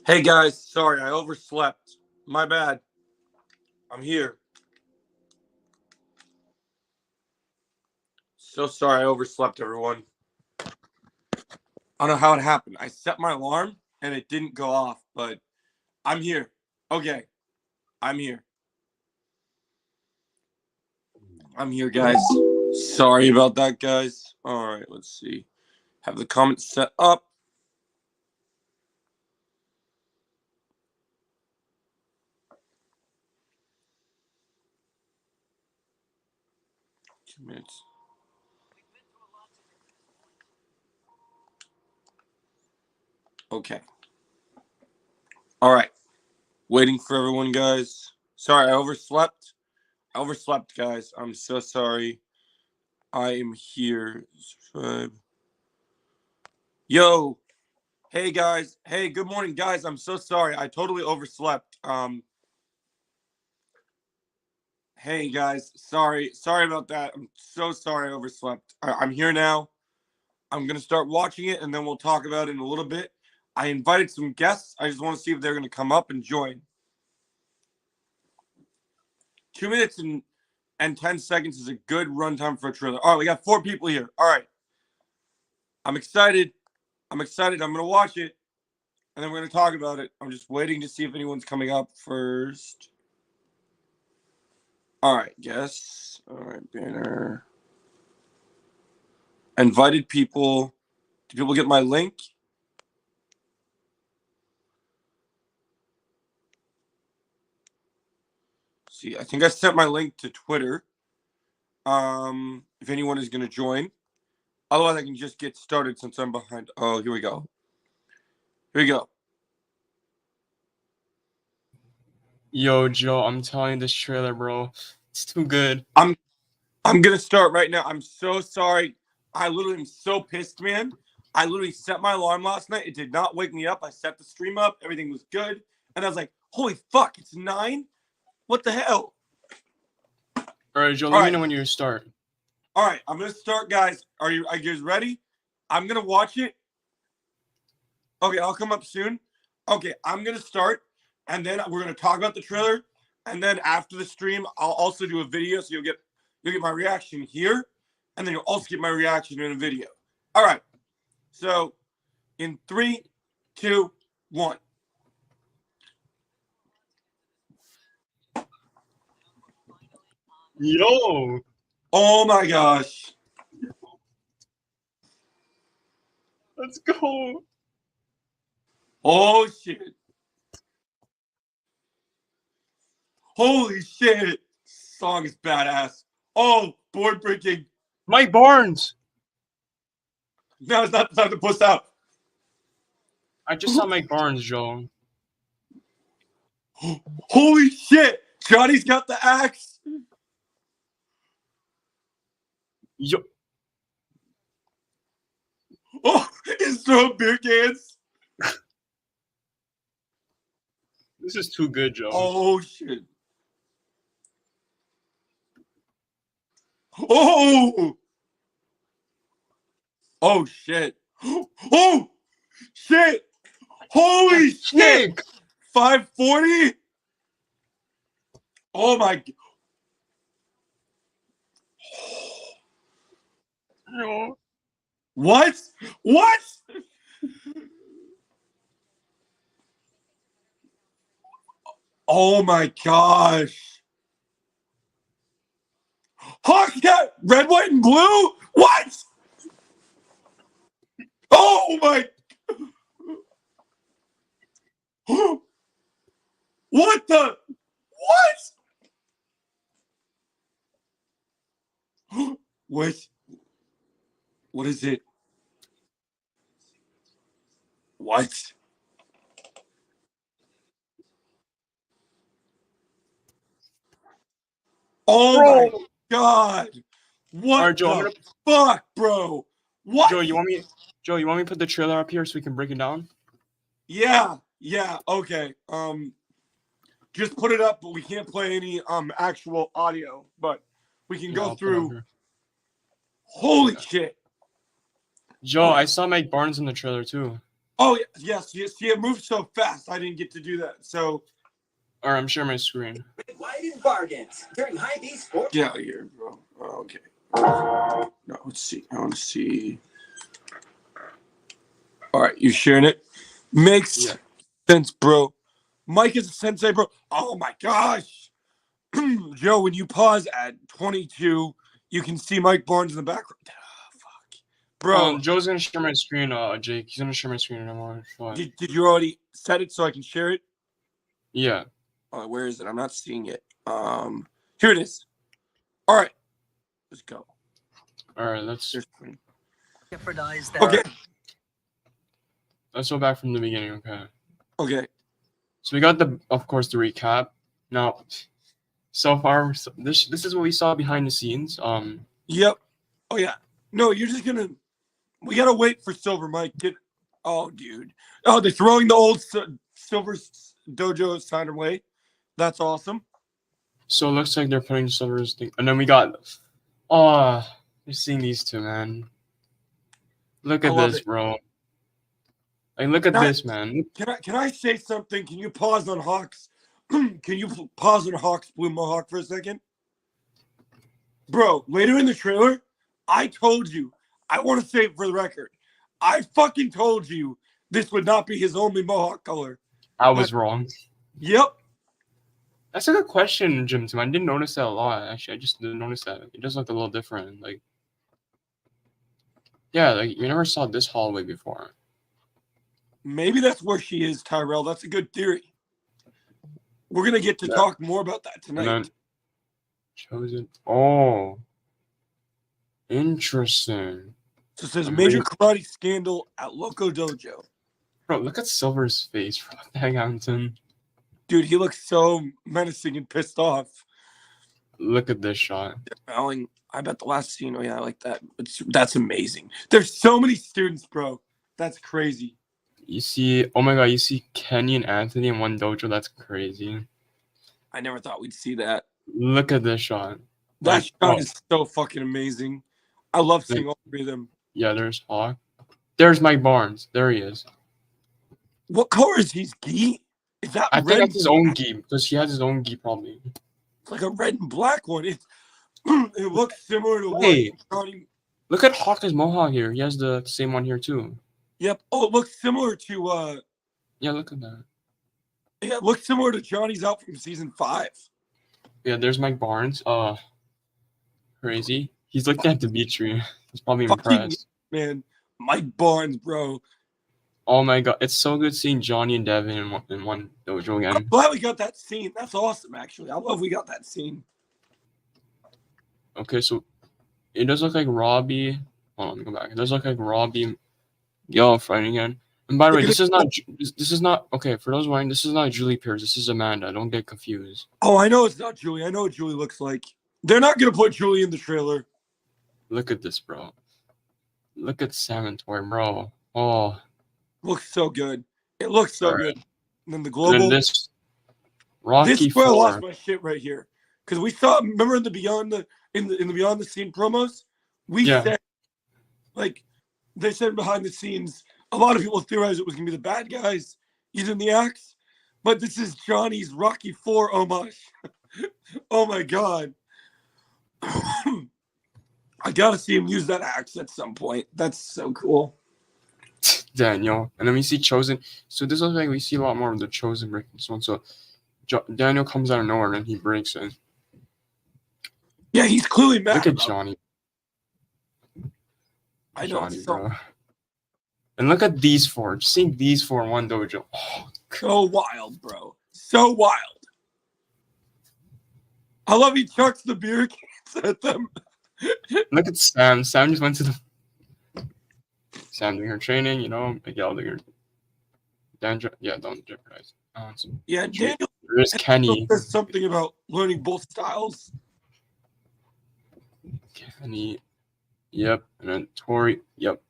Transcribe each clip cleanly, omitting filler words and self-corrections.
Hey guys, sorry I overslept. My bad. I'm here. So sorry I overslept, everyone. I don't know how it happened. I set my alarm and it didn't go off, but I'm here. Okay, I'm here. I'm here, guys. Sorry about that, guys. All right, let's see. Have the comments set up. Two minutes. Okay. All right. Waiting for everyone, guys. Sorry, I overslept. I overslept, guys. I'm so sorry. I am here. Subscribe. Yo, hey guys. Hey, good morning, guys. I'm so sorry. I totally overslept. Hey guys. Sorry about that. I'm so sorry I overslept. I'm here now. I'm gonna start watching it, and then we'll talk about it in a little bit. I invited some guests. I just want to see if they're gonna come up and join. 2 minutes and 10 seconds is a good runtime for a trailer. All right, we got 4 people here. All right, I'm excited. I'm excited. I'm gonna watch it, and then we're gonna talk about it. I'm just waiting to see if anyone's coming up first. All right, guess. All right, banner. Invited people. Do people get my link? See, I think I sent my link to Twitter. If anyone is gonna join. Otherwise, I can just get started since I'm behind. Oh, here we go. Here we go. Yo, Joe, I'm telling you, this trailer, bro, it's too good. I'm gonna start right now. I'm so sorry. I literally am so pissed, man. I literally set my alarm last night. It did not wake me up. I set the stream up. Everything was good, and I was like, "Holy fuck! It's 9. What the hell?" All right, Joe, All let me right, know when you start. all right. I'm gonna start, guys. Are you guys ready? I'm gonna watch it. Okay, I'll come up soon. Okay, I'm gonna start, and then we're gonna talk about the trailer, and then after the stream, I'll also do a video, so you'll get my reaction here, and then you'll also get my reaction in a video. All right. So, in 3, 2, 1. Yo, Oh my gosh! let's go. Oh shit! Holy shit! Song is badass. Oh, board breaking. Mike Barnes. Now it's not the time to puss out. I just saw Mike Barnes, Joe. Holy shit! Johnny's got the axe. Yo, Oh, he's throwing beer cans. this is too good, Joe. Oh shit! Oh! Oh shit! Oh shit! Holy shit! Nick. 540? Oh my! Yo. What? What? Oh my gosh! Hawks got red, white, and blue? What? Oh my! What the? What? What? What is it? What? Oh Bro. my god! All What right, Joe, the fuck, bro? What? Joe, you want me to put the trailer up here so we can break it down? Yeah, okay. Just put it up, but we can't play any actual audio, but we can Yeah, go I'll put it up through. here. Holy Yeah. shit. Joe, Okay. I saw Mike Barnes in the trailer too. Oh yes, yes. See, it moved so fast. I didn't get to do that. So Or I'm sharing my screen. Wide in bargains during high B sports. get out of here, bro. Oh, okay. No, let's see. I want to see. All right, you sharing it? Makes Yeah. sense, bro. Mike is a sensei, bro. Oh my gosh. Joe, when you pause at 22, you can see Mike Barnes in the background. Oh, fuck. Bro, Joe's gonna share my screen. Jake, he's gonna share my screen. I'm on. did you already set it so I can share it? Yeah. Oh, where is it? I'm not seeing it. Here it is. All right, let's go. All right. Let's Okay, go back from the beginning. Okay. okay. So we got of course, the recap. Now, so far, this is what we saw behind the scenes. Yep. Oh yeah. No, you're just gonna. We gotta wait for Silver Mike. Oh, dude. Oh, they're throwing the old Silver Dojo sign away. That's awesome. So it looks like they're putting Silver's thing, and then we got. Oh, you're seeing these two, man. Look at this, bro. Like, look at this, man. Can I say something? Can you pause on Hawks? Can you pause on Hawks Blue Mohawk for a second? Bro, later in the trailer, I told you, I want to say it for the record, I fucking told you this would not be his only Mohawk color. I was wrong. Yep. That's a good question, Jim. I didn't notice that a lot. Actually, I just didn't notice that. It does look a little different. Like, yeah, like you never saw this hallway before. Maybe that's where she is, Tyrell. That's a good theory. We're gonna get to talk more about that tonight. Chosen. Oh, interesting. So it says major karate scandal at Loco Dojo. Bro, look at Silver's face. What the heck, Hampton? Dude, he looks so menacing and pissed off. Look at this shot. I bet the last scene. Oh yeah, I like that. That's amazing. There's so many students, bro. That's crazy. You see, oh my god, you see Kenny and Anthony in one dojo. That's crazy. I never thought we'd see that. Look at this shot. That shot is so fucking amazing. I love seeing all three of them. Yeah, there's Hawk. There's Mike Barnes. There he is. What color is his gi? Is that I red? think that's his own gi because he has his own gi probably. It's like a red and black one. It looks similar to what? Look at Hawk's mohawk here. He has the same one here too. Yep. Oh, it looks similar to Yeah, look at that. Yeah, it looks similar to Johnny's outfit from season 5. Yeah, there's Mike Barnes. Crazy. He's looking at Dimitri. He's probably impressed. Man, Mike Barnes, bro. Oh my god, it's so good seeing Johnny and Devin in one dojo again. I'm glad we got that scene. That's awesome, actually. I love we got that scene. Okay, so it does look like Robbie. Hold on, let me go back. It does look like Robbie, y'all fighting again. And by the way, this is not okay. For those wondering, this is not Julie Pierce. This is Amanda. Don't get confused. Oh, I know it's not Julie. I know what Julie looks like. They're not gonna put Julie in the trailer. Look at this, bro. Look at Sam and Tori, bro. Oh, looks so good. It looks so good. And then the global. And then this Rocky this is where I 4. lost my shit right here because we saw. Remember in the Beyond the Scene promos, we said like they said behind the scenes. A lot of people theorized it was gonna be the bad guys using the axe, but this is Johnny's Rocky 4 homage. Oh my god. I gotta see him use that axe at some point. That's so cool. Daniel. And then we see Chosen. So this looks like we see a lot more of the Chosen breaking this one. So Daniel comes out of nowhere and he breaks it. Yeah, he's clearly mad. Look at Johnny. I know. Johnny, bro. And look at these four. Just seeing these four in one dojo. Oh, so wild, bro. So wild. I love he chucks the beer cans at them. Look at Sam. Sam just went to the. Sam doing her training, you know, Miguel doing her. Yeah, don't jeopardize. Yeah, Daniel. There's Kenny. There's something about learning both styles. Kenny. Yep. And then Tori. Yep.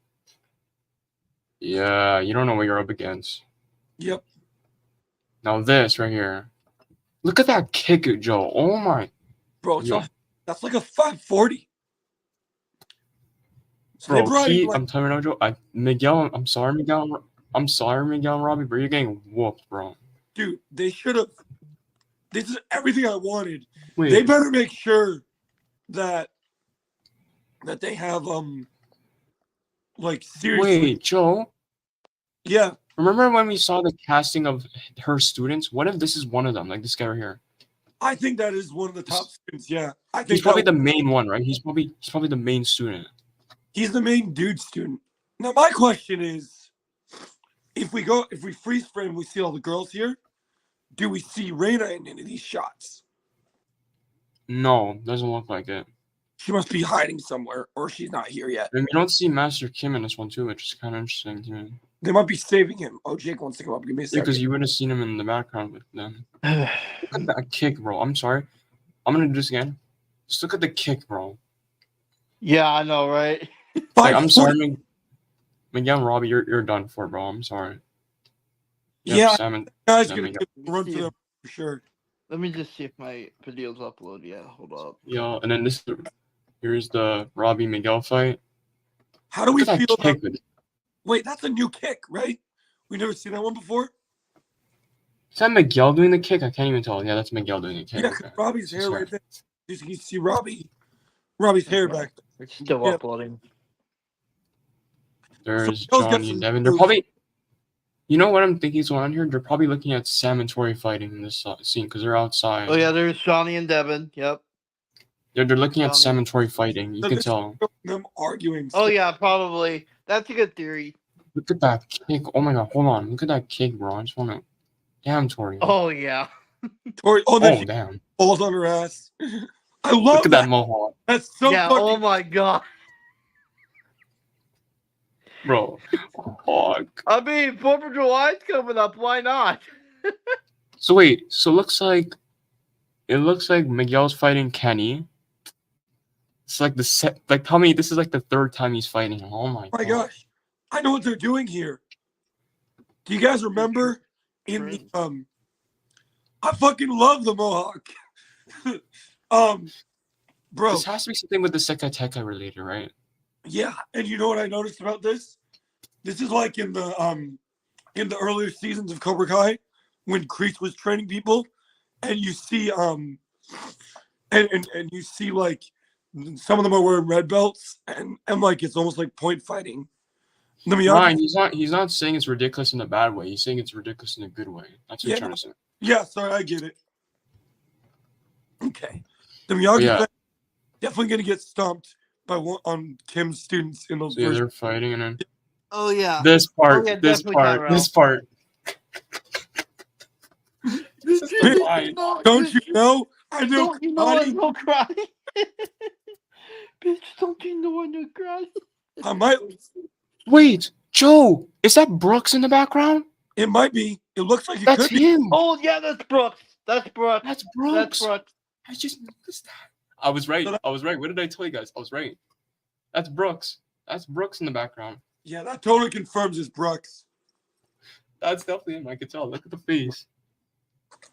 Yeah, you don't know what you're up against. Yep. Now this right here. Look at that kick, Joe. Oh my. Bro, that's like a 540. So Bro, I'm telling you, Joe. Miguel, I'm sorry, Miguel. I'm sorry, Miguel and Robbie, but you're getting whooped, bro. Dude, they should have. This is everything I wanted. Wait, They better make sure that they have like seriously. wait, Joe. Yeah, Remember when we saw the casting of her students? What if this is one of them? Like this guy right here. I think that is one of the top students. Yeah, I think He's probably that- the main one, right? He's probably the main student. he's the main dude student. Now my question is, if we freeze frame, we see all the girls here. Do we see Reina in any of these shots? No, doesn't look like it. She must be hiding somewhere, or she's not here yet. And we don't see Master Kim in this one too, which is kind of interesting to me. They might be saving him. Oh, Jake wants to come up. Give me a second. Because you would have seen him in the background with them. Look at that kick, bro. I'm sorry. I'm gonna do this again. Just look at the kick, bro. Yeah, I know, right? Like, I'm sorry, Miguel and Robbie, you're done for, bro. I'm sorry. Yep, Yeah, Salmon. guys, Let gonna me go. get a run for them for sure. Let me just see if my video's upload. Yeah, hold up. Yeah, and then here's the Robbie Miguel fight. How do we Look at that feel kick about? with- Wait, that's a new kick, right? We never seen that one before. Is that Miguel doing the kick? I can't even tell. Yeah, that's Miguel doing the kick. Yeah, 'cause Okay. Robbie's hair Sorry. right there. You can see Robbie's hair Okay. back. It's still Yeah. uploading. There's So those Johnny guys and are Devin. They're moves. probably, you know what I'm thinking is going on here? They're probably looking at Sam and Tori fighting in this scene because they're outside. Oh yeah, there's Johnny and Devin. Yep. They're looking at Johnny. Sam and Tori fighting. You So can this- tell. Them arguing. Oh yeah, probably. That's a good theory. Look at that kick. Oh my god, hold on. Look at that kick, bro. I just want to. Damn, Tori. Oh yeah. Tori, oh, then Oh, she damn. falls on her ass. I love Look at that that. mohawk. That's so yeah. funny. Oh my god. Bro. Fuck. I mean, 4th of July's coming up. Why not? So wait, so it looks like Miguel's fighting Kenny. It's like tell me this is like the third time he's fighting him. Oh my Oh my god. gosh, I know what they're doing here. Do you guys remember in the I fucking love the mohawk. Bro, This has to be something with the Sekateka related, right? yeah, and you know what I noticed about this? This is like in the earlier seasons of Cobra Kai when Kreese was training people, and you see and you see like some of them are wearing red belts, and like it's almost like point fighting. Let me Ryan, he's not saying it's ridiculous in a bad way. He's saying it's ridiculous in a good way. That's what Yeah. he's trying to say. Yeah, sorry, I get it. Okay. The Miyagi Yeah. definitely gonna get stomped by one on Kim's students in those So yeah, first. they're fighting and then Oh yeah. this part, yeah, this definitely part, Tyrell. this part. Don't you know? I know. Don't you know I karate. don't cry? Bitch, don't you know I don't cry? I might. Wait, Joe, is that Brooks in the background? It might be. It looks like it That's could be. him. Oh yeah, that's Brooks. That's Brooks. That's That's Brooks. Brooks. I just noticed that. I was right. I was right. What did I tell you guys? I was right. That's Brooks. That's Brooks in the background. Yeah, that totally confirms it's Brooks. That's definitely him. I could tell. Look at the face.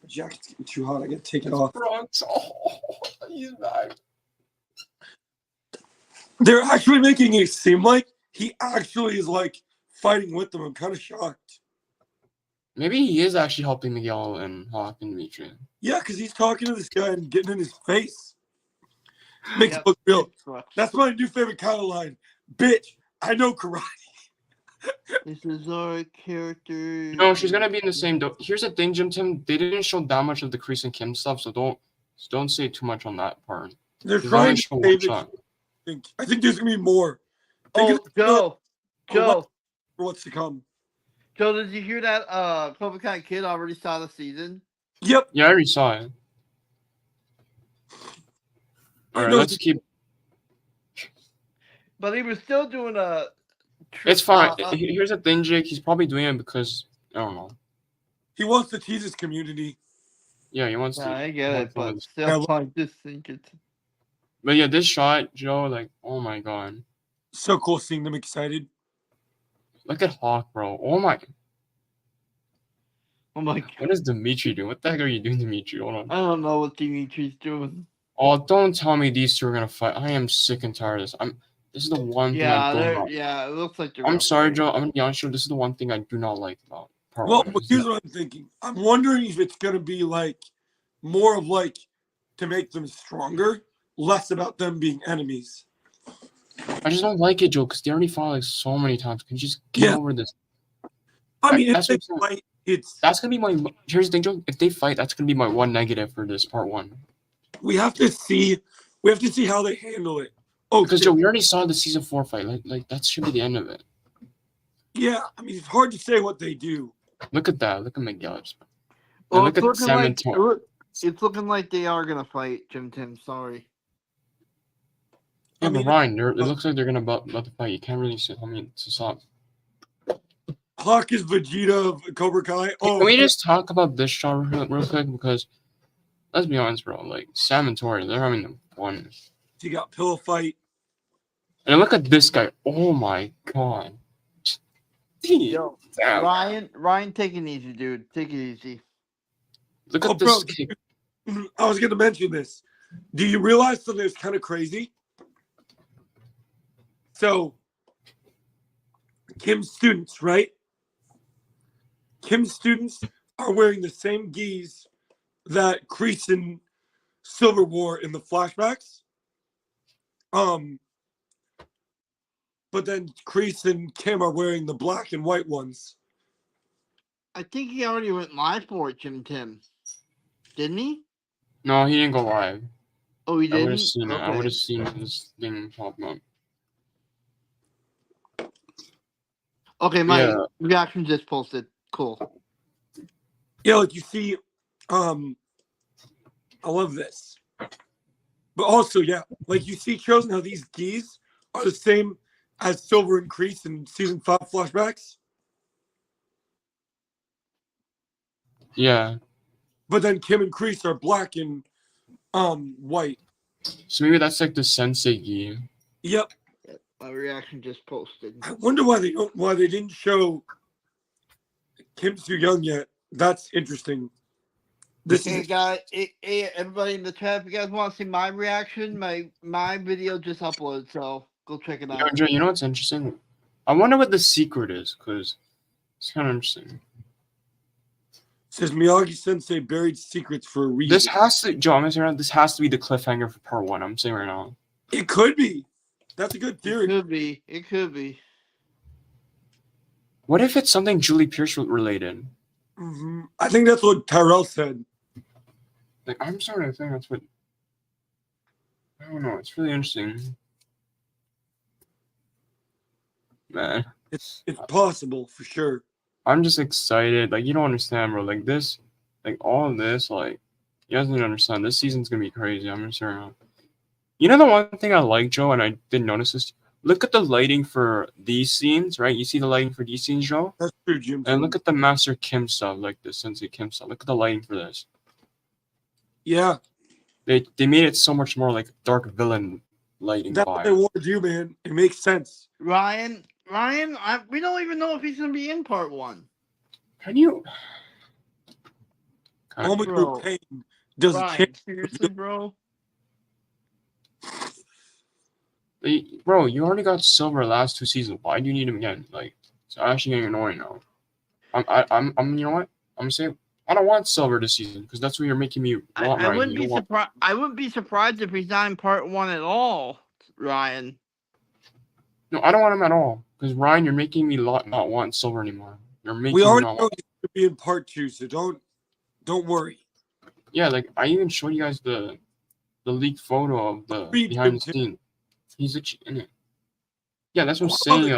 The jacket's getting too hot. I gotta take it It's off. Brooks. Oh, he's back. They're actually making it seem like he actually is like fighting with them. I'm kind of shocked. Maybe he is actually helping Miguel and Hawk and Dimitri. Yeah, because he's talking to this guy and getting in his face. Makes Yep. it look real. It's Brooks. That's my new favorite kind of line. Bitch, I know karate. This is our character. No, she's gonna be in the same. Here's the thing, Jim Tim. They didn't show that much of the Kreese and Kim stuff, so don't say too much on that part. They're They trying only to show one save it. shot. I think there's gonna be more. Think Oh, it's Joe. for what's to come. Joe, did you hear that? Cobra Kai Kid already saw the season. Yep. Yeah, I already saw it. All right, No, let's keep. But he was still doing a. It's fine. Here's the thing, Jake. He's probably doing it because I don't know. He wants to tease his community. Yeah, he wants Yeah, to. I get it, but Yeah, still, I just think it's. But yeah, this shot, Joe, like, oh my god, So cool seeing them excited. look at Hawk, bro. Oh my, Oh my god. what is Dimitri doing? What the heck are you doing, Dimitri? Hold on. I don't know what Dimitri's doing. Oh, don't tell me these two are gonna fight. I am sick and tired of this. This is the one thing I Yeah, don't like. it looks like they're. I'm gonna sorry, fight. Joe. I'm gonna be honest with you. This is the one thing I do not like about part Well, one. here's what I'm thinking. I'm wondering if it's gonna be like more of like to make them stronger, less about them being enemies. I just don't like it, Joe, because they already fought like so many times. Can you just get over this? I mean, if That's they what I'm saying. fight, it's That's gonna be my. Here's the thing, Joe. If they fight, that's gonna be my one negative for this part one. we have to see how they handle it. Oh, Because Joe, we already saw the season 4 fight. Like that should be the end of it. yeah. I mean, it's hard to say what they do. Look at that. Look at McGillis. Well, Look at Sam and Tor. it's looking like they are gonna fight, Jim Tim. Sorry. Yeah, I mean, but Ryan, it looks like they're gonna about to fight. You can't really say. I mean, to stop. Hawk is Vegeta of Cobra Kai. Oh, Can we just talk about this shot real quick? Because let's be honest, bro. Like Sam and Tori, they're having the fun. he got pillow fight. And look at this guy. Oh my god. Yo, Damn. Ryan, take it easy, dude. Take it easy. Look Oh, at this bro. kick. I was going to mention this. Do you realize something that's kind of crazy? So, Kim's students, right? Kim's students are wearing the same gis that Kreese and Silver wore in the flashbacks. But then Kreese and Kim are wearing the black and white ones. I think he already went live for it, Jim Tim. Didn't he? No, he didn't go live. Oh, he I would didn't. have seen it. I Okay. would have seen this thing pop up. Okay, my Yeah. reaction just posted. Cool. Yeah, like you see, I love this. But also, yeah, like you see, Chosen, how these gis are the same as Silver and Kreese in season 5 flashbacks. Yeah. But then Kim and Kreese are black and white. So maybe that's like the sensei gi. Yep. My reaction just posted. I wonder why they didn't show Kim's too young yet. That's interesting. This Hey is guys, hey, everybody in the chat, if you guys want to see my reaction, my video just uploaded, so go check it out. Joe, you know what's interesting? I wonder what the secret is, because it's kind of interesting. says Miyagi Sensei buried secrets for a reason. This has to, Joe, I'm gonna say right now, this has to be the cliffhanger for part one. I'm saying right now. It could be. That's a good theory. It could be. What if it's something Julie Pierce related? I think that's what Tyrell said. Like, I'm starting to think that's what. I don't know. It's really interesting. Man. It's possible for sure. I'm just excited. Like, you don't understand, bro. Like, this, like, all of this, like, you guys need to understand. This season's gonna be crazy. I'm just saying. You know the one thing I like, Joe, and I didn't notice this? Look at the lighting for these scenes, right? You see the lighting for these scenes, Joe? That's true, Jim. And look at the Master Kim stuff, like the Sensei Kim stuff. Look at the lighting for this. Yeah. They made it so much more like dark villain lighting That's what they vibe. want to do, man. It makes sense. Ryan, we don't even know if he's gonna be in part one. Can you? All my Bro. good pain does Ryan, change. seriously, bro. Bro, you already got Silver last 2 seasons. Why do you need him again? Like, it's actually getting annoying now. I'm. You know what? I'm gonna say I don't want Silver this season because that's what you're making me want. I Ryan. wouldn't You be don't want- surprised. I wouldn't be surprised if he's not in part one at all, Ryan. No, I don't want him at all. Because Ryan, you're making me not want Silver anymore. You're making We me already not know want. he's going to be in part 2, so don't worry. Yeah, like I even showed you guys the leaked photo of the Read behind the him, scene. He's actually in it. Yeah, that's what I'm Oh, saying.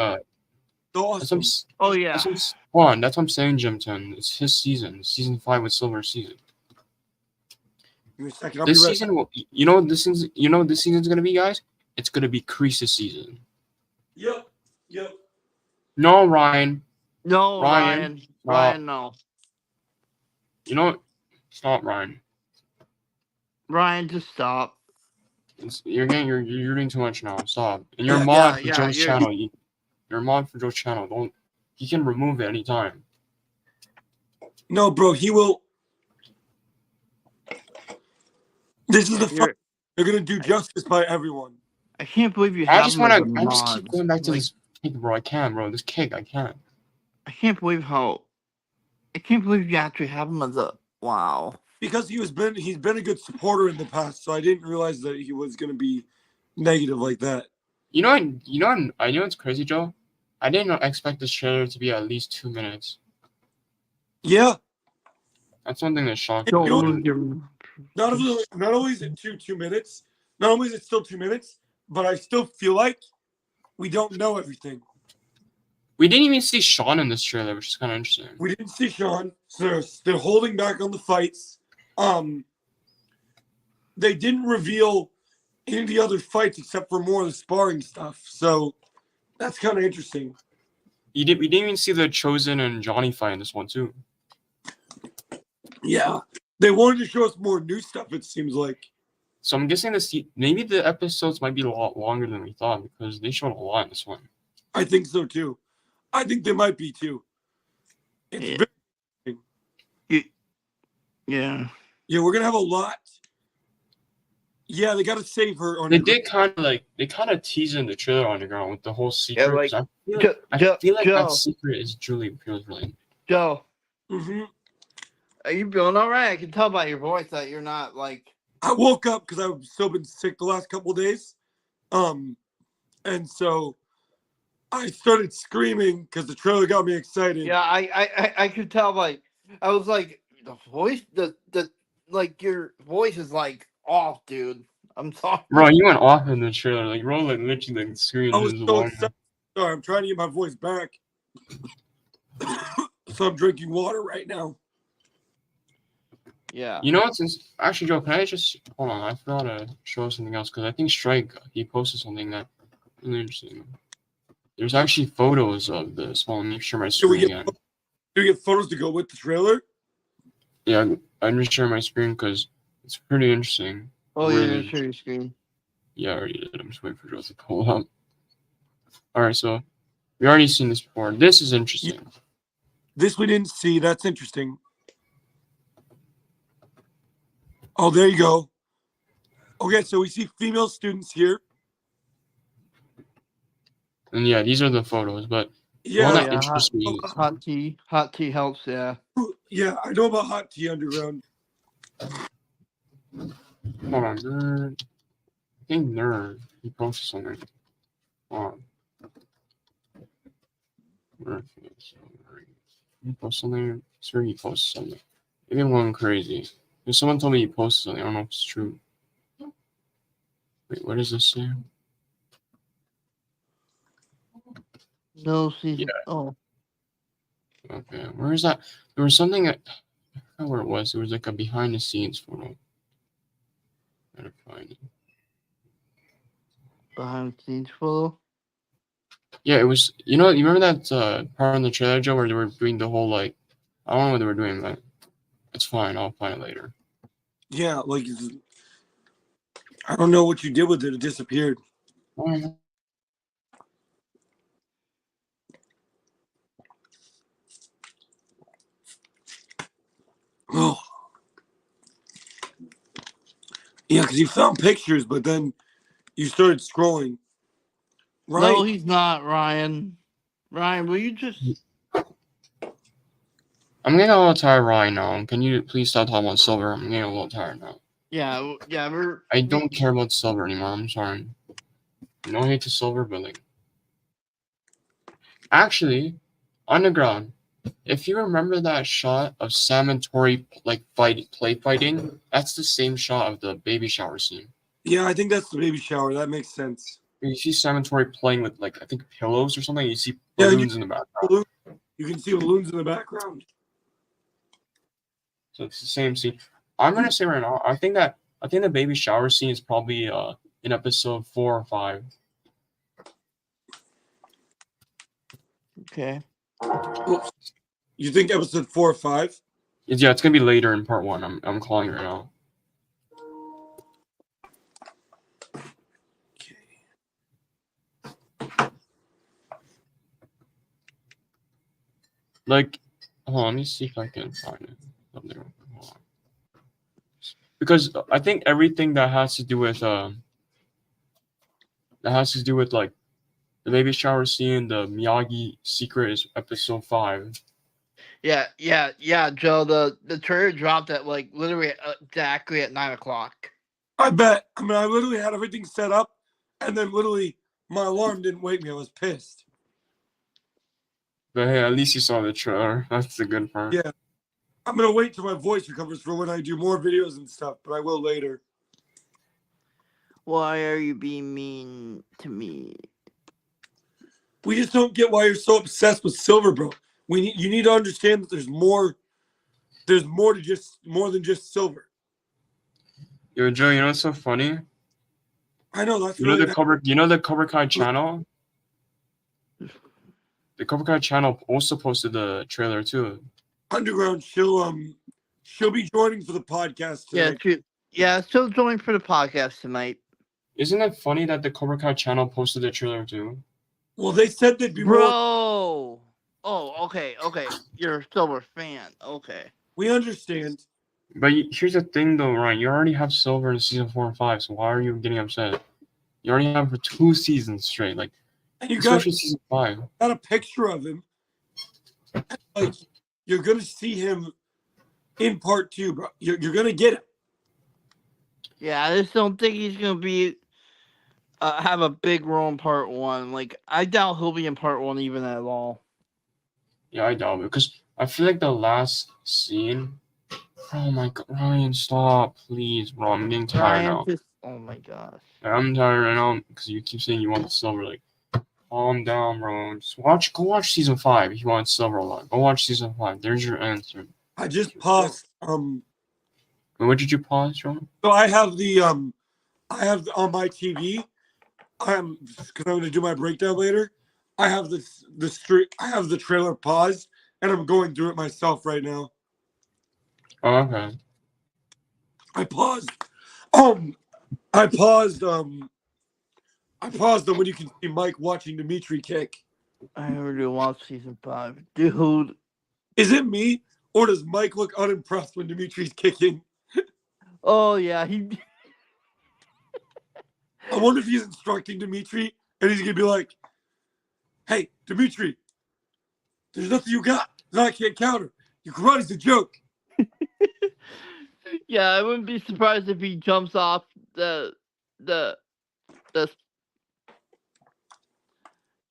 Awesome. That's what I'm, Oh yeah. hold on, that's what I'm saying, Jim Ten. It's his season. Season 5 with Silver season. Give me a second. I'll This be right season will. You know what this season's gonna be, guys? It's gonna be Kreese's season. back. Yep. No, Ryan. No, Ryan, Ryan, no. You know what? Stop, Ryan. Ryan, just stop. You're doing too much now. Stop. And you're a Yeah, mod for yeah, Joe's you're- channel. You're a mod for Joe's channel. Don't. He can remove it anytime. No, bro, he will. This is the fun. You're- They're going to do justice by everyone. I can't believe you I have just him as want a to. I just keep mod. going back to Like, this kick, bro. I can't, bro. This kick, I can't. I can't believe you actually have him as a wow. Because he's been a good supporter in the past, so I didn't realize that he was gonna be negative like that. I know it's crazy, Joe. I did not expect this trailer to be at least 2 minutes. Yeah, That's one thing that shocked Don't me. know what? lose your. Not only is it 2 minutes, not only is it still 2 minutes, but I still feel like we don't know everything. We didn't even see Sean in this trailer, which is kind of interesting. We didn't see Sean, so they're holding back on the fights. They didn't reveal any of the other fights except for more of the sparring stuff. So that's kind of interesting. We didn't even see the Chosen and Johnny fight in this one too. Yeah, they wanted to show us more new stuff. It seems like. So I'm guessing maybe the episodes might be a lot longer than we thought because they showed a lot in this one. I think so too. I think they might be too. It's Yeah. very, Yeah. yeah, we're gonna have a lot. Yeah, they got to save her. They did kind of tease in the trailer on the ground with the whole secret. Yeah, like, I feel like Joe. that secret is Julie Pearson. Joe, Mm-hmm. are you feeling all right? I can tell by your voice that you're not like. I woke up because I've still been sick the last couple of days, and so I started screaming because the trailer got me excited. Yeah, I could tell. Like, I was like, the voice, the like your voice is like off, dude. I'm sorry. Bro, you went off in the trailer. Like, bro, like literally like screaming. I was so excited. Sorry, I'm trying to get my voice back. So I'm drinking water right now. Yeah. You know what's actually, Joe? Can I just hold on? I forgot to show something else because I think Strike he posted something that really interesting. There's actually photos of this. Well, let me share my screen again. Do we get photos to go with the trailer? Yeah, I'm just sharing my screen because it's pretty interesting. Oh, Really yeah, share your screen. Yeah, I already did. I'm just waiting for Joe to pull up. All right, so we already seen this before. This is interesting. Yeah. This we didn't see. That's interesting. Oh, there you go. Okay, so we see female students here. And yeah, these are the photos, but Yeah, one that yeah, interests me. hot tea helps. Yeah. Yeah, I know about Hot Tea Underground. Hold on, Nerd. I think Nerd. He posted something. Hold on. Nerd. He posted something. Sure, he posted something. Maybe I'm going crazy. If someone told me he posted something, I don't know if it's true. Wait, what does this say? No season. Yeah. Oh. Okay, where is that? There was something. I forgot where it was. It was like a behind the scenes photo. Gotta find it. Behind the scenes photo. Yeah, it was. You know, you remember that part in the trailer, Joe, where they were doing the whole like. I don't know what they were doing, but it's fine. I'll find it later. Yeah, like I don't know what you did with it. It disappeared. Oh, Oh. Yeah, because you found pictures, but then you started scrolling. Right? No, he's not, Ryan. Ryan, will you just? I'm getting a little tired right now. Can you please stop talking about silver? I'm getting a little tired now. Yeah, yeah. I don't care about silver anymore. I'm sorry. No hate to silver, but like. Actually, Underground, if you remember that shot of Sam and Tori like play fighting, that's the same shot of the baby shower scene. Yeah, I think that's the baby shower. That makes sense. You see Sam and Tori playing with like I think pillows or something. You see balloons in the background. You can see balloons in the background. So it's the same scene. I'm gonna say right now, I think the baby shower scene is probably in episode 4 or 5. Okay. Oops. You think episode 4 or 5? Yeah, it's gonna be later in part 1. I'm calling it right now. Like, hold on, let me see if I can find it. Because I think everything that has to do with that has to do with like the baby shower scene. The Miyagi secret is episode 5. Yeah, Joe. The trailer dropped at like literally exactly at 9:00. I bet. I mean, I literally had everything set up, and then literally my alarm didn't wake me. I was pissed. But hey, at least you saw the trailer. That's the good part. Yeah. I'm gonna wait till my voice recovers for when I do more videos and stuff, but I will later. Why are you being mean to me? We just don't get why you're so obsessed with silver, bro. You need to understand that there's more than just silver. Yo, Joe, you know what's so funny? I know that's You know really the Cobra Kai channel? The Cobra Kai channel also posted the trailer too. Underground. She'll be joining for the podcast tonight. She'll join for the podcast tonight. Isn't it funny that the Cobra Kai channel posted the trailer too? Well, they said they'd be more. Bro. Oh, okay. You're a Silver fan. Okay. We understand. But here's the thing though, Ryan. You already have Silver in season 4 and 5, so why are you getting upset? You already have for 2 seasons straight. Like, And you especially season 5. got a picture of him. Like, you're gonna see him in part 2, bro. You're gonna get him. Yeah, I just don't think he's gonna be have a big role in part 1. Like, I doubt he'll be in part 1 even at all. Yeah, I doubt it. Because I feel like the last scene. Oh my god, Ryan, stop, please, bro. I'm getting tired now. Oh my gosh. I'm tired right now because you keep saying you want the silver. Like, calm down, bro. Just go watch season 5 if you want silver a lot. Go watch season 5. There's your answer. I just paused. Wait, what did you pause, John? So I have on my TV. Because I'm going to do my breakdown later. I have the trailer paused, and I'm going through it myself right now. Oh, okay. I paused. I paused when you can see Mike watching Dimitri kick. I never do watch season 5. Dude. Is it me, or does Mike look unimpressed when Dimitri's kicking? Oh yeah, he. I wonder if he's instructing Dimitri, and he's gonna be like, "Hey, Dimitri, there's nothing you got. No, I can't counter. Your karate's a joke." Yeah, I wouldn't be surprised if he jumps off the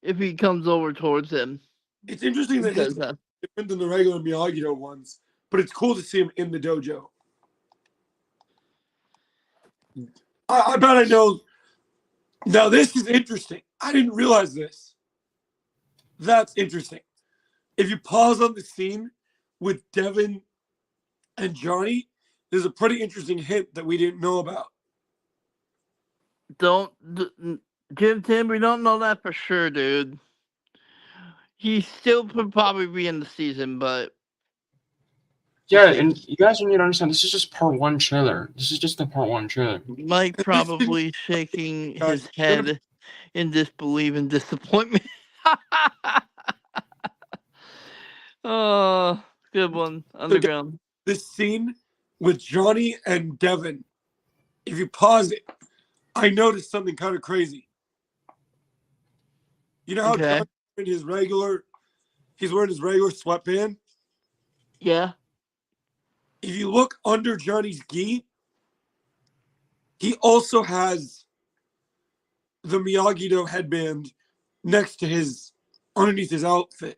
if he comes over towards him. It's interesting that it's different than the regular Miyagi-Do ones, but it's cool to see him in the dojo. I bet I know. Now this is interesting. I didn't realize this. That's interesting. If you pause on the scene with Devin and Johnny, there's a pretty interesting hint that we didn't know about. Tim, we don't know that for sure, dude. He still could probably be in the season, but yeah, and you guys need to understand this is just part 1 trailer. This is just the part 1 trailer. Mike probably shaking his head in disbelief and disappointment. Oh, good one, Underground. This scene with Johnny and Devin, if you pause it, I noticed something kind of crazy. You know how Johnny's wearing his regular sweatband? Yeah. If you look under Johnny's gi, he also has the Miyagi-Do headband underneath his outfit.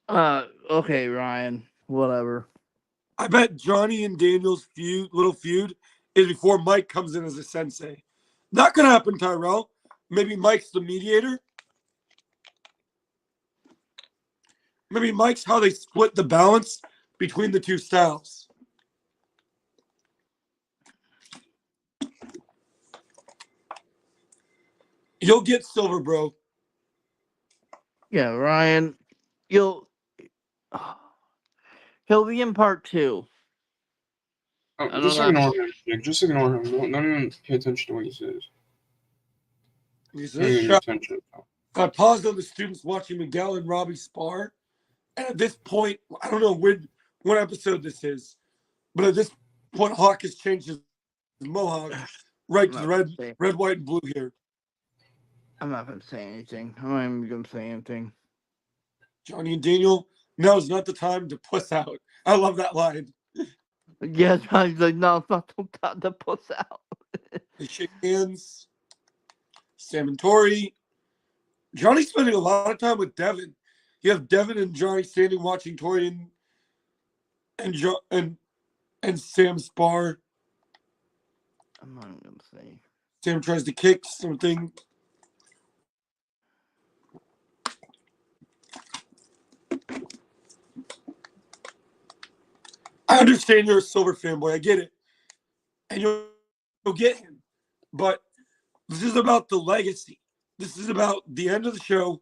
Okay, Ryan. Whatever. I bet Johnny and Daniel's little feud is before Mike comes in as a sensei. Not gonna happen, Tyrell. Maybe Mike's the mediator. Maybe Mike's how they split the balance between the two styles. You'll get silver, bro. Yeah, Ryan. He'll be in part 2. Just ignore him. Nick. Just ignore him. Don't even pay attention to what he says. I paused on the students watching Miguel and Robbie spar. And at this point, I don't know what episode this is, but at this point, Hawk has changed his Mohawk, right to I'm the not gonna say- red, white, and blue here. I'm not gonna say anything. I'm not even gonna say anything. Johnny and Daniel, now is not the time to puss out. I love that line. Yeah, Johnny's like, no, it's not the time to puss out. They shake hands. Sam and Tori. Johnny's spending a lot of time with Devin. You have Devin and Johnny standing watching Tori and Sam spar. I'm not even gonna say. Sam tries to kick something. I understand you're a Silver fanboy. I get it. And you'll get him. But this is about the legacy. This is about the end of the show.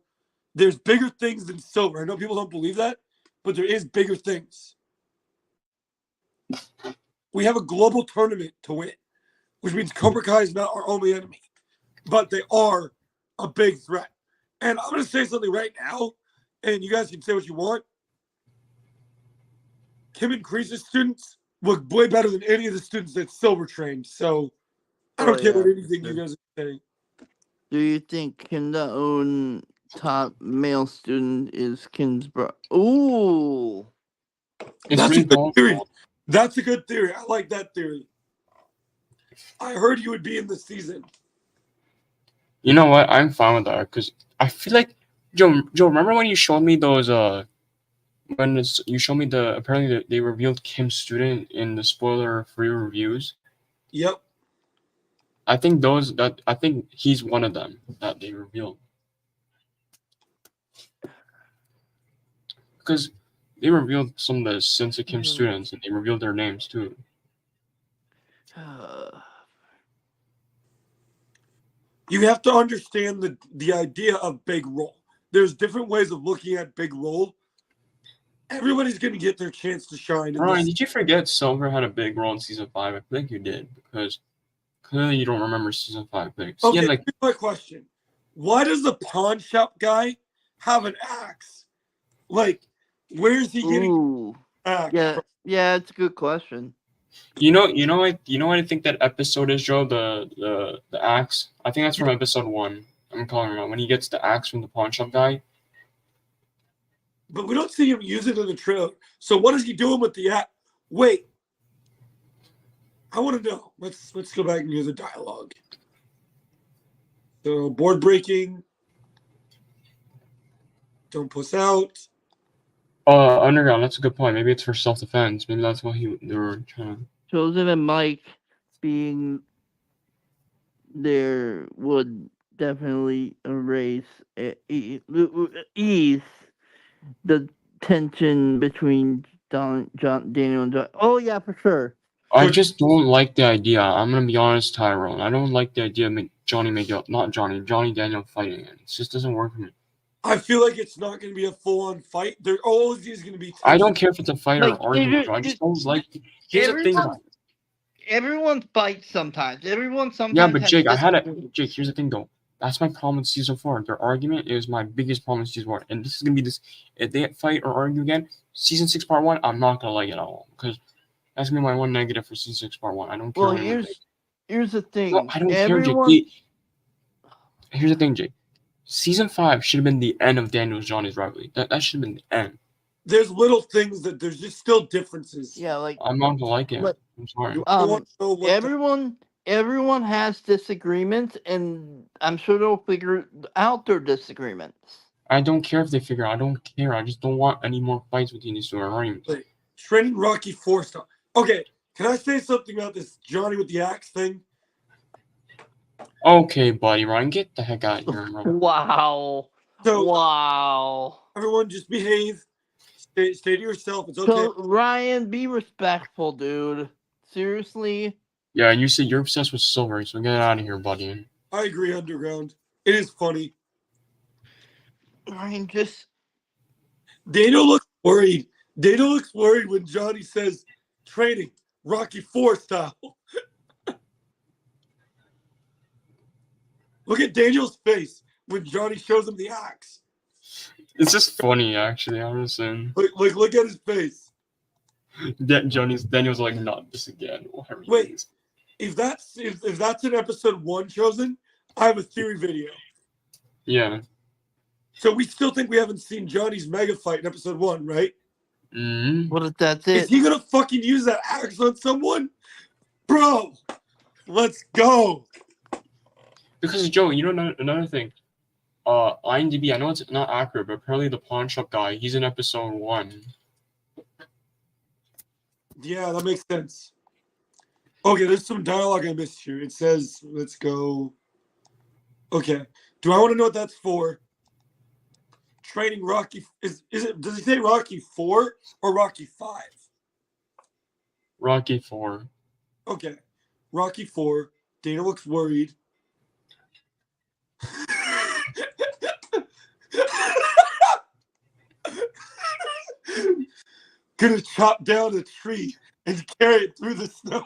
There's bigger things than Silver. I know people don't believe that, but there is bigger things. We have a global tournament to win, which means Cobra Kai is not our only enemy, but they are a big threat. And I'm going to say something right now, and you guys can say what you want. Kim and Crease's students look way better than any of the students that Silver trained. So I don't care what anything you guys are saying. Do you think Kinda own top male student is Kim's bro? Ooh. It's That's a really good theory. possible. That's a good theory. I like that theory. I heard you would be in the season. You know what? I'm fine with that because I feel like Joe. Remember when you showed me those? You showed me apparently they revealed Kim's student in the spoiler-free reviews. Yep. I think he's one of them that they revealed. Because they revealed some of the Sense of Kim students and they revealed their names too. You have to understand the idea of big role. There's different ways of looking at big role. Everybody's going to get their chance to shine. Ryan, did you forget Silver had a big role in season 5? I think you did because clearly you don't remember season 5 picks. Okay, Yeah, here's my question. Why does the pawn shop guy have an axe? Like, where's he getting axe? Yeah, it's a good question. You know what I think that episode is, Joe? The axe. I think that's from episode 1. I'm calling him out when he gets the axe from the pawn shop guy. But we don't see him use it in the trailer. So what is he doing with the axe? Wait, I want to know. Let's go back and hear the dialogue. So board breaking. Don't puss out. Underground. That's a good point. Maybe it's for self-defense. Maybe that's what they were trying to. Joseph and Mike being there would definitely ease the tension between Daniel and John. Oh yeah, for sure. I just don't like the idea. I'm gonna be honest, Tyrone. I don't like the idea of Johnny Daniel fighting it. It just doesn't work for me. I feel like it's not going to be a full-on fight. There always is going to be tension. I don't care if it's a fight Like, or argument. I just don't like. Here's the thing. Everyone fights sometimes. Everyone sometimes. Yeah, but has Jake, disagreements. here's the thing though. That's my problem with season 4. Their argument is my biggest problem with season 4. And this is gonna be this. If they fight or argue again, season 6 part 1, I'm not gonna like it at all because that's gonna be my one negative for season 6 part 1. I don't care. Well, here's the thing. No, I don't care, Jake. Here's the thing, Jake. Season 5 should have been the end of Daniel's Johnny's rivalry. That should have been the end. There's little things that there's just still differences. Yeah, like I'm not gonna like it. But- I'm sorry. everyone has disagreements, and I'm sure they'll figure out their disagreements. I don't care if they figure out. I don't care. I just don't want any more fights between these two arguments. Like, training Rocky 4-star. Okay, can I say something about this Johnny with the axe thing? Okay, buddy, Ryan, get the heck out of here, bro. Wow. So Wow. everyone just behave. Stay to yourself. It's okay. So Ryan, be respectful, dude. Seriously. Yeah, you said you're obsessed with Silver, so get out of here, buddy. I agree, Underground. It is funny. Ryan, just Daniel looks worried. Daniel looks worried when Johnny says training Rocky 4 style. Look at Daniel's face when Johnny shows him the axe. It's just funny, actually. I'm just saying. Look at his face. Daniel's like, not this again. Whatever. Wait. if that's in episode 1 chosen, I have a theory video. Yeah. So we still think we haven't seen Johnny's mega fight in episode 1, right? Mm-hmm. What if that's Is it? he gonna fucking use that axe on someone? Bro, let's go. Because Joe, you know another thing. IMDb, I know it's not accurate, but apparently the pawn shop guy, he's in episode 1. Yeah, that makes sense. Okay, there's some dialogue I missed here. It says, let's go. Okay. Do I want to know what that's for? Training Rocky is it does he say Rocky 4 or Rocky 5? Rocky 4. Okay. Rocky 4. Dana looks worried. Gonna chop down a tree and carry it through the snow.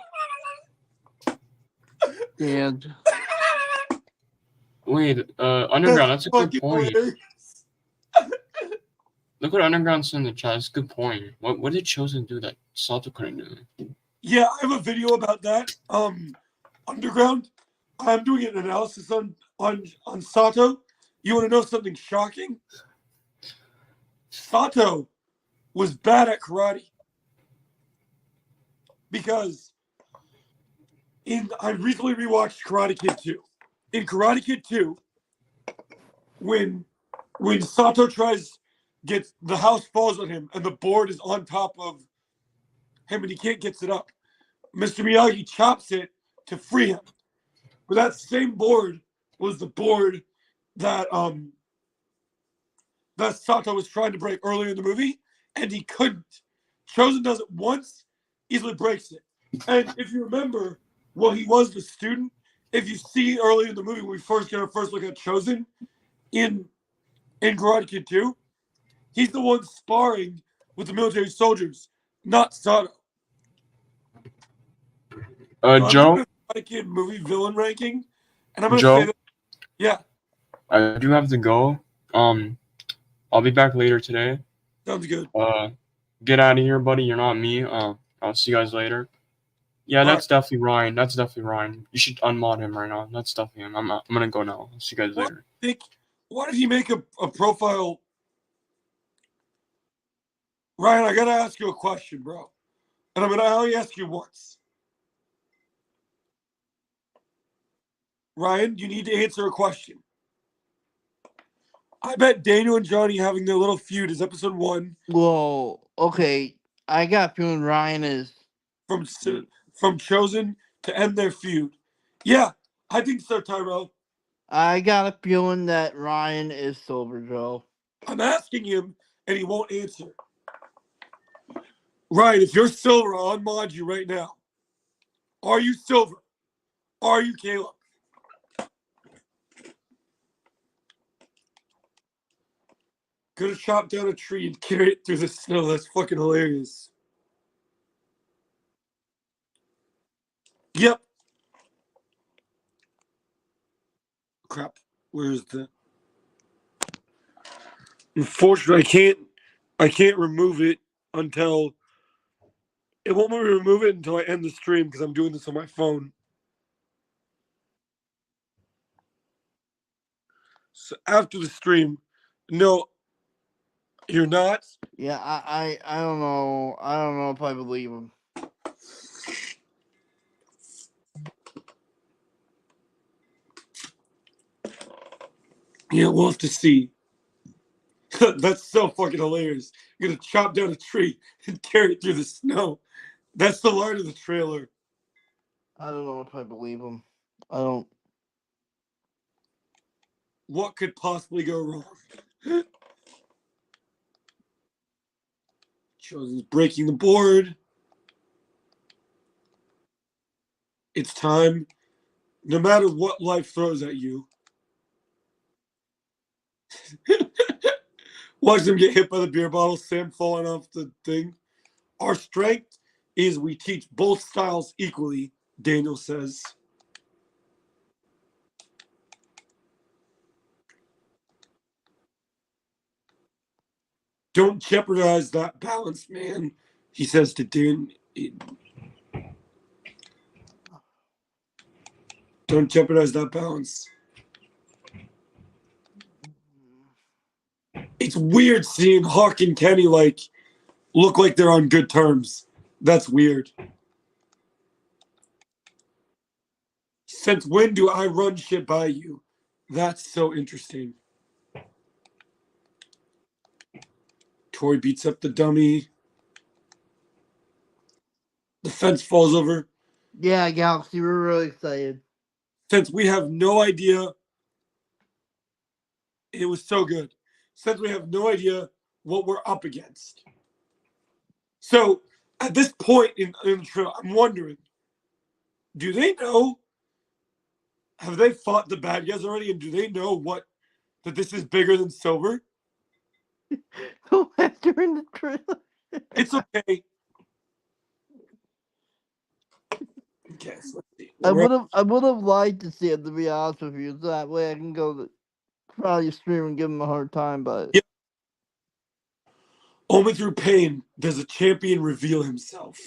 And Wait, Underground, that's a good fucking point. hilarious. Look what Underground's in the chat. That's a good point. What did Chosen do that Sato couldn't do? Yeah, I have a video about that. Underground. I'm doing an analysis on Sato. You want to know something shocking? Sato was bad at karate because I recently rewatched Karate Kid 2. In Karate Kid 2, when Sato gets the house falls on him and the board is on top of him and he can't get it up, Mr. Miyagi chops it to free him. But that same board was the board that Sato was trying to break earlier in the movie, and he couldn't. Chosen does it once, easily breaks it. And if you remember, well, he was the student. If you see earlier in the movie when we first get our first look at Chosen in Karate Kid 2, he's the one sparring with the military soldiers, not Sato. Joe? Karate Kid movie villain ranking, and I'm gonna Joe? say that. Yeah, I do have to go. I'll be back later today. sounds good. Get out of here, buddy. You're not me. I'll see you guys later. Yeah, that's definitely Ryan. That's definitely Ryan. You should unmod him right now. That's definitely him. I'm gonna go now. I'll see you guys later. Why did he make a profile? Ryan, I gotta ask you a question, bro. And I'm gonna only ask you once. Ryan, you need to answer a question. I bet Daniel and Johnny having their little feud is episode 1 well, okay. I got a feeling Ryan is. from Chosen to end their feud. Yeah, I think so, Tyrell. I got a feeling that Ryan is Silver Joe. I'm asking him, and he won't answer. Ryan, if you're Silver, I'll unmod you right now. Are you Silver? Are you Caleb? Gonna chop down a tree and carry it through the snow. That's fucking hilarious. Yep. Crap. Where's the? Unfortunately, I can't remove it until. It won't let me remove it until I end the stream because I'm doing this on my phone. So after the stream, no, you're not. Yeah, I don't know. I don't know if I believe him. Yeah, we'll have to see. That's so fucking hilarious. You're gonna chop down a tree and carry it through the snow. That's the line of the trailer. I don't know if I believe him. I don't. What could possibly go wrong? Chosen's breaking the board. It's time. No matter what life throws at you. Watch them get hit by the beer bottle, Sam falling off the thing. Our strength is we teach both styles equally, Daniel says. Don't jeopardize that balance, man, he says to Dan. Don't jeopardize that balance. It's weird seeing Hawk and Kenny look like they're on good terms. That's weird. Since when do I run shit by you? That's so interesting. Tori beats up the dummy. The fence falls over. Yeah, Galaxy, we're really excited. Since we have no idea, it was so good. Since we have no idea what we're up against. So at this point in the trail, I'm wondering, do they know? Have they fought the bad guys already? And do they know that this is bigger than silver? Who after in the trailer? It's okay. Okay, so let's see. I would have liked to see it, to be honest with you. So that way I can go to probably stream and give him a hard time. But yeah. Only through pain does a champion reveal himself.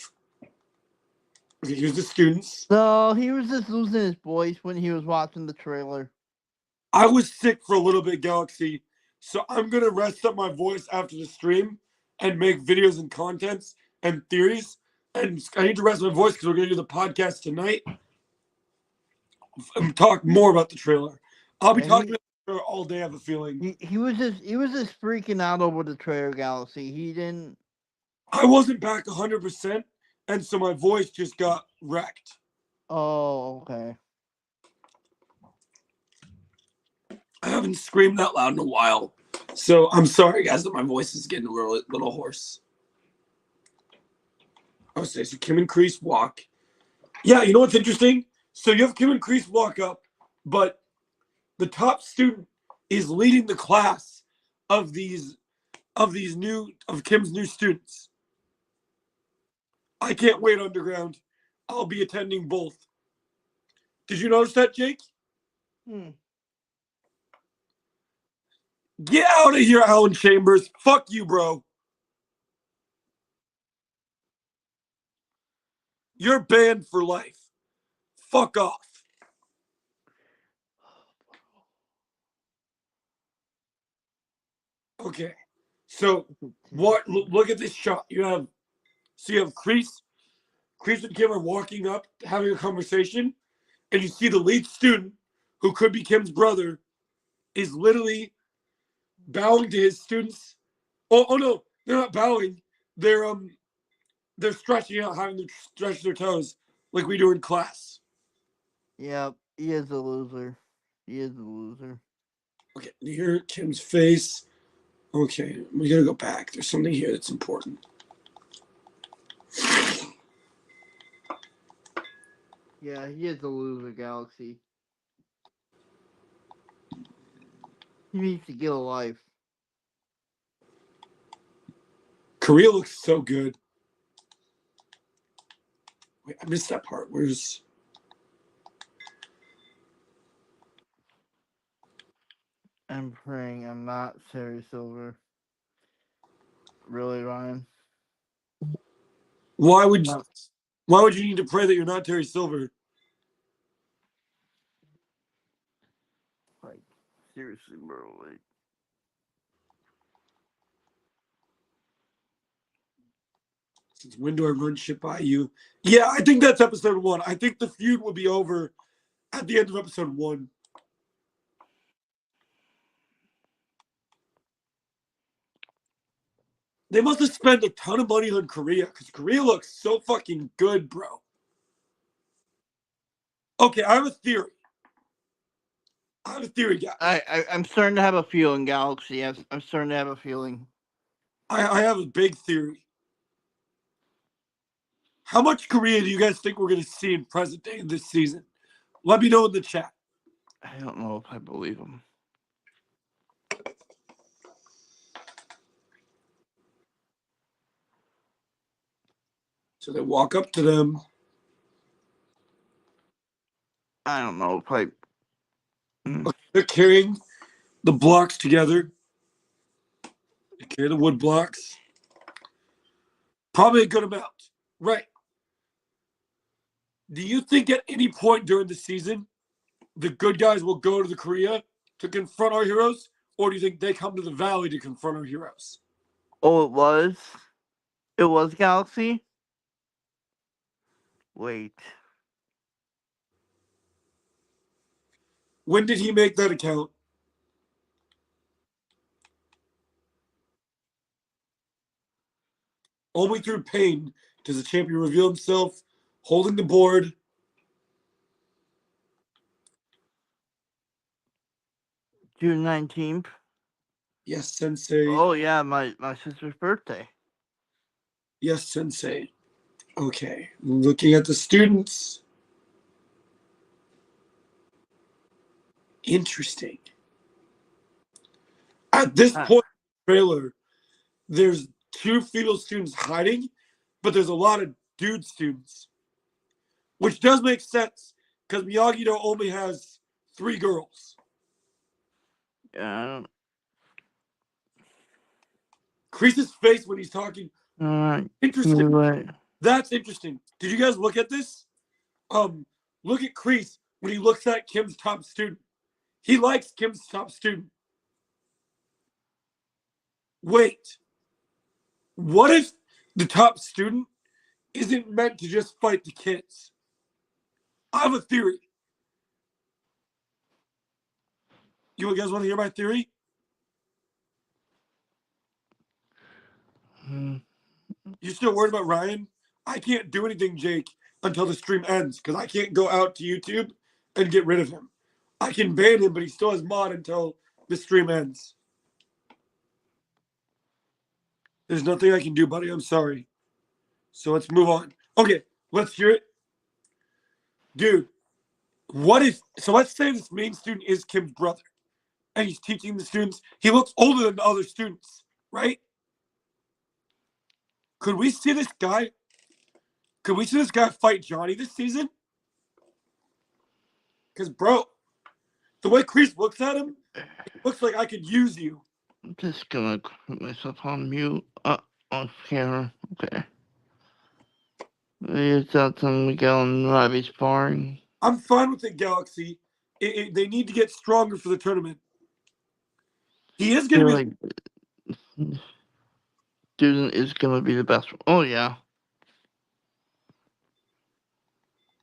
Okay, here's the students. no, he was just losing his voice when he was watching the trailer. I was sick for a little bit, Galaxy, so I'm gonna rest up my voice after the stream and make videos and contents and theories. And I need to rest my voice because we're gonna do the podcast tonight and talk more about the trailer. I'll be talking about the trailer all day. I have a feeling. He was just freaking out over the trailer, Galaxy. He didn't. I wasn't back 100%, and so my voice just got wrecked. Oh, okay. I haven't screamed that loud in a while, so I'm sorry, guys, that my voice is getting a little hoarse. Oh, so Kim and Kreese walk. Yeah, you know what's interesting? So you have Kim and Kreese walk up, but the top student is leading the class of Kim's new students. I can't wait, Underground. I'll be attending both. Did you notice that, Jake? Get out of here, Alan Chambers. Fuck you, bro. You're banned for life. Fuck off. Okay. So look at this shot. You have Kreese and Kim are walking up, having a conversation, and you see the lead student, who could be Kim's brother, is literally bowing to his students. Oh no, they're not bowing. They're stretching out, having to stretch their toes like we do in class. Yeah, he is a loser. He is a loser. Okay, here Kim's face. Okay, we gotta go back. There's something here that's important. Yeah, he is a loser, Galaxy. He needs to get a life. Korea looks so good. Wait, I missed that part. Where's... I'm praying I'm not Terry Silver. Really, Ryan? Why would you need to pray that you're not Terry Silver? Like, seriously, bro. Like, since when do I run shit by you? Yeah, I think that's episode 1. I think the feud will be over at the end of episode 1. They must have spent a ton of money on Korea because Korea looks so fucking good, bro. Okay, I have a theory. Guys. I'm starting to have a feeling, Galaxy. I'm starting to have a feeling. I have a big theory. How much Korea do you guys think we're going to see in present day this season? Let me know in the chat. I don't know if I believe him. So they walk up to them. I don't know if I... They're carrying the blocks together. They carry the wood blocks. Probably a good amount. Right. Do you think at any point during the season the good guys will go to the Korea to confront our heroes, or do you think they come to the valley to confront our heroes? Oh, it was. It was Galaxy. Wait. When did he make that account? Only through pain does the champion reveal himself, holding the board. June 19th. Yes, Sensei. Oh yeah, my sister's birthday. Yes, Sensei. Okay, looking at the students. Interesting. At this point in the trailer, there's 2 female students hiding, but there's a lot of dude students, which does make sense because Miyagi-Do only has 3 girls. Yeah. Kreese's face when he's talking. Alright. Interesting. Right. That's interesting. Did you guys look at this? Look at Kreese when he looks at Kim's top student. He likes Kim's top student. Wait. What if the top student isn't meant to just fight the kids? I have a theory. You guys want to hear my theory? You still worried about Ryan? I can't do anything, Jake, until the stream ends because I can't go out to YouTube and get rid of him. I can ban him, but he still has mod until the stream ends. There's nothing I can do, buddy. I'm sorry. So let's move on. Okay, let's hear it. Dude, what if, so let's say this main student is Kim's brother and he's teaching the students. He looks older than the other students, right? Could we see this guy? Could we see this guy fight Johnny this season? Because, bro, the way Kreese looks at him, it looks like I could use you. I'm just gonna put myself on mute. On camera. Okay. Is that some Miguel and Robbie sparring? I'm fine with it, Galaxy. They need to get stronger for the tournament. He is going to be. Like, student is gonna be the best one. Oh yeah.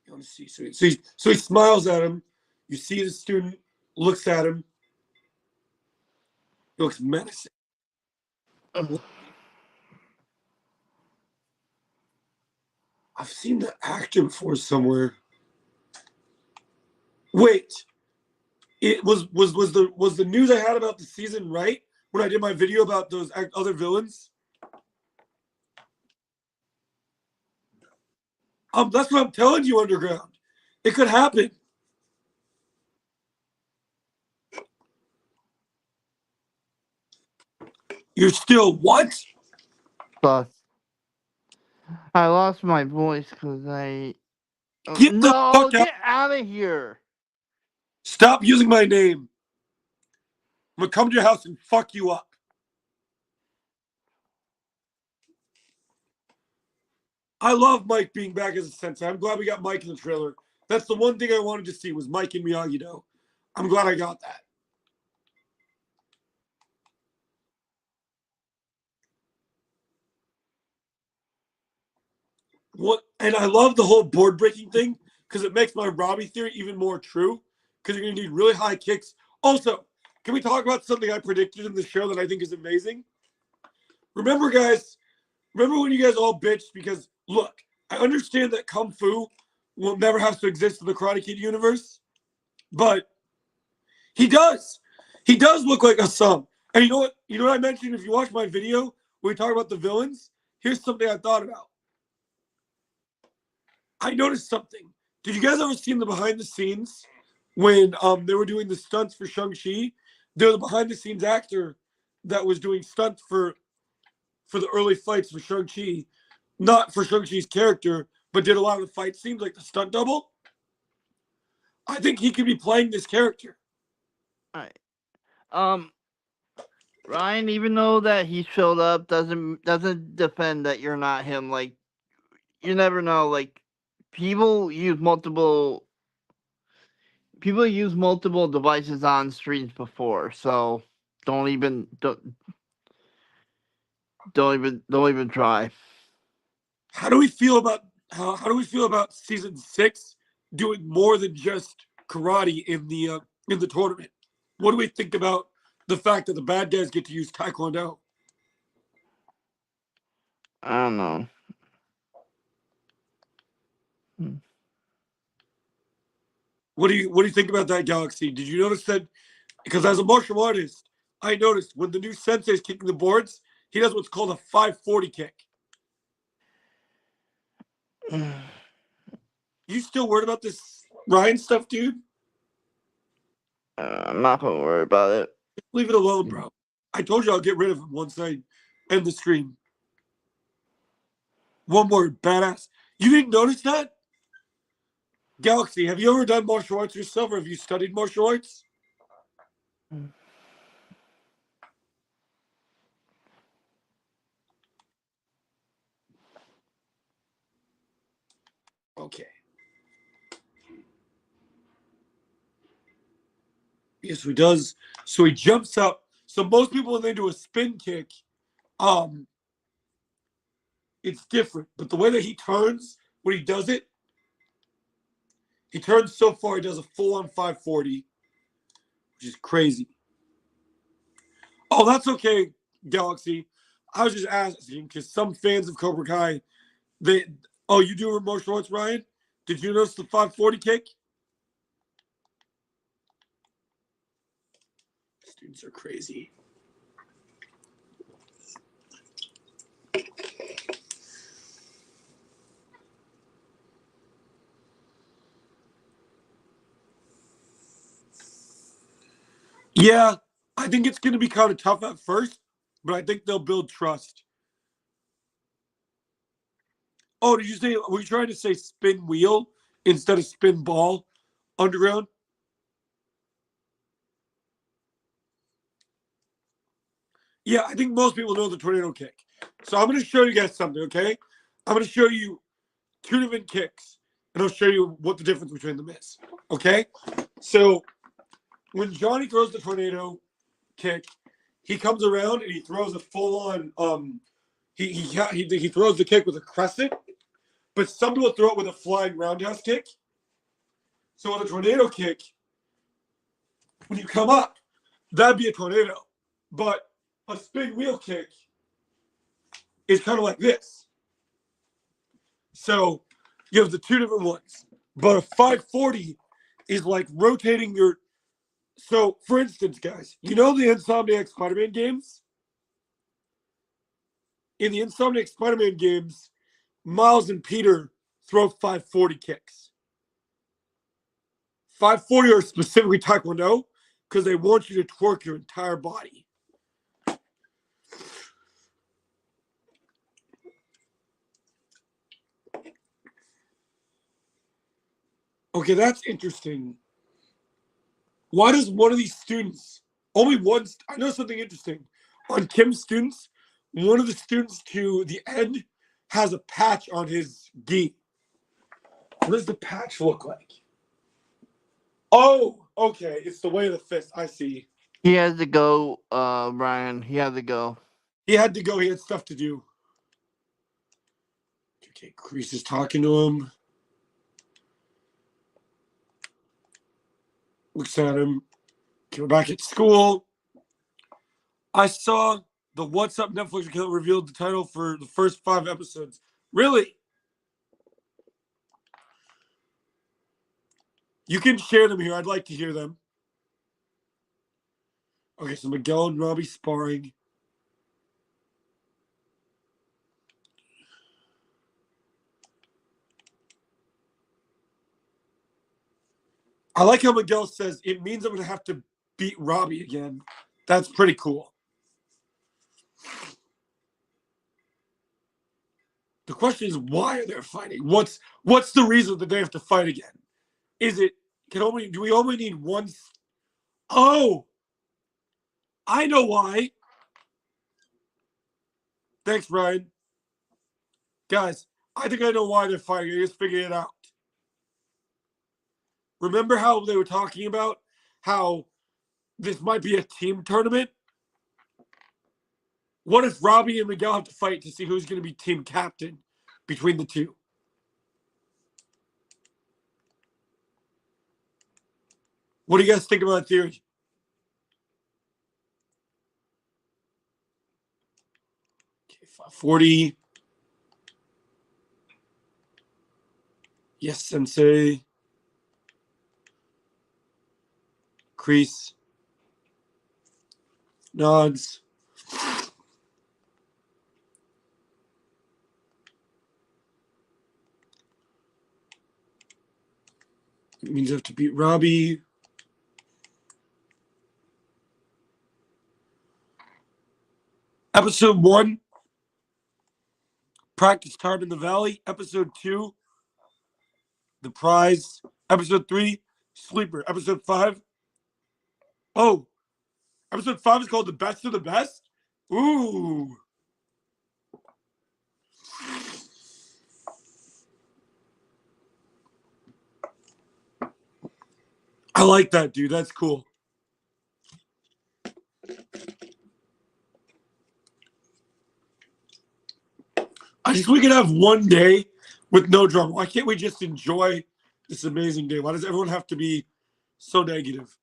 You want to see? So he smiles at him. You see the student looks at him. He looks menacing. I've seen the actor before somewhere. Wait, it was the news I had about the season right when I did my video about those other villains? That's what I'm telling you, Underground. It could happen. You're still what? But I lost my voice because I. Get the No, fuck out. get out of here. Stop using my name. I'm gonna come to your house and fuck you up. I love Mike being back as a sensei. I'm glad we got Mike in the trailer. That's the one thing I wanted to see was Mike and Miyagi-Do. I'm glad I got that. What? And I love the whole board breaking thing because it makes my Robbie theory even more true because you're going to need really high kicks. Also, can we talk about something I predicted in the show that I think is amazing? Remember, guys, when you guys all bitched because, look, I understand that Kung Fu will never have to exist in the Karate Kid universe, but he does. He does look like a sum. And you know what? You know what I mentioned? If you watch my video where we talk about the villains, here's something I thought about. I noticed something. Did you guys ever see the behind the scenes when they were doing the stunts for Shang-Chi? They're the behind the scenes actor that was doing stunts for the early fights for Shang-Chi, not for Shang-Chi's character, but did a lot of the fight scenes like the stunt double. I think he could be playing this character. All right. Ryan, even though that he showed up, doesn't defend that you're not him. Like, you never know. Like, people use multiple people use multiple devices on streams before, so don't even try. How do we feel about how do we feel about season 6 doing more than just karate in the tournament? What do we think about the fact that the bad guys get to use taekwondo? I don't know. What do you think about that, Galaxy? Did you notice that? Because as a martial artist, I noticed when the new sensei is kicking the boards, he does what's called a 540 kick. You still worried about this Ryan stuff, dude? I'm not gonna worry about it. Leave it alone, bro. I told you I'll get rid of him once I end the stream. One word, badass. You didn't notice that? Galaxy, have you ever done martial arts yourself, or have you studied martial arts? Okay. Yes, he does. So he jumps up. So most people, when they do a spin kick, it's different. But the way that he turns when he does it, he turns so far he does a full-on 540, which is crazy. Oh, that's okay, Galaxy. I was just asking because some fans of Cobra Kai, you do martial arts, Ryan? Did you notice the 540 kick? Students are crazy. Yeah, I think it's going to be kind of tough at first, but I think they'll build trust. Oh, did you say, were you trying to say spin wheel instead of spin ball underground? Yeah, I think most people know the tornado kick. So I'm going to show you guys something, okay? I'm going to show you 2 different kicks, and I'll show you what the difference between them is, okay? So when Johnny throws the tornado kick, he comes around and he throws a full-on he throws the kick with a crescent, but some people throw it with a flying roundhouse kick. So with a tornado kick, when you come up, that'd be a tornado. But a spin wheel kick is kind of like this. So you have the 2 different ones. But a 540 is like rotating your. So, for instance, guys, you know the Insomniac Spider-Man games? In the Insomniac Spider-Man games, Miles and Peter throw 540 kicks. 540 are specifically Taekwondo because they want you to twerk your entire body. Okay, that's interesting. Why does one of these students, only one, I know something interesting. On Kim's students, one of the students to the end has a patch on his gi. What does the patch look like? Oh, okay. It's the way of the fist. I see. He has to go, Brian. He had to go. He had to go. He had stuff to do. Okay, Kreese is talking to him. Looks at him. Okay, we're back at school. I saw the What's Up Netflix account revealed the title for the first 5 episodes. Really? You can share them here. I'd like to hear them. Okay, so Miguel and Robbie sparring. I like how Miguel says it means I'm going to have to beat Robbie again. That's pretty cool. The question is, why are they fighting? What's the reason that they have to fight again? Is it do we only need one? Oh, I know why. Thanks, Ryan. Guys, I think I know why they're fighting. I just figured it out. remember how they were talking about how this might be a team tournament? What if Robbie and Miguel have to fight to see who's going to be team captain between the two? What do you guys think about that theory? Okay, 540. Yes, Sensei. Crease. Nods. It means I have to beat Robbie. Episode 1, practice time in the valley. Episode 2, the prize. Episode 3, sleeper. Episode 5. Oh, episode 5 is called the best of the best. Ooh. I like that, dude. That's cool. I just we could have one day with no drama. Why can't we just enjoy this amazing day? Why does everyone have to be so negative?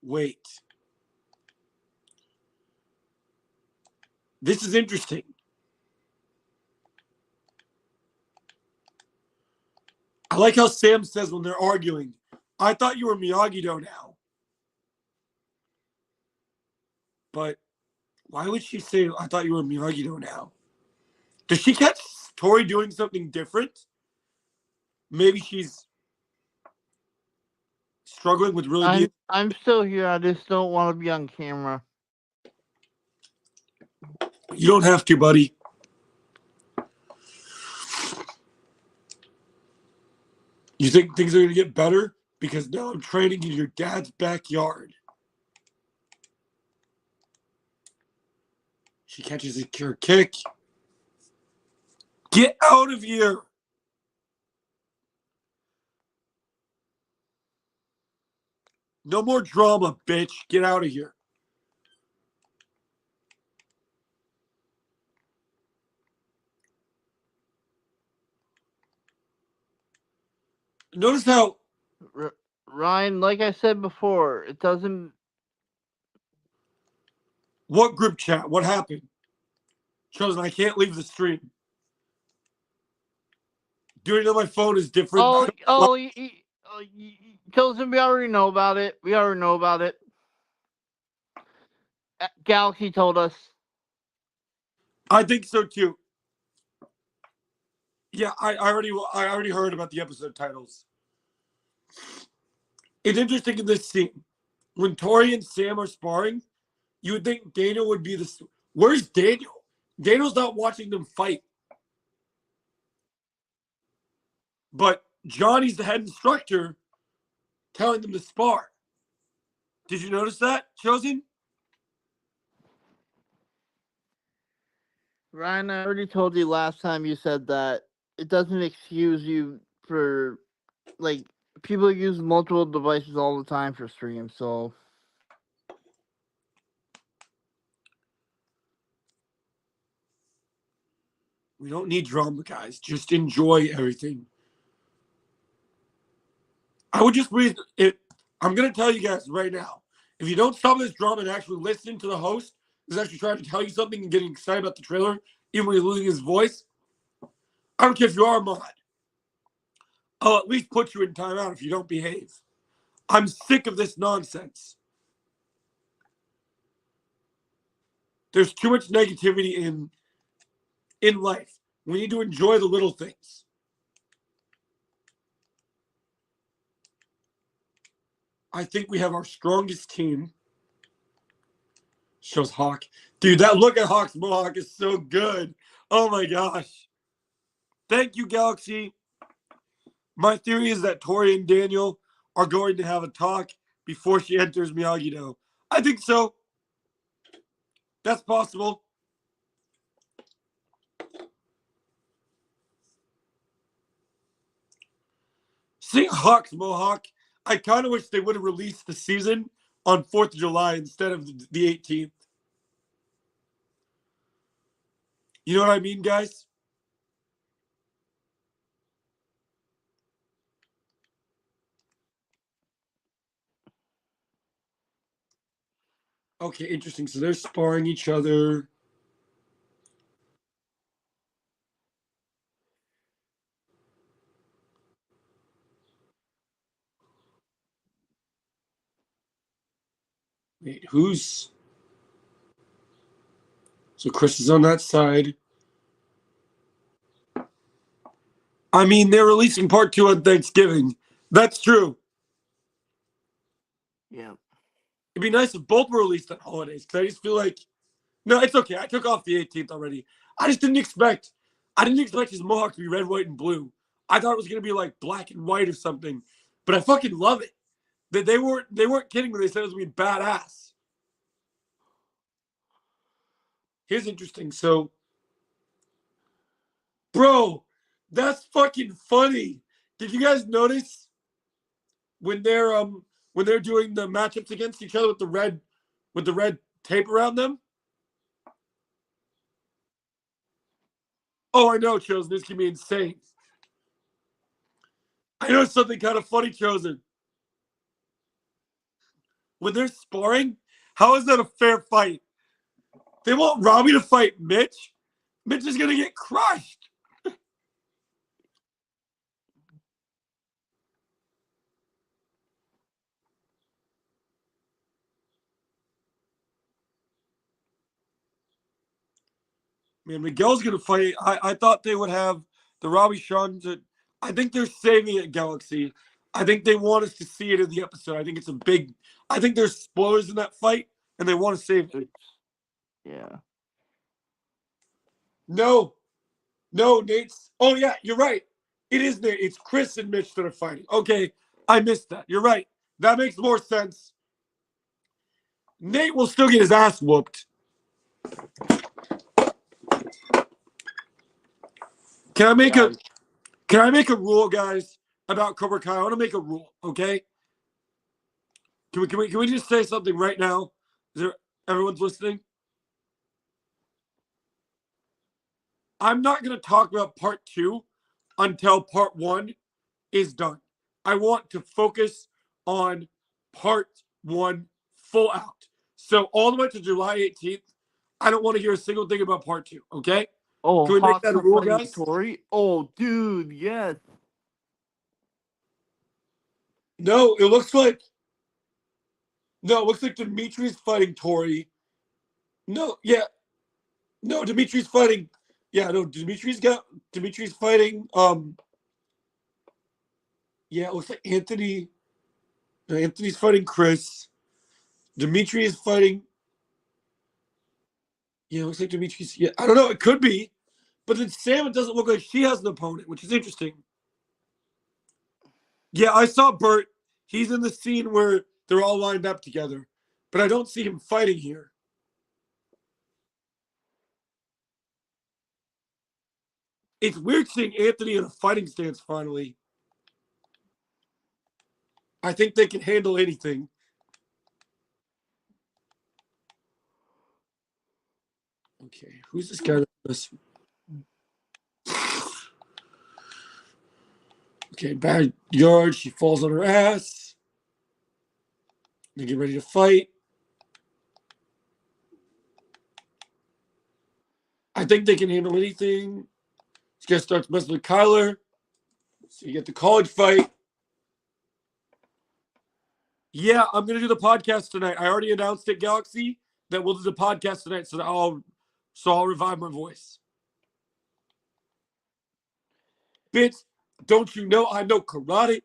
Wait. This is interesting. I like how Sam says when they're arguing, I thought you were Miyagi-Do now. But why would she say, I thought you were Miyagi-Do now? Does she catch Tori doing something different? Maybe she's struggling with really being... I'm still here. I just don't want to be on camera. You don't have to, buddy. You think things are going to get better? Because now I'm training in your dad's backyard. She catches a cure kick. Get out of here. No more drama, bitch. Get out of here. Notice how... Ryan, like I said before, it doesn't... What group chat? What happened? Chosen, I can't leave the stream. Doing it on my phone is different. Chosen, we already know about it. Galaxy told us. I think so too. Yeah, I already heard about the episode titles. It's interesting in this scene. When Tori and Sam are sparring, you would think Daniel would be the... Where's Daniel? Daniel's not watching them fight. But Johnny's the head instructor telling them to spar. Did you notice that, Chosen? Ryan, I already told you last time you said that it doesn't excuse you for, like, people use multiple devices all the time for streams, so... We don't need drama, guys. Just enjoy everything. I would just read it. I'm going to tell you guys right now. If you don't stop this drama and actually listen to the host who's actually trying to tell you something and getting excited about the trailer, even when he's losing his voice, I don't care if you are a mod. I'll at least put you in timeout if you don't behave. I'm sick of this nonsense. There's too much negativity in life. We need to enjoy the little things. I think we have our strongest team. Shows Hawk. Dude, that look at Hawk's mohawk is so good. Oh my gosh. Thank you, Galaxy. My theory is that Tori and Daniel are going to have a talk before she enters Miyagi-Do. I think so. That's possible. Seeing Hawk's Mohawk, I kind of wish they would have released the season on 4th of July instead of the 18th. You know what I mean, guys? Okay, interesting. So they're sparring each other. Wait, who's... So Chris is on that side. I mean, they're releasing part 2 on Thanksgiving. That's true. Yeah. It'd be nice if both were released on holidays, because I just feel like... No, it's okay. I took off the 18th already. I just didn't expect... I didn't expect his Mohawk to be red, white, and blue. I thought it was going to be like black and white or something. But I fucking love it. They weren't kidding when they said it was going to be badass. Here's interesting. So... Bro, that's fucking funny. Did you guys notice when they're doing the matchups against each other with the red tape around them? Oh, I know, Chosen. This can be insane. I know something kind of funny, Chosen. When they're sparring, how is that a fair fight? They want Robbie to fight Mitch. Mitch is gonna get crushed. Man, Miguel's gonna fight. I thought they would have the Robbie Shawn to. I think they're saving it, Galaxy. I think they want us to see it in the episode. I think it's a big. I think there's spoilers in that fight, and they want to save it. Yeah. No, no, Nate's. Oh yeah, you're right. It is Nate. It's Chris and Mitch that are fighting. Okay, I missed that. You're right. That makes more sense. Nate will still get his ass whooped. Can I make Yeah. a Can I make a rule, guys, about Cobra Kai? I want to make a rule, okay? Can we just say something right now? Is there everyone's listening? I'm not gonna talk about part 2 until part 1 is done. I want to focus on part 1 full out. So all the way to July 18th, I don't want to hear a single thing about part 2, okay? Oh, Can we make that a Hawks rule, fighting guys? Tori. Oh, dude, yes. No, it looks like Dimitri's fighting Tori. No, yeah, no, Dimitri's fighting. Yeah, no, Dimitri's fighting. Yeah, it looks like Anthony. No, Anthony's fighting Chris. Dimitri is fighting. Yeah, it looks like Dimitri's. Yeah, I don't know. It could be, but then Sam, it doesn't look like she has an opponent, which is interesting. Yeah, I saw Bert. He's in the scene where they're all lined up together, but I don't see him fighting here. It's weird seeing Anthony in a fighting stance finally. I think they can handle anything. Okay, who's this guy? Okay, bad yard. She falls on her ass. They get ready to fight. I think they can handle anything. This guy starts messing with Kyler. So you get the college fight. Yeah, I'm gonna do the podcast tonight. I already announced it, Galaxy, that we'll do the podcast tonight. So I'll revive my voice. Bitch, don't you know I know karate?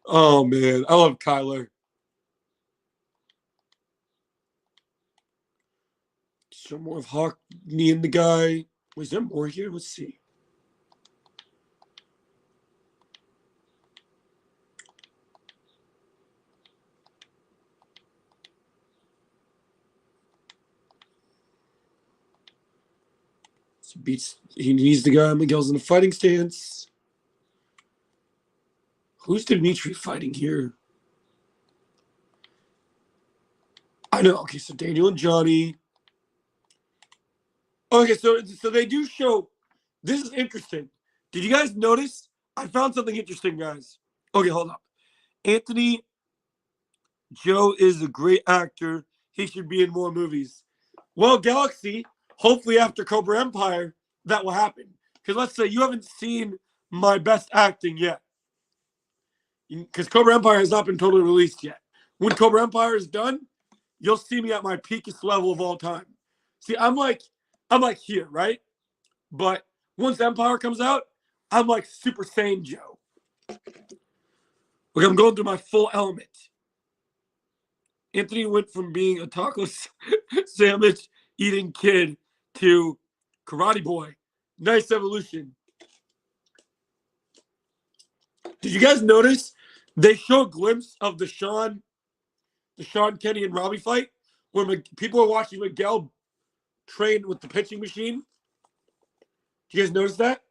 Oh man, I love Kyler. Some more of Hawk, me and the guy. Was there more here? Let's see. He needs the guy. Miguel's in a fighting stance. Who's Dimitri fighting here? I know. Okay, so Daniel and Johnny. Okay, so they do show. This is interesting. Did you guys notice? I found something interesting, guys. Okay, hold up. Anthony Joe is a great actor. He should be in more movies. Well, Galaxy, hopefully after Cobra Empire, that will happen. Because let's say you haven't seen my best acting yet. Because Cobra Empire has not been totally released yet. When Cobra Empire is done, you'll see me at my peakest level of all time. See, I'm like here, right? But once Empire comes out, I'm like Super Saiyan Joe. Like I'm going through my full element. Anthony went from being a taco sandwich eating kid to karate boy. Nice evolution. Did you guys notice they show a glimpse of the Sean Kenny and Robbie fight where people are watching Miguel train with the pitching machine? Did you guys notice that?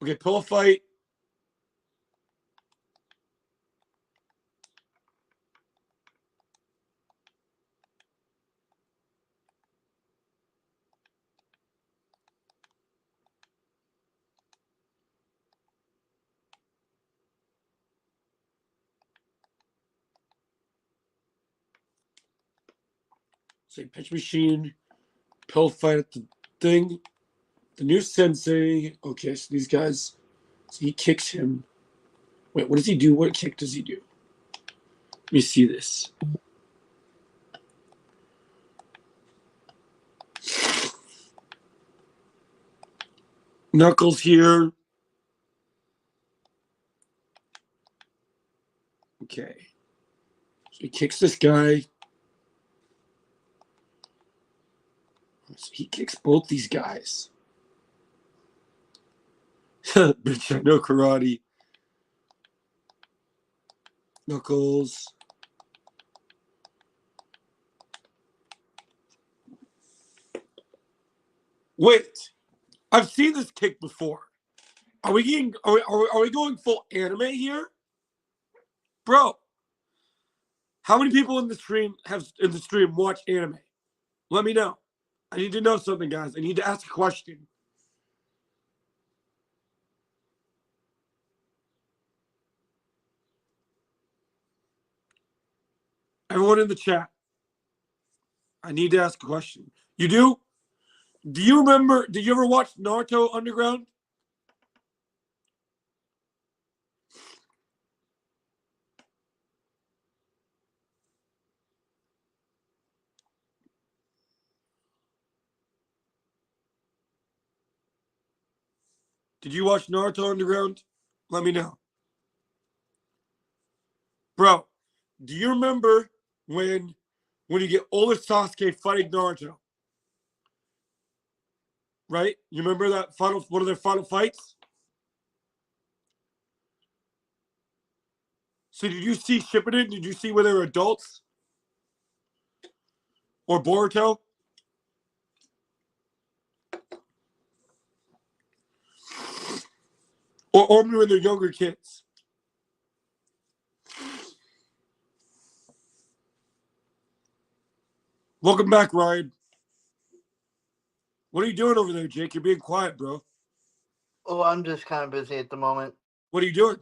Okay, pillow fight. Say pitch machine, pill fight at the thing. The new sensei. Okay, so these guys. So he kicks him. Wait, what does he do? What kick does he do? Let me see this. Knuckles here. Okay. So he kicks this guy. So he kicks both these guys. Bitch, I know karate. Knuckles. Wait, I've seen this kick before. Are we getting? Are we going full anime here, bro? How many people in the stream watch anime? Let me know. I need to know something, guys. I need to ask a question. Everyone in the chat, I need to ask a question. You do? Do you remember? Did you ever watch Naruto Underground? Did you watch Naruto Underground? Let me know. Bro, do you remember when you get older Sasuke fighting Naruto? Right? You remember that one of their final fights? So did you see Shippuden? Did you see where they were adults? Or Boruto? Or only when they're younger kids? Welcome back, Ryan. What are you doing over there, Jake? You're being quiet, bro. Oh, I'm just kind of busy at the moment. What are you doing?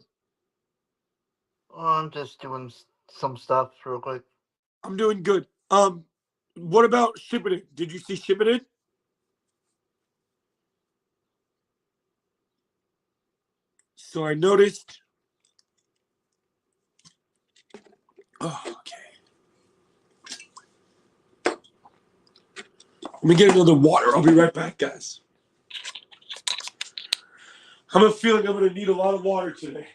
Oh, I'm just doing some stuff real quick. I'm doing good. What about Shippuden? Did you see Shippuden? So I noticed. Oh, okay. Let me get another water. I'll be right back, guys. I have a feeling I'm going to need a lot of water today.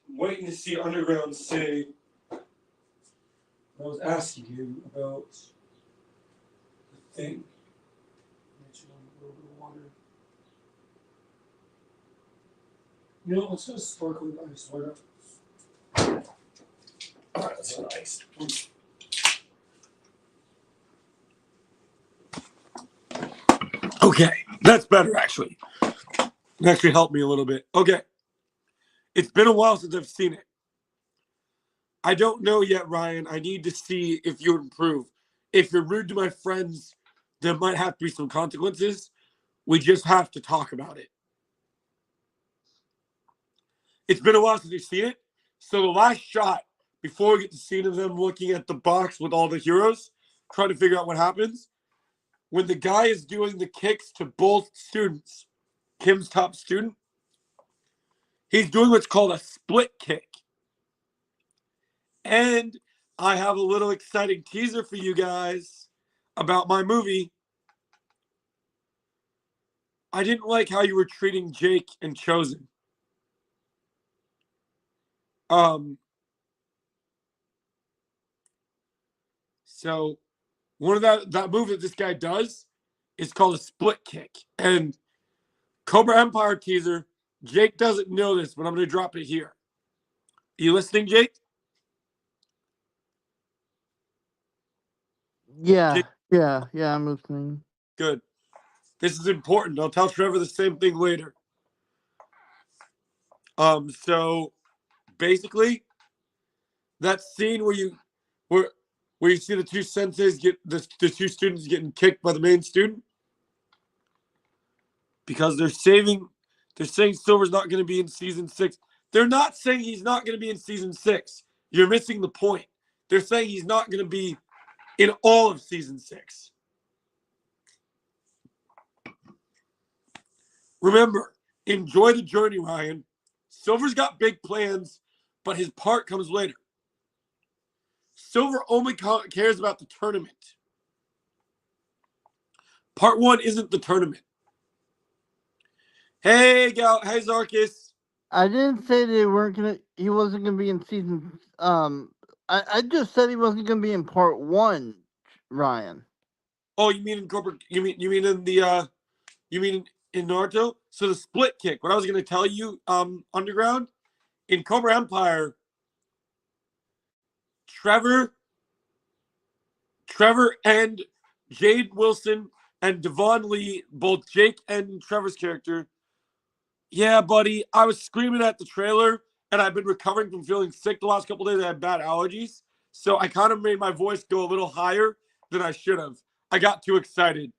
Waiting to see Underground say. I was asking him about the thing. A little bit of water. You know, let's go sparkling ice. Why not? All right, let's go ice. Okay, that's better actually. It actually helped me a little bit. Okay. It's been a while since I've seen it. I don't know yet, Ryan. I need to see if you improve. If you're rude to my friends, there might have to be some consequences. We just have to talk about it. It's been a while since you've seen it. So the last shot, before we get the scene of them looking at the box with all the heroes, trying to figure out what happens, when the guy is doing the kicks to both students, Kim's top student, he's doing what's called a split kick. And I have a little exciting teaser for you guys about my movie. I didn't like how you were treating Jake and Chosen. So one of that move that this guy does is called a split kick. And Cobra Empire teaser, Jake doesn't know this, but I'm going to drop it here. Are you listening, Jake? Yeah, Jake? yeah, I'm listening. Good. This is important. I'll tell Trevor the same thing later. So basically, that scene where you see the two senseis get the two students getting kicked by the main student because they're saying Silver's not going to be in season 6. They're not saying he's not going to be in season 6. You're missing the point. They're saying he's not going to be in all of season 6. Remember, enjoy the journey, Ryan. Silver's got big plans, but his part comes later. Silver only cares about the tournament. Part 1 isn't the tournament. Hey, Zarkis. I didn't say he wasn't gonna be in season. I just said he wasn't gonna be in part 1, Ryan. Oh, you mean in Cobra? You mean in the you mean in Naruto? So the split kick. What I was going to tell you, Underground, in Cobra Empire, Trevor and Jade Wilson and Devon Lee, both Jake and Trevor's character. Yeah, buddy, I was screaming at the trailer, and I've been recovering from feeling sick the last couple days. I had bad allergies, so I kind of made my voice go a little higher than I should have. I got too excited.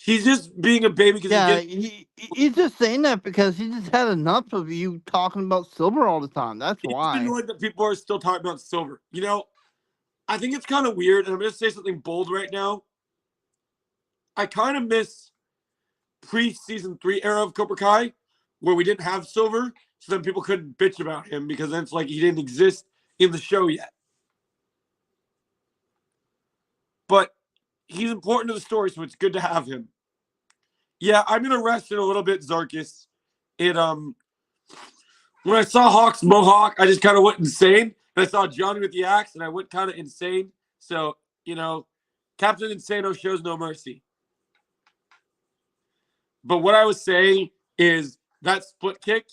He's just being a baby because he's just saying that because he just had enough of you talking about Silver all the time. That's why. He's annoyed that people are still talking about Silver. You know, I think it's kind of weird, and I'm going to say something bold right now. I kind of miss pre-season 3 era of Cobra Kai, where we didn't have Silver, so then people couldn't bitch about him because then it's like he didn't exist in the show yet. But he's important to the story, so it's good to have him. Yeah, I'm gonna rest in a little bit, Zarkis. When I saw Hawk's mohawk, I just kind of went insane. And I saw Johnny with the axe, and I went kind of insane. So, Captain Insano shows no mercy. But what I was saying is that split kick,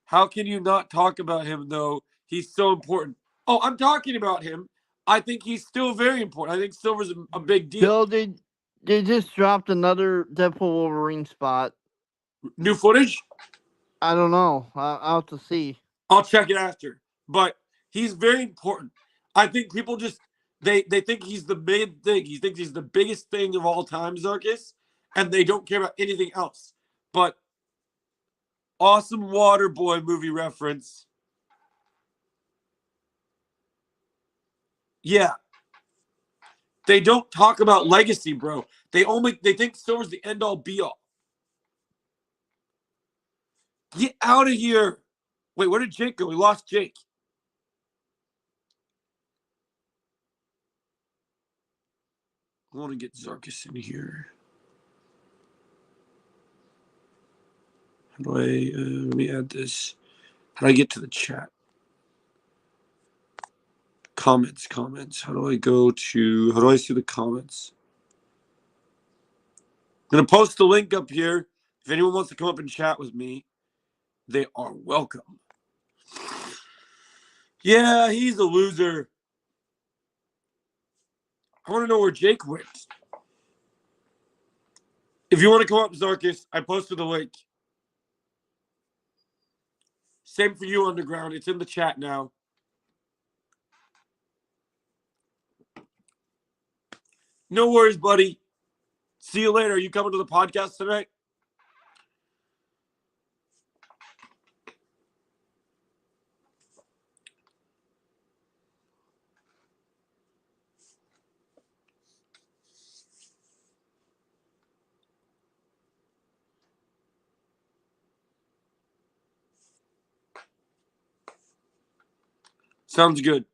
how can you not talk about him, though? He's so important. Oh, I'm talking about him. I think he's still very important. I think Silver's a big deal. Bill, they just dropped another Deadpool Wolverine spot. New footage? I don't know. I'll have to see. I'll check it after. But he's very important. I think people just they think he's the main thing. He thinks he's the biggest thing of all time, Zarkis, and they don't care about anything else. But awesome Waterboy movie reference. Yeah. They don't talk about legacy, bro. They think Silver's the end all be all. Get out of here. Wait, where did Jake go? We lost Jake. I want to get Zarkis in here. How do I, let me add this. How do I get to the chat? Comments. How do I see the comments? I'm going to post the link up here. If anyone wants to come up and chat with me, they are welcome. Yeah, he's a loser. I want to know where Jake went. If you want to come up, Zarkis, I posted the link. Same for you, Underground. It's in the chat now. No worries, buddy. See you later. Are you coming to the podcast tonight? Sounds good.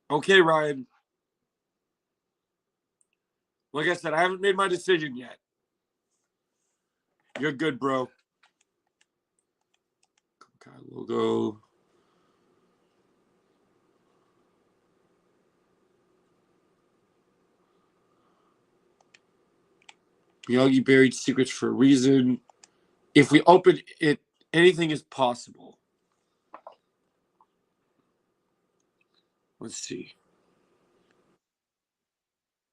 Okay, Ryan. Like I said, I haven't made my decision yet. You're good, bro. Cobra Kai logo. Miyagi buried secrets for a reason. If we open it, anything is possible. Let's see.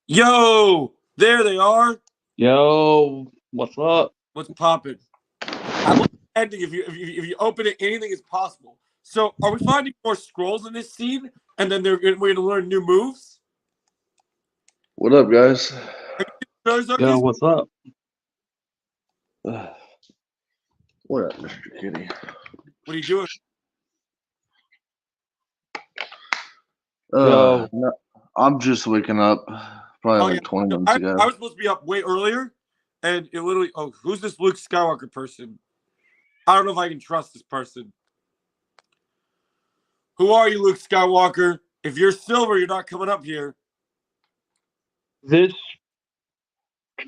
Yo, there they are. Yo, what's up? What's popping? I love the ending. If you open it, anything is possible. So, are we finding more scrolls in this scene, and then we're going to learn new moves? What up, guys? Yo, what's up? What up, Mr. Kitty? What are you doing? Yo. No, I'm just waking up probably like 20 minutes ago. I was supposed to be up way earlier, and it literally, who's this Luke Skywalker person? I don't know if I can trust this person. Who are you, Luke Skywalker? If you're silver, you're not coming up here. This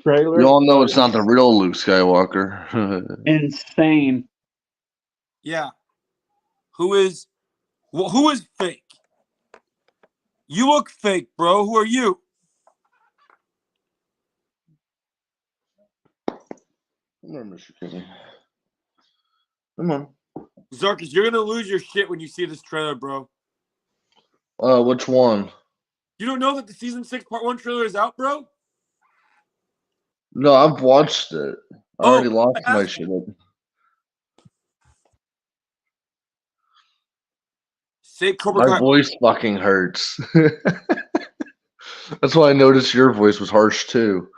trailer You all know it's not the real Luke Skywalker. insane. Yeah. Who is fake? You look fake, bro. Who are you? Come on, Mr. Kitty. Come on. Zarkis, you're going to lose your shit when you see this trailer, bro. Which one? You don't know that the season 6 part 1 trailer is out, bro? No, I've watched it. I already lost my asked shit. Say Cobra My Kai. voice fucking hurts. That's why I noticed your voice was harsh too.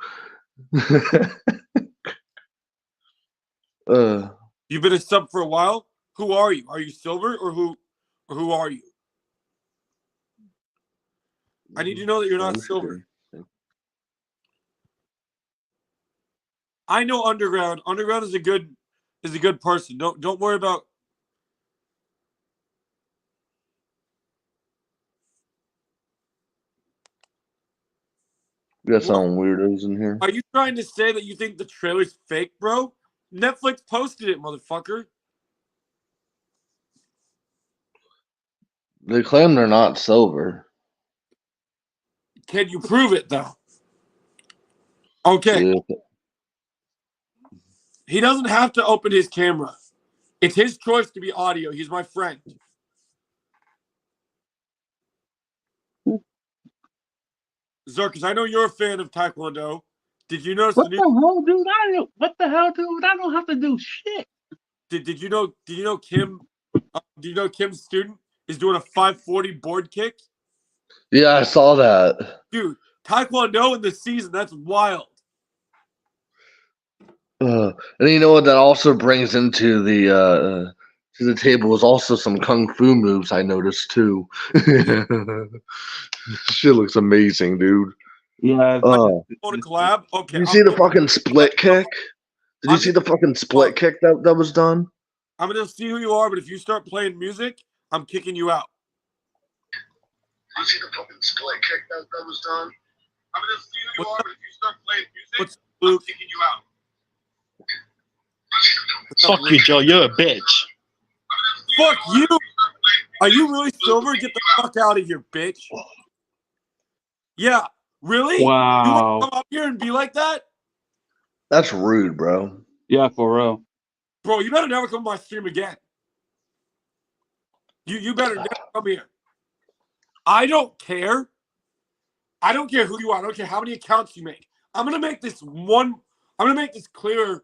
You've been a sub for a while. Who are you? Are you silver or who are you? I need to know that you're not silver. I know Underground. Underground is a good person. Don't worry about. We got some weirdos in here. Are you trying to say that you think the trailer's fake, bro? Netflix posted it, motherfucker. They claim they're not silver. Can you prove it though? Okay. Yeah. He doesn't have to open his camera. It's his choice to be audio. He's my friend. Zarkis, I know you're a fan of Taekwondo. Did you notice What the hell, dude? What the hell, dude? I don't have to do shit. Did you know Kim? Do you know Kim's student is doing a 540 board kick? Yeah, I saw that. Dude, Taekwondo in the season, that's wild. And you know what that also brings into the to the table is also some kung fu moves I noticed too. Shit looks amazing, dude. Yeah. Want to collab? Okay. Did you see the fucking split kick? Did you see the fucking split kick that was done? I'm gonna see who you are, but if you start playing music, I'm kicking you out. Did you see the fucking split kick that was done? I'm gonna see who you are, but if you start playing music, I'm kicking you out. Fuck you, Joe. You're a bitch. Fuck you! Are you really silver? Get the fuck out of here, bitch. Yeah, really? Wow. You want to come up here and be like that? That's rude, bro. Yeah, for real. Bro, you better never come to my stream again. You better never come here. I don't care. I don't care who you are. I don't care how many accounts you make. I'm gonna make this clear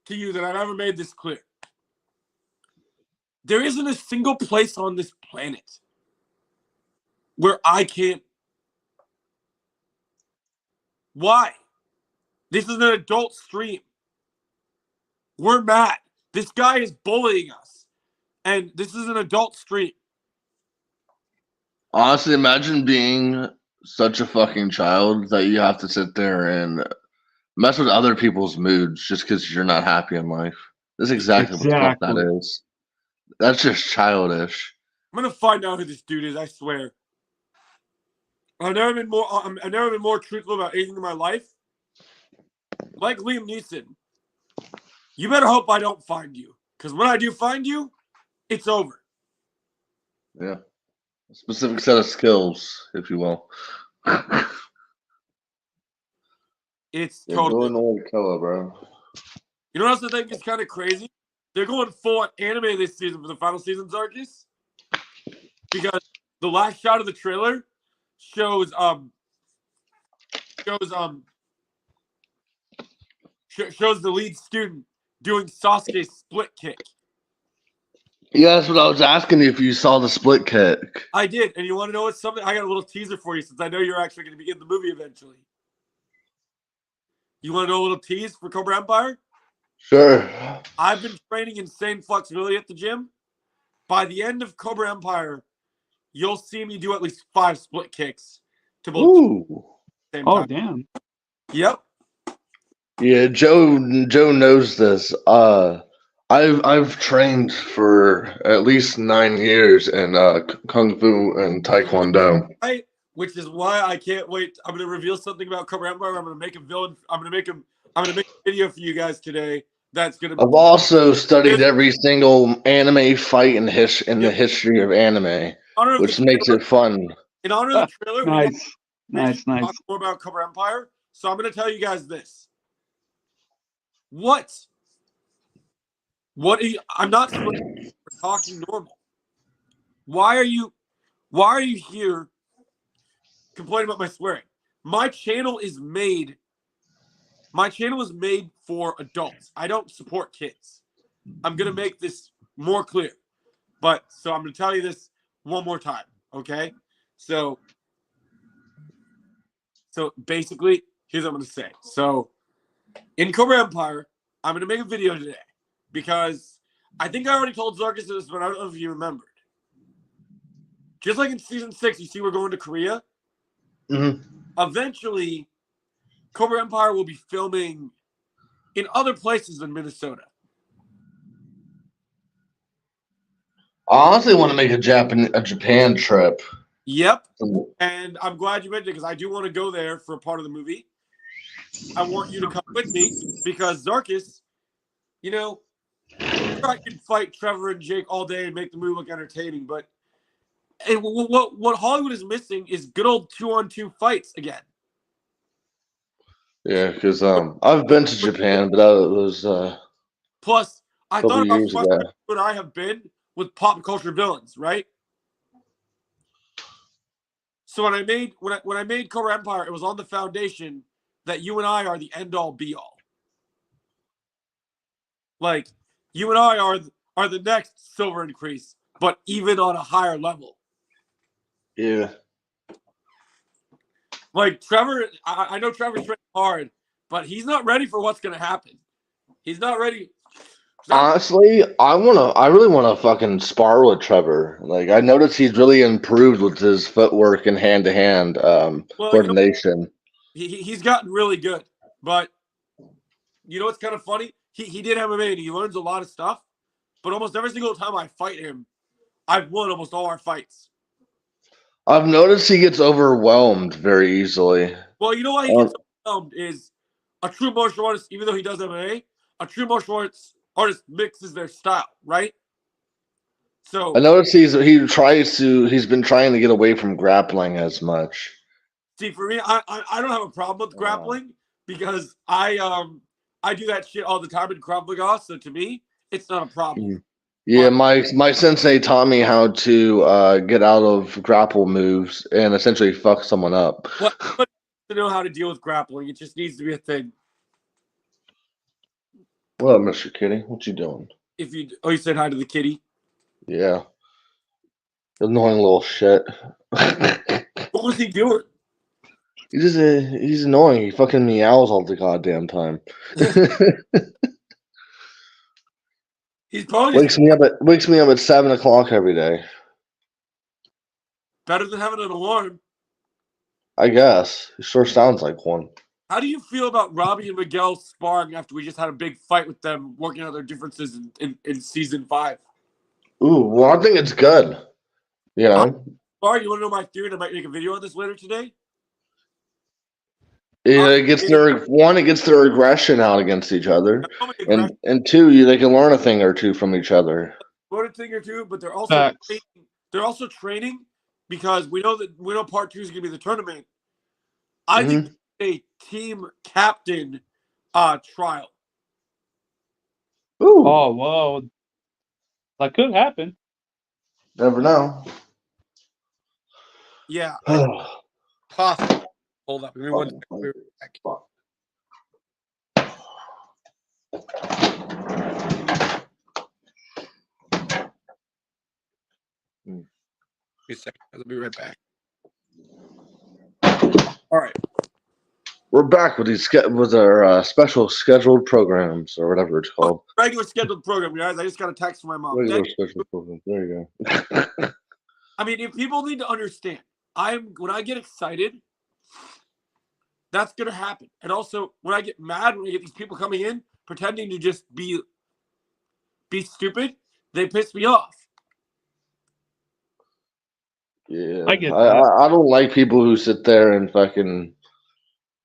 to you that I've never made this clear. There isn't a single place on this planet where I can't. Why? This is an adult stream. We're mad. This guy is bullying us. And this is an adult stream. Honestly, imagine being such a fucking child that you have to sit there and mess with other people's moods just because you're not happy in life. That's exactly what the fuck that Exactly. is. That's just childish. I'm gonna find out who this dude is, I swear. I've never been more truthful about anything in my life. Like Liam Neeson. You better hope I don't find you. Because when I do find you, it's over. Yeah. A specific set of skills, if you will. It's You're totally. going to killer, bro. You know what else I think is kind of crazy? They're going full on anime this season for the final season, Zarkis. Because the last shot of the trailer shows the lead student doing Sasuke's split kick. Yeah, that's what I was asking you if you saw the split kick. I did, and you want to know what's something? I got a little teaser for you since I know you're actually going to be in the movie eventually. You want to know a little tease for Cobra Empire? Sure. I've been training insane flexibility at the gym. By the end of Cobra Empire, you'll see me do at least 5 split kicks to both Ooh. at the same Oh, time. damn. Yep. Yeah, Joe knows this. I've trained for at least 9 years in Kung Fu and Taekwondo. Right? Which is why I can't wait. I'm going to reveal something about Cobra Empire. I'm going to make a villain. I'm going to make a video for you guys today. That's going to. I've also studied every single anime fight in the history of anime, which makes it fun. In honor of the trailer, we should Nice. talk more about Cobra Empire. So I'm going to tell you guys this. What are you, I'm not talking normal. Why are you here complaining about my swearing? My channel is made for adults. I don't support kids. I'm going to make this more clear. But so I'm going to tell you this one more time, okay? So basically, here's what I'm going to say. So in Cobra Empire, I'm going to make a video today because I think I already told Zarkis this, but I don't know if you remembered. Just like in season 6, you see we're going to Korea. Mm-hmm. Eventually, Cobra Empire will be filming in other places than Minnesota. I honestly want to make a Japan trip. Yep. And I'm glad you mentioned it because I do want to go there for a part of the movie. I want you to come with me because Zarkis, you know, I can fight Trevor and Jake all day and make the movie look entertaining, but what Hollywood is missing is good old 2-on-2 fights again. Yeah, because I've been to Japan, but that was Plus, I thought about years how ago. good I have been with pop culture villains, right? So when I made Cobra Empire, it was on the foundation that you and I are the end all be all. Like you and I are the next Silver and Kreese, but even on a higher level. Yeah. Like Trevor, I know Trevor's training hard, but he's not ready for what's gonna happen. He's not ready. Honestly, I really wanna fucking spar with Trevor. Like I noticed he's really improved with his footwork and hand-to-hand coordination. He's gotten really good, but you know what's kind of funny? He did MMA and he learns a lot of stuff, but almost every single time I fight him, I've won almost all our fights. I've noticed he gets overwhelmed very easily. Well, you know why he gets overwhelmed is a true martial artist, even though he does MMA, a true martial artist mixes their style, right? So I noticed he's been trying to get away from grappling as much. see, for me, I don't have a problem with grappling because I do that shit all the time in Krav Maga. So to me, it's not a problem. Yeah, my sensei taught me how to get out of grapple moves and essentially fuck someone up. What to know how to deal with grappling? It just needs to be a thing. What up, Mr. Kitty? What you doing? If you you said hi to the kitty. Yeah. Annoying little shit. What was he doing? He's annoying. He fucking meows all the goddamn time. He's probably wakes me up at 7 o'clock every day. better than having an alarm. I guess. It sure sounds like one. How do you feel about Robbie and Miguel sparring after we just had a big fight with them, working out their differences in season 5? Ooh, well, I think it's good. You know? Sorry, you want to know my theory? I might make a video on this later today. It gets their aggression out against each other, and two, they can learn a thing or two from each other. Learn a thing or two, but they're also training because we know part 2 is going to be the tournament. I think a team captain trial. Ooh. Oh, well, that could happen. Never know. Yeah. Possible. Hold up. Give me 1 second. Give me a second. I'll be right back. All right. We're back with our special scheduled programs or whatever it's called. Regular scheduled program, guys. I just got a text from my mom. Regular scheduled program. There you go. I mean, if people need to understand, when I get excited, that's gonna happen. And also, when I get mad, when I get these people coming in pretending to just be stupid, they piss me off. Yeah, I get that. I don't like people who sit there and fucking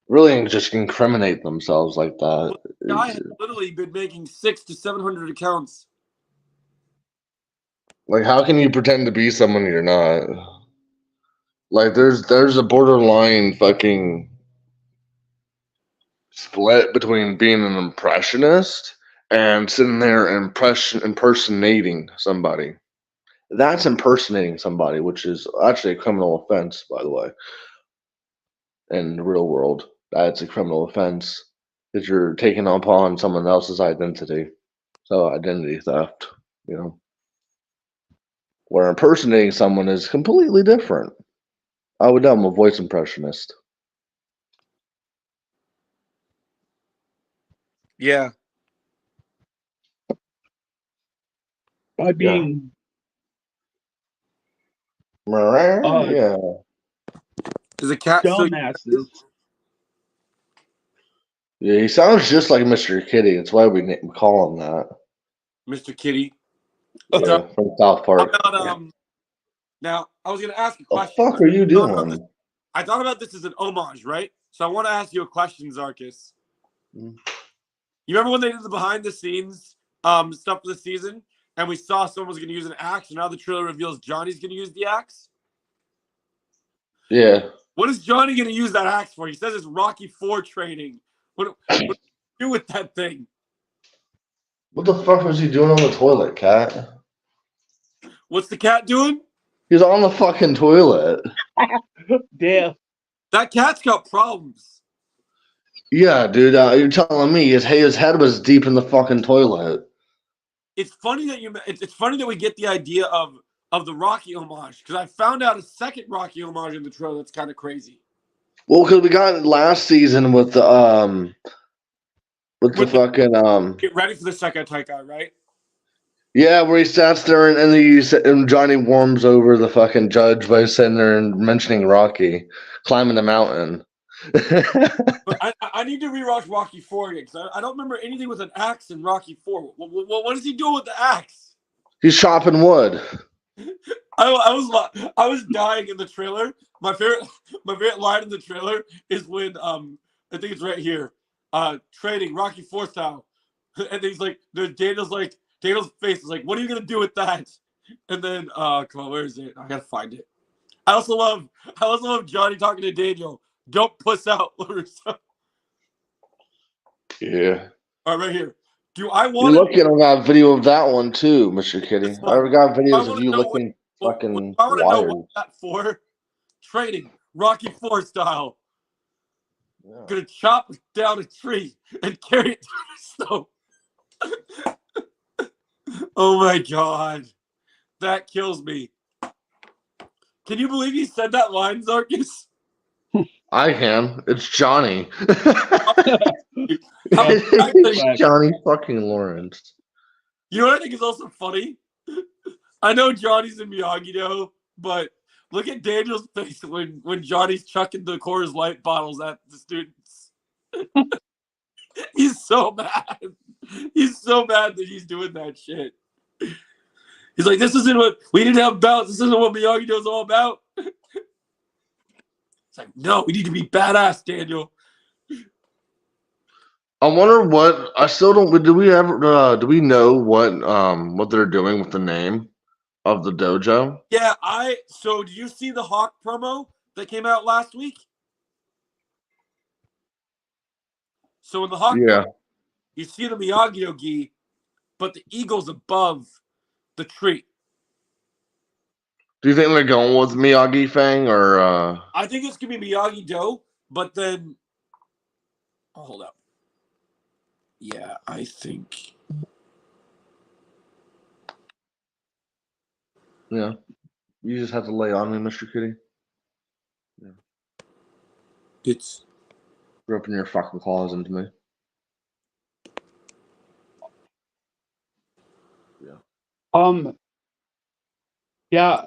really just incriminate themselves like that. Well, I have literally been making 600 to 700 accounts. Like, how can you pretend to be someone you're not? Like, there's a borderline fucking split between being an impressionist and sitting there impersonating somebody. That's impersonating somebody, which is actually a criminal offense, by the way. In the real world, that's a criminal offense because you're taking upon someone else's identity. So identity theft, you know. Where impersonating someone is completely different. I would know I'm a voice impressionist. Yeah. By being Yeah. Is a cat so dumbasses. Yeah, he sounds just like Mr. Kitty. That's why we call him that. Mr. Kitty? Yeah, from South Park. Now, I was going to ask a What the question. fuck are you doing? I thought about this as an homage, right? So I want to ask you a question, Zarkis. Mm. You remember when they did the behind the scenes stuff for the season, and we saw someone was going to use an axe, and now the trailer reveals Johnny's going to use the axe? Yeah. What is Johnny going to use that axe for? He says it's Rocky 4 training. What do you do with that thing? What the fuck was he doing on the toilet, cat? What's the cat doing? He's on the fucking toilet. Yeah. That cat's got problems. Yeah, dude. You're telling me his head was deep in the fucking toilet. It's funny that it's funny that we get the idea of the Rocky homage, because I found out a second Rocky homage in the trailer that's kind of crazy. Well, because we got it last season with the fucking Get ready for the second type guy, right? Yeah, where he sits there and Johnny warms over the fucking judge by sitting there and mentioning Rocky climbing the mountain. But I need to rewatch Rocky 4 again, because I don't remember anything with an axe in Rocky 4. What is he doing with the axe? He's chopping wood. I was dying in the trailer. My favorite line in the trailer is when I think it's right here, training Rocky 4 style, and he's like, Daniel's face is like, what are you gonna do with that? And then come on, where is it? I gotta find it. I also love Johnny talking to Daniel. Don't puss out, LaRusso. Yeah. All right, right here. Do I You want to? looking? I got video of that one too, Mr. Kitty. This I one. got I videos of want to you know what. looking What fucking I want to know wired. what that for. Training Rocky IV style. Yeah. Gonna chop down a tree and carry it to the snow. Oh my god, that kills me. Can you believe he said that line, Zarkis? I can. It's Johnny. How Yeah, I think, It's Johnny fucking Lawrence. you know what I think is also funny? I know Johnny's in Miyagi-Do, but look at Daniel's face when Johnny's chucking the Coors Light bottles at the students. He's so mad. He's so mad that he's doing that shit. He's like, this isn't what we need to have balance. This isn't what Miyagi-Do is all about. It's like, no, we need to be badass, Daniel. I wonder what I still don't. Do we ever? Do we know what they're doing with the name of the dojo? Yeah, so do you see the Hawk promo that came out last week? So in the Hawk Yeah. promo, you see the Miyagi-Do gi, but the eagle's above the tree. Do you think they're going with Miyagi Fang or? I think it's gonna be Miyagi-Do, but then hold up. Yeah, I think. Yeah. You just have to lay on me, Mr. Kitty. It's Ripping your fucking claws into me. Yeah.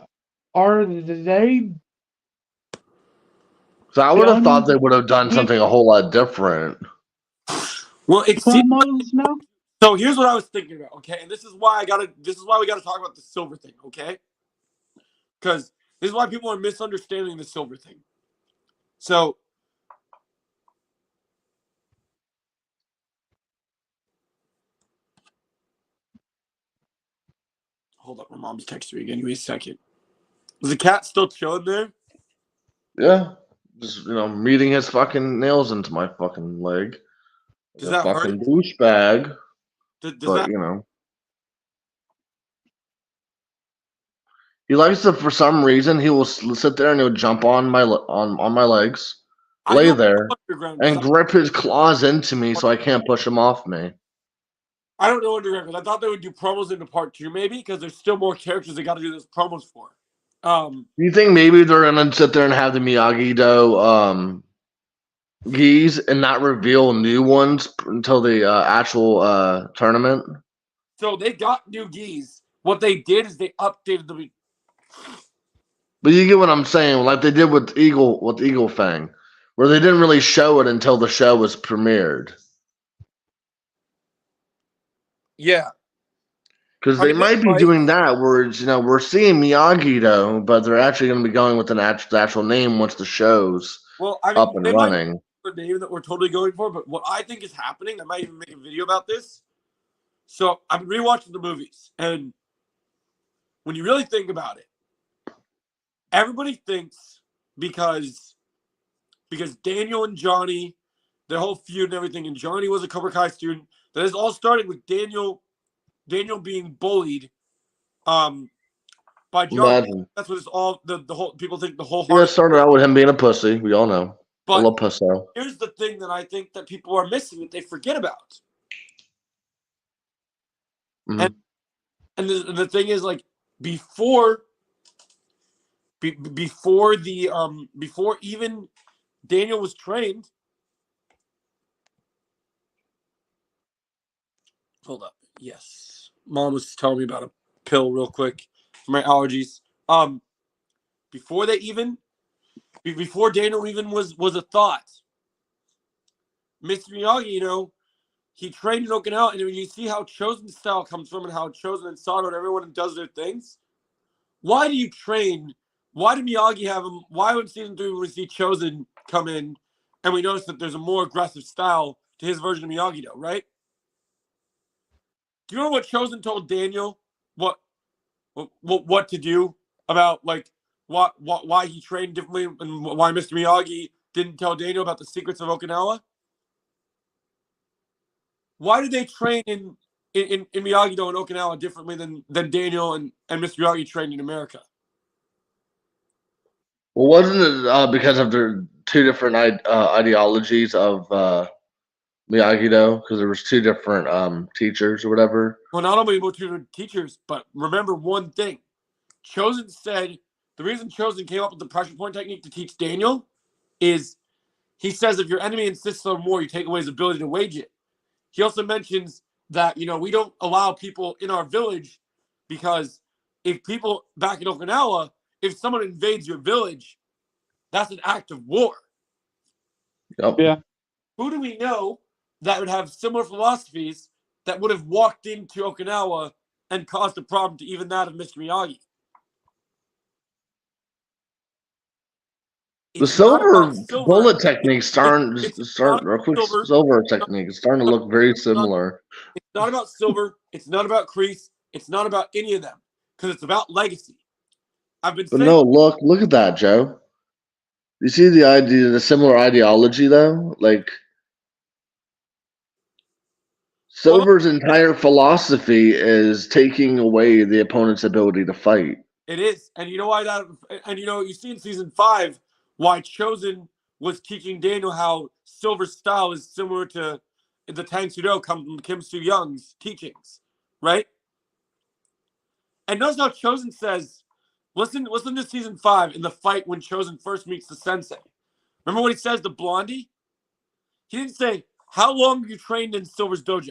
Are they So I would have thought done they would have done with something a whole lot different. well, it's promos now? so here's what I was thinking about, okay? And this is why we gotta talk about the silver thing, okay? Because this is why people are misunderstanding the silver thing. So hold up, my mom's texting me again. Give me a second. Is the cat still chilling there? Yeah. Just meeting his fucking nails into my fucking leg. Does Like a that fucking hurt? douchebag. Does But that he likes to, for some reason, he will sit there and he'll jump on on my legs, I lay know there, underground and grip his claws into me so I can't push him off me. I don't know underground because I thought they would do promos into part 2 maybe because there's still more characters they got to do those promos for. You think maybe they're gonna sit there and have the Miyagi-Do gis and not reveal new ones until the actual tournament? So they got new gis. What they did is they updated the. But you get what I'm saying, like they did with Eagle Fang, where they didn't really show it until the show was premiered. Yeah, Because I they mean they're might be right. doing that, where we're seeing Miyagi-Do, but they're actually going to be going with the actual name once the show's Well, I up mean and they might running. the name that we're totally going for, but what I think is happening, I might even make a video about this. So I'm rewatching the movies, and when you really think about it, everybody thinks because Daniel and Johnny, their whole feud and everything, and Johnny was a Cobra Kai student. That is all starting with Daniel being bullied by Johnny. Imagine. That's what it's all the whole people think the whole Yeah, heart. it started out with him being a pussy. We all know. A But little pusso. here's the thing that I think that people are missing that they forget about. Mhm. And the thing is, like, before before even Daniel was trained. Hold up. Yes. Mom was telling me about a pill real quick for my allergies. Before they even before Daniel even was a thought, Mr. Miyagi, he trained in Okinawa, and when you see how Chosen style comes from and how Chosen and Sato and everyone does their things, why do you train? Why did Miyagi have him? Why would season 3 when we see Chosen come in and we notice that there's a more aggressive style to his version of Miyagi-Do, right? Do you remember what Chosen told Daniel what to do about like why he trained differently and why Mr. Miyagi didn't tell Daniel about the secrets of Okinawa? why did they train in Miyagi-Do and Okinawa differently than Daniel and Mr. Miyagi trained in America? Well, wasn't it because of the two different ideologies of Miyagi-Do? Because there was two different teachers or whatever. Well, not only were two teachers, but remember one thing. Chosen said the reason Chosen came up with the pressure point technique to teach Daniel is he says if your enemy insists on more, you take away his ability to wage it. He also mentions that, we don't allow people in our village because if people back in Okinawa, if someone invades your village, that's an act of war. Yep. Yeah. Who do we know that would have similar philosophies that would have walked into Okinawa and caused a problem to even that of Mr. Miyagi? The It's not silver about silver. bullet technique It's not real quick. silver. Silver technique is starting to look very similar. It's not about silver. It's not about crease. It's not about any of them because it's about legacy. I've been But saying no, look at that, Joe. You see the similar ideology though? Like Silver's entire philosophy is taking away the opponent's ability to fight. it is, and you know why that, and you see in season 5 why Chosen was teaching Daniel how Silver's style is similar to the Tang Sudo comes from Kim Soo Young's teachings, right? And notice how Chosen says, listen to season 5 in the fight when Chosen first meets the sensei. Remember what he says to Blondie? He didn't say, how long you trained in Silver's dojo?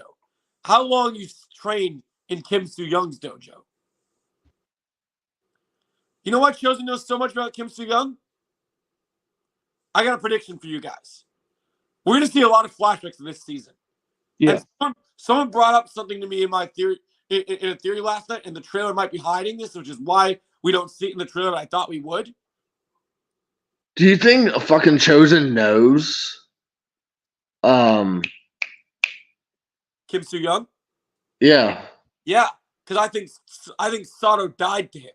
How long you trained in Kim Soo Young's dojo? You know why Chosen knows so much about Kim Soo Young? I got a prediction for you guys. We're going to see a lot of flashbacks in this season. Yeah. And someone brought up something to me in my theory, in a theory last night, and the trailer might be hiding this, which is why we don't see it in the trailer, but I thought we would. Do you think fucking Chosen knows? Kim Soo Young? Yeah. Yeah, because I think Sato died to him.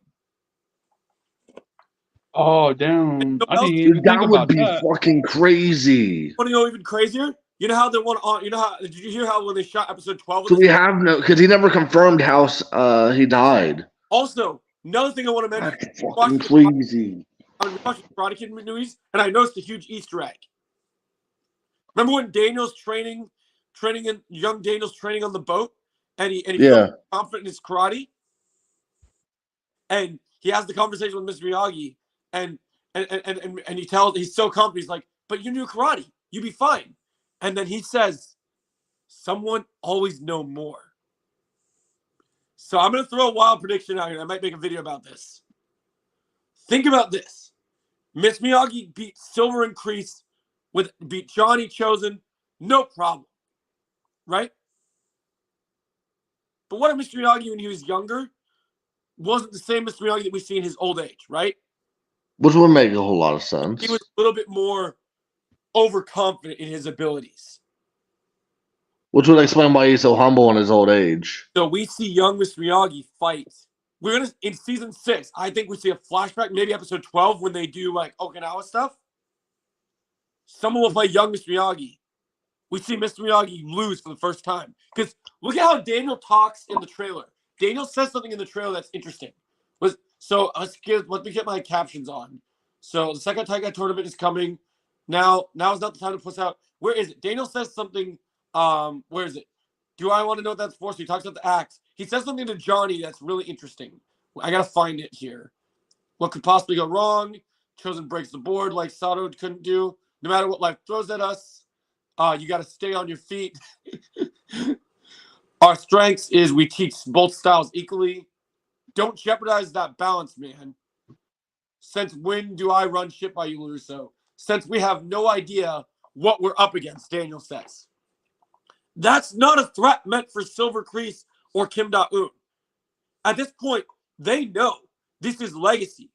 Oh damn! I didn't Dude, even think that would about be that. fucking crazy. Want to go even crazier? You know how they want on? You know how? Did you hear how when they shot episode 12? So we have no, because he never confirmed how he died. Also, another thing I want to mention. That's fucking crazy. I'm watching Karate Kid movies, and I noticed a huge Easter egg. Remember when Daniel's training in young Daniel's training on the boat, and he feels confident in his karate, and he has the conversation with Mr. Miyagi, and he tells he's so confident, he's like, "But you knew karate, you'd be fine." And then he says, "Someone always know more." So I'm gonna throw a wild prediction out here. I might make a video about this. Think about this. Miss Miyagi beat Silver and Kreese beat Johnny Chosen, no problem. Right? But what if Mr. Miyagi when he was younger wasn't the same Mr. Miyagi that we see in his old age, right? Which would make a whole lot of sense. He was a little bit more overconfident in his abilities. Which would explain why he's so humble in his old age. So we see young Mr. Miyagi fight. We're gonna in season 6. I think we see a flashback, maybe episode 12 when they do like Okinawa stuff. Someone will play young Mr. Miyagi. We see Mr. Miyagi lose for the first time because look at how Daniel talks in the trailer. Daniel says something in the trailer that's interesting. So let me get my captions on. So the second Taikai tournament is coming. Now is not the time to push out. Where is it? Daniel says something. Where is it? Do I want to know what that's for? So he talks about the axe. He says something to Johnny that's really interesting. I gotta find it here. What could possibly go wrong? Chosen breaks the board like Sato couldn't do. No matter what life throws at us, you got to stay on your feet. Our strengths is we teach both styles equally. Don't jeopardize that balance, man. Since when do I run shit by you, LaRusso? Since we have no idea what we're up against, Daniel says. That's not a threat meant for Silver Kreese or Kim Da-eun. At this point, they know this is legacy.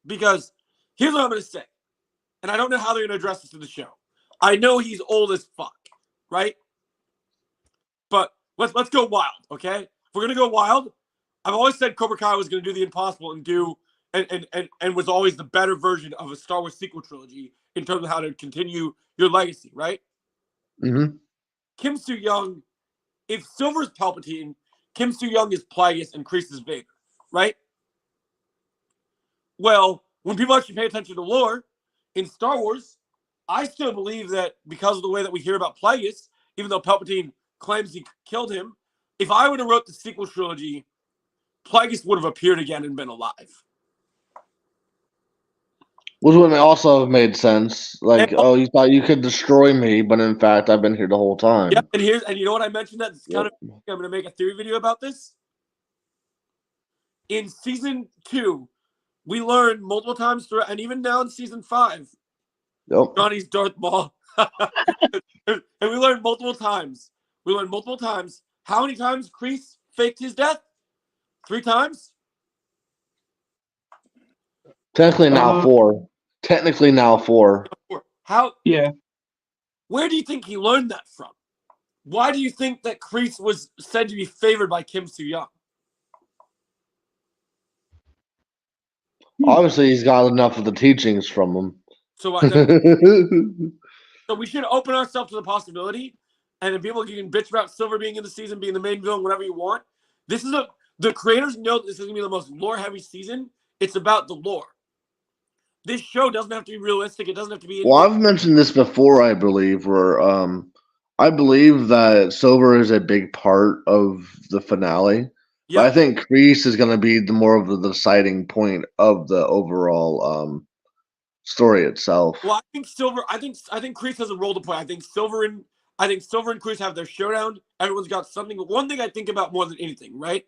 Because here's what I'm going to say. And I don't know how they're going to address this in the show. I know he's old as fuck, right? But let's go wild, okay? If we're going to go wild, I've always said Cobra Kai was going to do the impossible and was always the better version of a Star Wars sequel trilogy in terms of how to continue your legacy, right? Mm-hmm. Kim Soo-young, if Silver's Palpatine, Kim Soo-young is Plagueis and Kreese is Vader, right? Well, when people actually pay attention to lore in Star Wars, I still believe that because of the way that we hear about Plagueis, even though Palpatine claims he killed him, if I would have wrote the sequel trilogy, Plagueis would have appeared again and been alive. Which would also have made sense. Like, And, oh, you thought you could destroy me, but in fact, I've been here the whole time. yeah, and you know what I mentioned that it's kind Yep. of I'm going to make a theory video about this. In season 2, we learned multiple times throughout, and even now in season 5, Yep. Johnny's Darth Maul. And we learned multiple times. How many times Kreese faked his death? 3 times? Technically now 4. Technically now 4. How? Yeah. Where do you think he learned that from? Why do you think that Kreese was said to be favored by Kim Soo-young? Obviously, he's got enough of the teachings from him. So, so we should open ourselves to the possibility, and then people can bitch about Silver being in the season, being the main villain, whatever you want. The creators know this is going to be the most lore-heavy season. It's about the lore. This show doesn't have to be realistic. It doesn't have to be. Well, I've mentioned this before, I believe, where I believe that Silver is a big part of the finale. Yeah. But I think Kreese is going to be the more of the deciding point of the overall story itself. Well, I think Kreese has a role to play. I think Silver and Kreese have their showdown. Everyone's got something. But one thing I think about more than anything, right?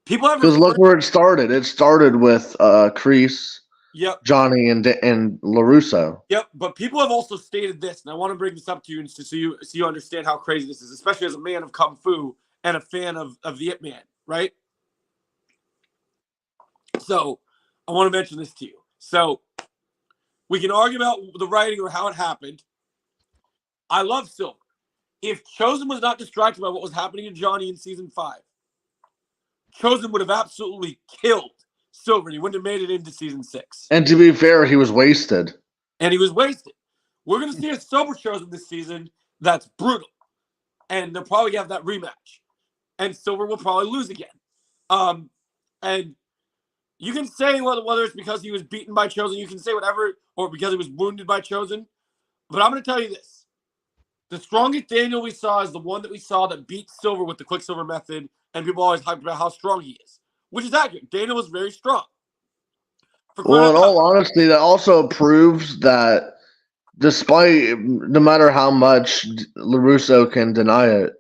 People have Because look where it started. It started with Kreese, Yep. Johnny, and LaRusso. Yep. But people have also stated this, and I want to bring this up to you so you understand how crazy this is, especially as a man of Kung Fu and a fan of the Ip Man, right? So I want to mention this to you. So we can argue about the writing or how it happened. I love Silver. If Chosen was not distracted by what was happening to Johnny in season 5, Chosen would have absolutely killed Silver, and he wouldn't have made it into season 6. And to be fair, he was wasted. And he was wasted. We're going to see a sober Chosen this season that's brutal. And they'll probably have that rematch. And Silver will probably lose again. And you can say whether it's because he was beaten by Chosen, you can say whatever, or because he was wounded by Chosen. But I'm going to tell you this. The strongest Daniel we saw is the one that we saw that beat Silver with the Quicksilver method, and people always hyped about how strong he is, which is accurate. Daniel was very strong. Well, in all honesty, that also proves that despite, no matter how much LaRusso can deny it,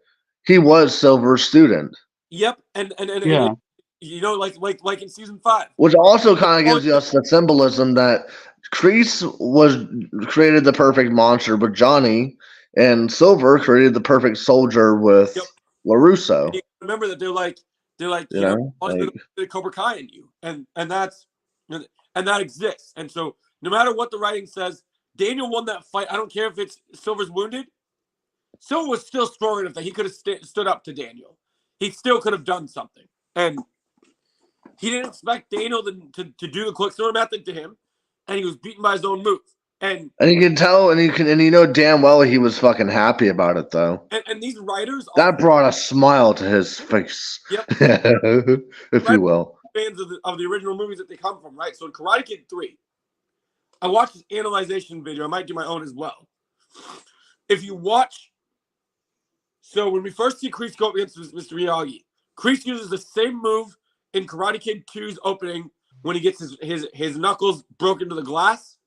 he was Silver's student. Yep, and Yeah. you know, like in season 5. Which also kind of gives us the symbolism that Kreese created the perfect monster with Johnny, and Silver created the perfect soldier with LaRusso. And you remember that they're like You know, like, the Cobra Kai in you, and that exists. And so no matter what the writing says, Daniel won that fight. I don't care if it's Silver's wounded. Silver was still strong enough that he could have stood up to Daniel. He still could have done something, and he didn't expect Daniel to do the Quicksilver method to him, and he was beaten by his own move. And you can tell, and you know damn well he was fucking happy about it, though. And these writers That brought a smile to his face, Yep. if you will. Fans of the original movies that they come from, right? So in Karate Kid 3, I watched this analyzation video. I might do my own as well. If you watch, so when we first see Kreese go up against Mr. Miyagi, Kreese uses the same move in Karate Kid 2's opening when he gets his knuckles broken to the glass,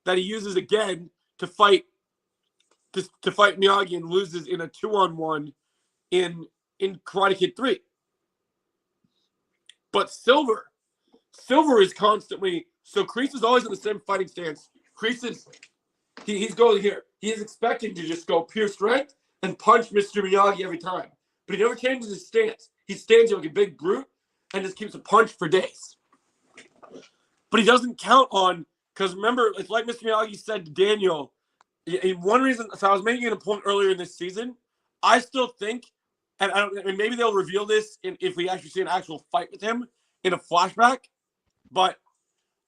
that he uses again to fight Miyagi and loses in a 2-on-1 in Karate Kid 3. But Silver is constantly, so Kreese is always in the same fighting stance. Kreese is he's going here. He is expecting to just go pure strength and punch Mr. Miyagi every time. But he never changes his stance. He stands here like a big brute and just keeps a punch for days. But he doesn't count on, because remember, it's like Mr. Miyagi said to Daniel, one reason, so I was making a point earlier in this season, I still think, and maybe they'll reveal this if we actually see an actual fight with him in a flashback, but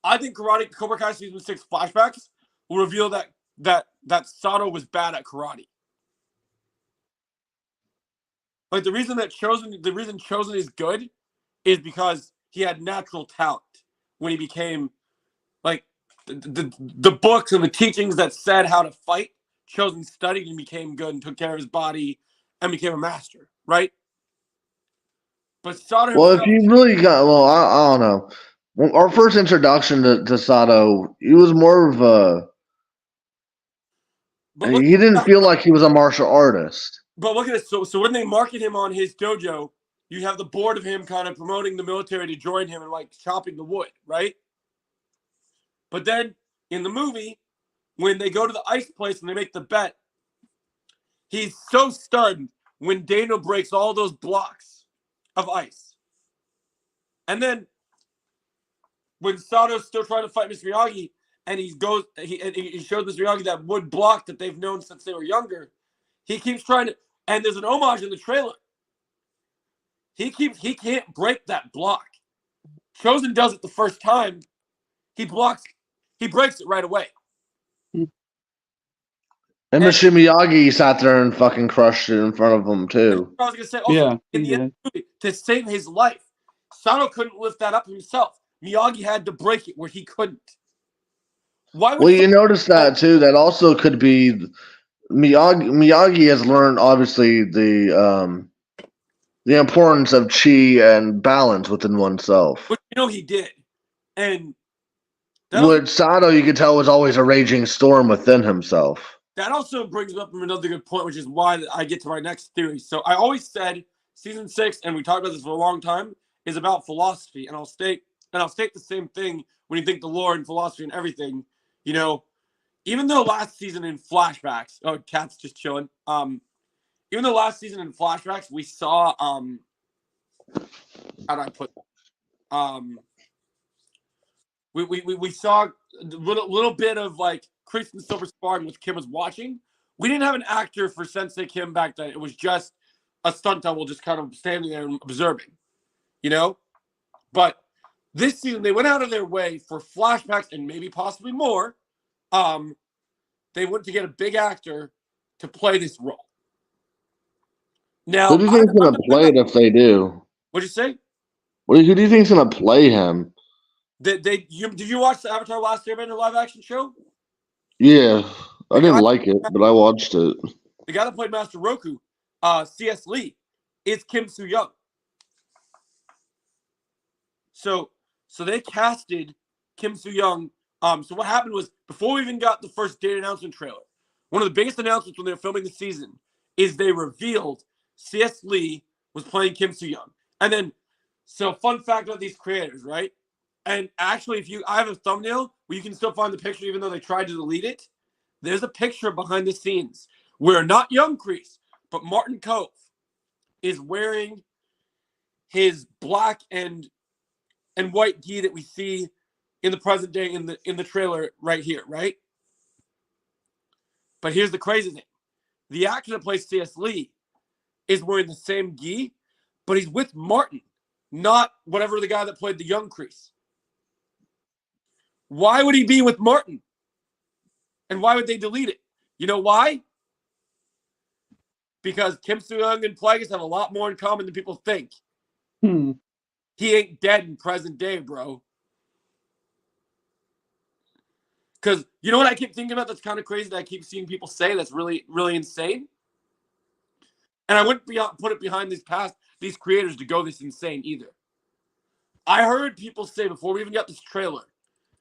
I think Cobra Kai Season 6 flashbacks will reveal that Sato was bad at karate. Like the reason Chosen is good is because he had natural talent when he became like the books and the teachings that said how to fight. Chosen studied and became good and took care of his body and became a master, right? But Sada Well, if himself, you really got, well, I don't know. Well, our first introduction to Sato, he was more of a. but look, He didn't feel like he was a martial artist. but look at this. So when they market him on his dojo, you have the board of him kind of promoting the military to join him and like chopping the wood, right? But then in the movie, when they go to the ice place and they make the bet, he's so stunned when Dano breaks all those blocks of ice. And then when Sato's still trying to fight Mr. Miyagi, and he shows Mr. Miyagi that wood block that they've known since they were younger, he keeps trying to, and there's an homage in the trailer. He can't break that block. Chosen does it the first time. He breaks it right away. And Mr. Miyagi sat there and fucking crushed it in front of him too. I was gonna say also Yeah, in the end of the movie, to save his life, Sato couldn't lift that up himself. Miyagi had to break it where he couldn't. Why would Well, you notice that too. That also could be Miyagi. Miyagi has learned obviously the importance of chi and balance within oneself. But he did, and With Sato, you could tell was always a raging storm within himself. that also brings up another good point, which is why I get to my next theory. So I always said season 6, and we talked about this for a long time, is about philosophy, and I'll state the same thing when you think the lore and philosophy and everything. Even though last season in flashbacks, oh, Cat's just chilling. Even though last season in flashbacks we saw how do I put we saw a little bit of like Chris and Silver sparring, which Kim was watching. We didn't have an actor for Sensei Kim back then. It was just a stunt double just kind of standing there and observing, But this season they went out of their way for flashbacks and maybe possibly more. They went to get a big actor to play this role. Now, Who do you think's gonna play it if they do? What'd you say? Who do you think's gonna play him? Did you watch the Avatar Last Airbender live action show? Yeah, I didn't like it, but I watched it. The guy that played Master Roku, C.S. Lee, is Kim Soo Young. So they casted Kim Soo Young. So what happened was before we even got the first date announcement trailer, one of the biggest announcements when they were filming the season is they revealed C.S. Lee was playing Kim Soo Young. And then, so fun fact about these creators, right? And actually, I have a thumbnail where you can still find the picture, even though they tried to delete it. There's a picture behind the scenes where not Young Kreese, but Martin Cove is wearing his black and white gi that we see in the present day in the trailer right here, right? But here's the crazy thing. The actor that plays C.S. Lee is wearing the same gi, but he's with Martin, not whatever the guy that played the Young Kreese. Why would he be with Martin? And why would they delete it? You know why? Because Kim Soo Young and Plagueis have a lot more in common than people think. Hmm. He ain't dead in present day, bro. Because you know what I keep thinking about that's kind of crazy that I keep seeing people say that's really, really insane? And I wouldn't put it behind these creators to go this insane either. I heard people say before we even got this trailer,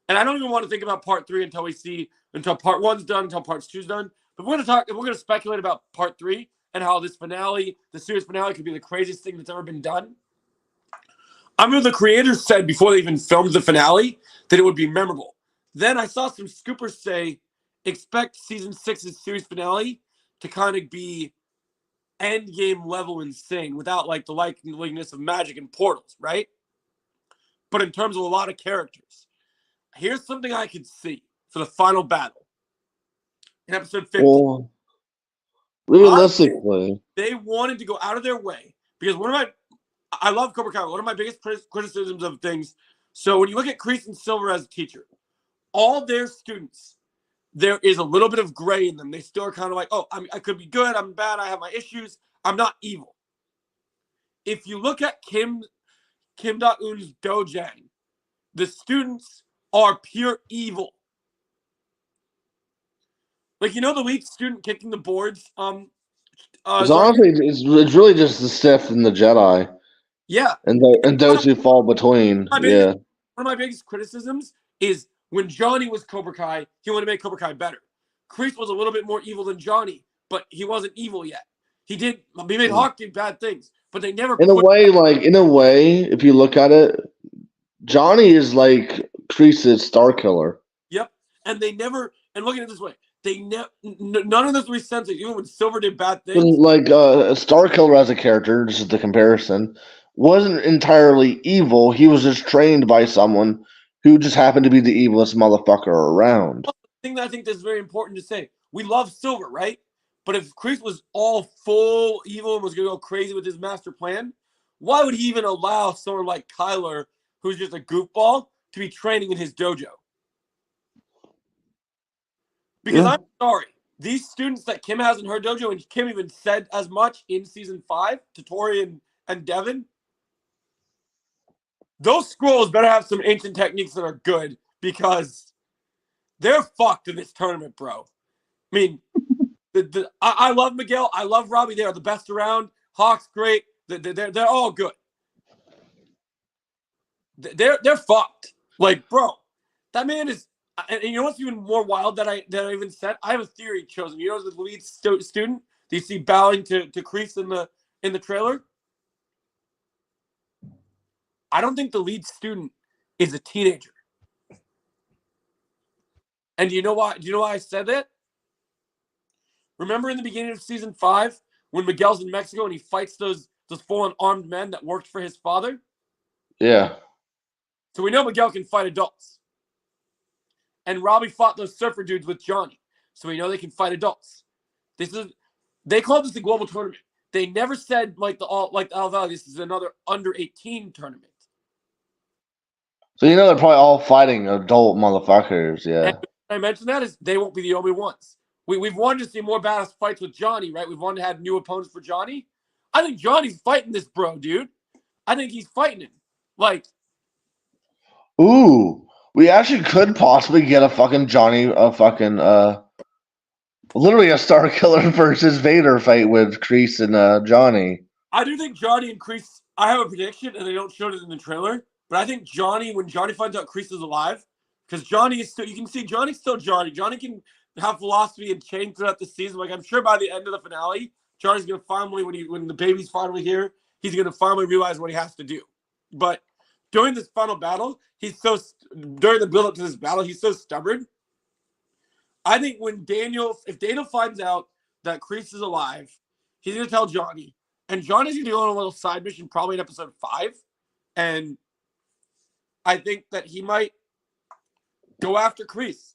and I don't even want to think about part 3 until part 1's done, until part 2's done. But we're going to speculate about part 3 and how this finale, the series finale, could be the craziest thing that's ever been done. I remember the creators said before they even filmed the finale that it would be memorable. Then I saw some scoopers say, expect season 6's series finale to kind of be endgame level insane without like the likeliness of magic and portals, right? But in terms of a lot of characters, here's something I could see for the final battle in episode 50. Well, realistically, they wanted to go out of their way because I love Cobra Kai. One of my biggest criticisms of things. So when you look at Kreese and Silver as a teacher, all their students, there is a little bit of gray in them. They still are kind of like, oh, I could be good. I'm bad. I have my issues. I'm not evil. if you look at Kim Da-eun's dojang, the students are pure evil. Like, you know, the weak student kicking the boards. It's honestly, it's really just the Sith and the Jedi, Yeah. and those who fall between. Yeah. One of my biggest criticisms is when Johnny was Cobra Kai, he wanted to make Cobra Kai better. Kreese was a little bit more evil than Johnny, but he wasn't evil yet. He made Hawk do bad things, but they never. In a way, if you look at it, Johnny is like Kreese's Star Killer. Yep, and they never. And look at it this way: none of the three senses, even when Silver did bad things. Like Star Killer as a character, this is the comparison, wasn't entirely evil. He was just trained by someone who just happened to be the evilest motherfucker around. The thing that I think that's very important to say: we love Silver, right? But if Kreese was all full evil and was going to go crazy with his master plan, why would he even allow someone like Kyler, who's just a goofball, to be training in his dojo? Because I'm sorry, these students that Kim has in her dojo, and Kim even said as much in season 5 to Tori and Devin, those scrolls better have some ancient techniques that are good, because they're fucked in this tournament, bro. I mean, I love Miguel. I love Robbie. They are the best around. Hawk's great. They're all good. They're fucked. Like, bro, that man is. And you know what's even more wild that I even said? I have a theory chosen. You know, the lead student do you see bowing to Kreese in the trailer? I don't think the lead student is a teenager. And do you know why? Do you know why I said that? Remember in the beginning of season 5 when Miguel's in Mexico and he fights those full-on armed men that worked for his father? Yeah. So we know Miguel can fight adults. And Robbie fought those surfer dudes with Johnny. So we know they can fight adults. They called this the global tournament. They never said like the Al Valley, this is another under 18 tournament. So you know they're probably all fighting adult motherfuckers, yeah. And I mentioned that is they won't be the only ones. We've wanted to see more badass fights with Johnny, right? We've wanted to have new opponents for Johnny. I think Johnny's fighting this bro, dude. I think he's fighting him. Like, ooh, we actually could possibly get a fucking Johnny, literally a Star Killer versus Vader fight with Kreese and Johnny. I do think Johnny and Kreese. I have a prediction, and they don't show it in the trailer. But I think Johnny, when Johnny finds out Kreese is alive, because Johnny is still, you can see Johnny's still Johnny. Johnny can have philosophy and change throughout the season. Like, I'm sure by the end of the finale, Johnny's gonna finally, when the baby's finally here, he's gonna finally realize what he has to do. But during this final battle, during the build up to this battle, he's so stubborn. I think if Daniel finds out that Kreese is alive, he's gonna tell Johnny, and Johnny's gonna go on a little side mission, probably in episode 5, and I think that he might go after Kreese.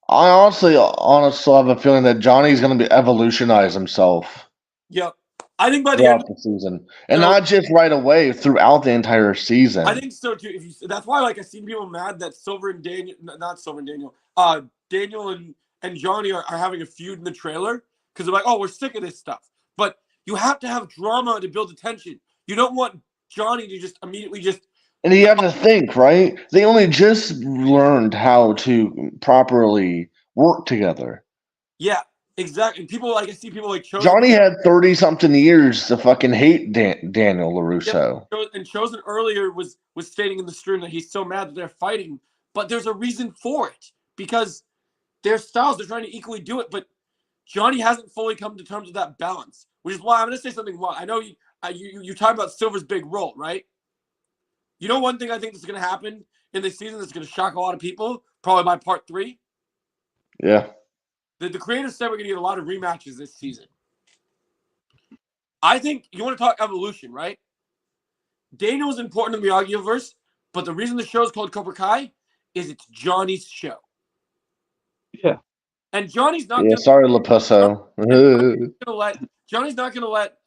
I honestly have a feeling that Johnny's going to be evolutionize himself. Yep. I think by the end of the season, and not just right away, throughout the entire season. I think so too. That's why, like, I seen people mad that Silver and Daniel, not Silver and Daniel, Daniel and Johnny are having a feud in the trailer because they're like, oh, we're sick of this stuff. But you have to have drama to build the tension. You don't want Johnny to just immediately just. And you have to think, right? They only just learned how to properly work together. Yeah, exactly. People I see people like Chosen. Johnny had 30-something years to fucking hate Daniel LaRusso. Yep. And Chosen earlier was stating in the stream that he's so mad that they're fighting, but there's a reason for it because their styles, they're trying to equally do it, but Johnny hasn't fully come to terms with that balance, which is why I'm going to say something. I know you talk about Silver's big role, right? You know, one thing I think that's going to happen in this season that's going to shock a lot of people, probably by part 3. Yeah. The creators said we're going to get a lot of rematches this season. I think you want to talk evolution, right? Daniel is important in the Miyagi-verse, but the reason the show is called Cobra Kai is it's Johnny's show. Yeah. And Johnny's not. Yeah. Sorry, Lapusso. Johnny's not going to let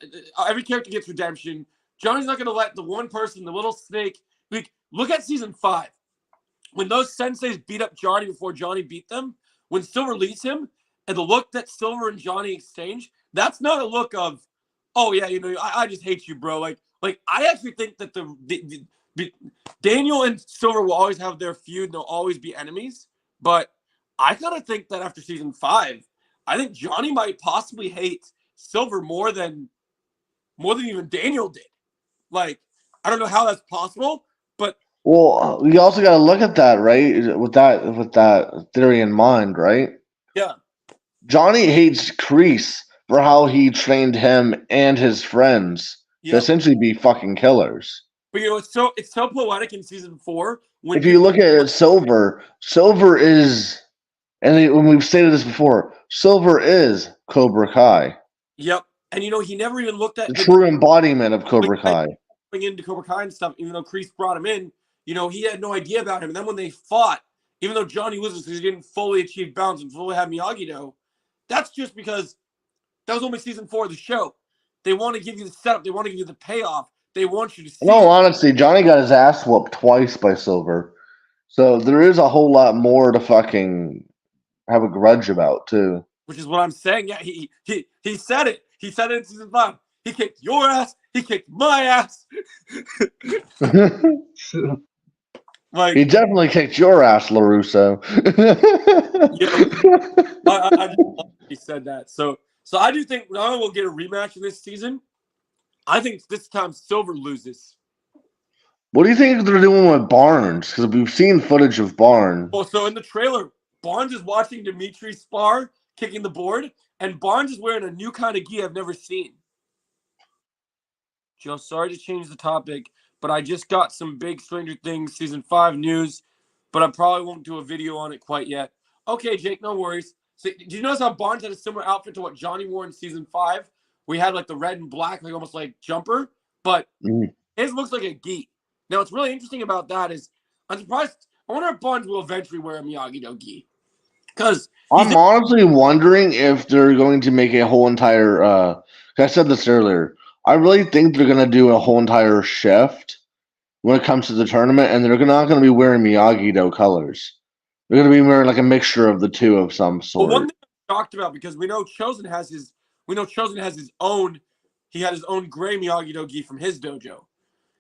every character gets redemption. Johnny's not going to let the one person, the little snake. Look at season 5. When those senseis beat up Johnny before Johnny beat them, when Silver leads him, and the look that Silver and Johnny exchange, that's not a look of, Oh yeah, I just hate you, bro. Like I actually think that the Daniel and Silver will always have their feud and they'll always be enemies. But I kind of think that after season 5, I think Johnny might possibly hate Silver more than even Daniel did. Like, I don't know how that's possible, but Well, you also got to look at that, right? With that theory in mind, right? yeah. Johnny hates Kreese for how he trained him and his friends to Yep. essentially be fucking killers. But it's so poetic in season 4 when If you look at it, Silver is, when we've stated this before, Silver is Cobra Kai, Yep. And he never even looked the at true embodiment of like, Cobra Kai. going into Cobra Kai and stuff, even though Kreese brought him in, he had no idea about him. And then when they fought, even though Johnny loses because he didn't fully achieve balance and fully have Miyagi-Do, that's just because that was only season 4 of the show. They want to give you the setup. They want to give you the payoff. They want you to see. No, honestly, Johnny got his ass whooped twice by Silver. So there is a whole lot more to fucking have a grudge about, too. Which is what I'm saying. Yeah, he said it. He said it in season 5. He kicked your ass. He kicked my ass. Like, he definitely kicked your ass, LaRusso. I just love he said that. So I do think not only we'll get a rematch in this season, I think this time Silver loses. What do you think they're doing with Barnes? Because we've seen footage of Barnes. Well, so in the trailer, Barnes is watching Dimitri spar, kicking the board, and Barnes is wearing a new kind of gi I've never seen. Joe, sorry to change the topic, but I just got some big Stranger Things season 5 news, but I probably won't do a video on it quite yet. Okay, Jake, no worries. So, did you notice how Barnes had a similar outfit to what Johnny wore in season 5? We had like the red and black, like almost like jumper, but his looks like a gi. Now, what's really interesting about that is I'm surprised. I wonder if Barnes will eventually wear a Miyagi-Do gi. Because I'm honestly wondering if they're going to make a whole entire. I said this earlier. I really think they're going to do a whole entire shift when it comes to the tournament, and they're not going to be wearing Miyagi-Do colors. They're going to be wearing like a mixture of the two of some sort. Well, one thing I'm shocked about, because we know Chosen has his own. He had his own gray Miyagi-Do gi from his dojo.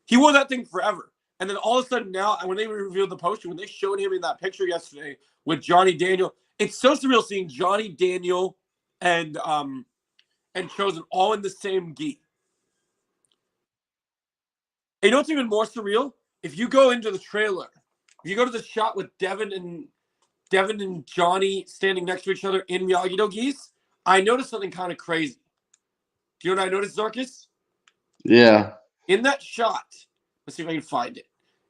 He wore that thing forever. And then all of a sudden now, when they revealed the poster, when they showed him in that picture yesterday with Johnny Daniel, it's so surreal seeing Johnny Daniel and Chosen all in the same gi. And you know what's even more surreal? If you go into the trailer, if you go to the shot with Devin and Johnny standing next to each other in Miyagi-Do gis, I noticed something kind of crazy. Do you know what I noticed, Zarkis? Yeah. In that shot, let's see if I can find it.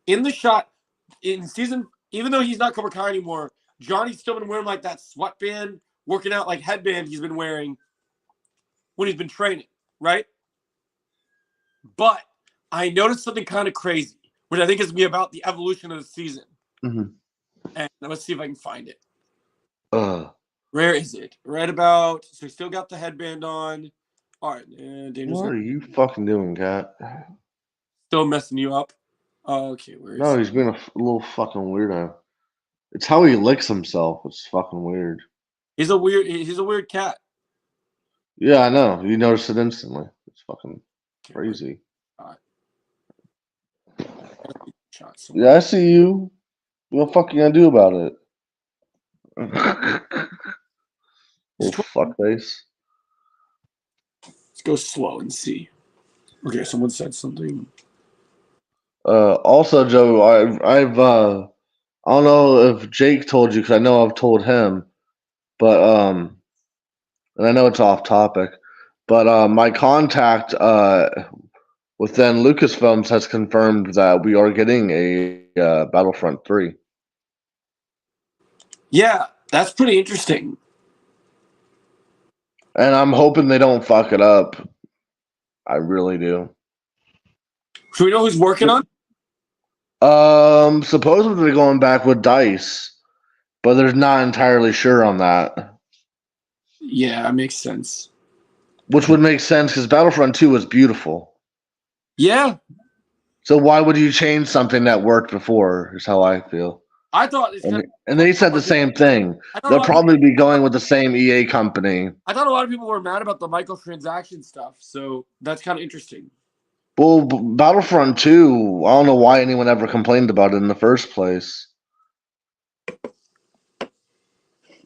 In the shot, in season, even though he's not Cobra Kai anymore, Johnny's still been wearing like that sweatband, working out like headband he's been wearing when he's been training, right? But I noticed something kind of crazy, which I think is going to be about the evolution of the season. Mm-hmm. And let's see if I can find it. Where is it? Right about, so he still got the headband on. All right. What are you fucking doing, Kat? Still messing you up? Okay, where is No, he's being a little fucking weirdo. It's how he licks himself. It's fucking weird. He's a weird cat. Yeah, I know. You noticed it instantly. It's fucking crazy. Yeah, I see you. What the fuck you gonna do about it? Little fuckface. Let's go slow and see. Okay, someone said something. Also, Joe, I don't know if Jake told you because I know I've told him, but and I know it's off topic, but my contact within Lucasfilms has confirmed that we are getting a Battlefront 3. Yeah, that's pretty interesting. And I'm hoping they don't fuck it up. I really do. Do we know who's working on? Supposedly they're going back with Dice, but they're not entirely sure on that. Yeah, that makes sense. Which would make sense because Battlefront 2 was beautiful. Yeah. So why would you change something that worked before, is how I feel. I thought it's kind And they said the same thing. I thought a They'll lot of probably people, be going with the same EA company. I thought a lot of people were mad about the microtransaction stuff, so that's kind of interesting. Well, Battlefront 2, I don't know why anyone ever complained about it in the first place.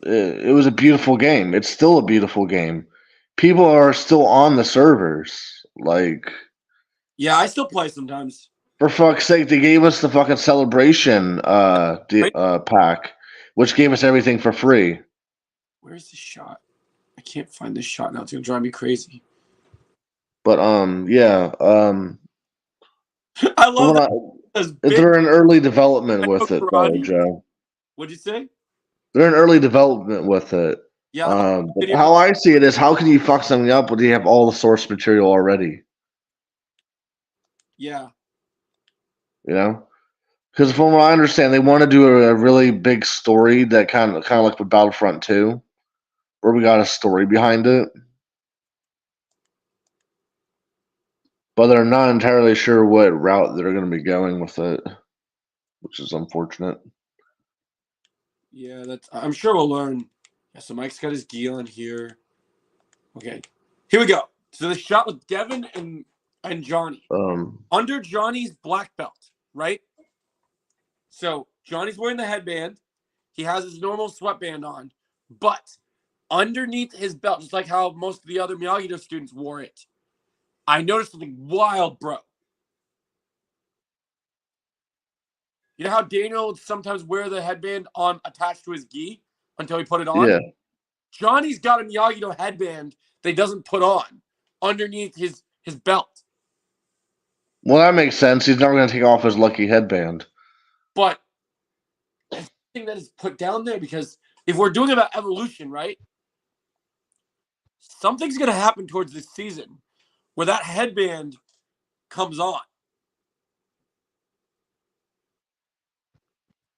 It was a beautiful game. It's still a beautiful game. People are still on the servers. Like, Yeah, I still play sometimes. for fuck's sake, they gave us the fucking celebration pack, which gave us everything for free. Where's the shot? I can't find this shot now. It's gonna drive me crazy. But yeah, I love that. they're in early development with it, though, Karate. Joe. What'd you say? They're in early development with it. Yeah. But how I see it is, how can you fuck something up when you have all the source material already? Yeah. You know, because from what I understand, they want to do a really big story that kind of like with Battlefront 2, where we got a story behind it. But they're not entirely sure what route they're going to be going with it, which is unfortunate. Yeah, I'm sure we'll learn. Yeah, so Mike's got his gi on here. Okay. Here we go. So the shot with Devin and Johnny. Under Johnny's black belt, right? So Johnny's wearing the headband. He has his normal sweatband on. But underneath his belt, just like how most of the other Miyagi-Do students wore it, I noticed something wild, bro. You know how Daniel would sometimes wear the headband on attached to his gi until he put it on? Yeah. Johnny's got a Miyagi-Do headband that he doesn't put on underneath his belt. Well, that makes sense. He's never going to take off his lucky headband. But the thing that is put down there, because if we're doing about evolution, right? Something's going to happen towards this season where that headband comes on.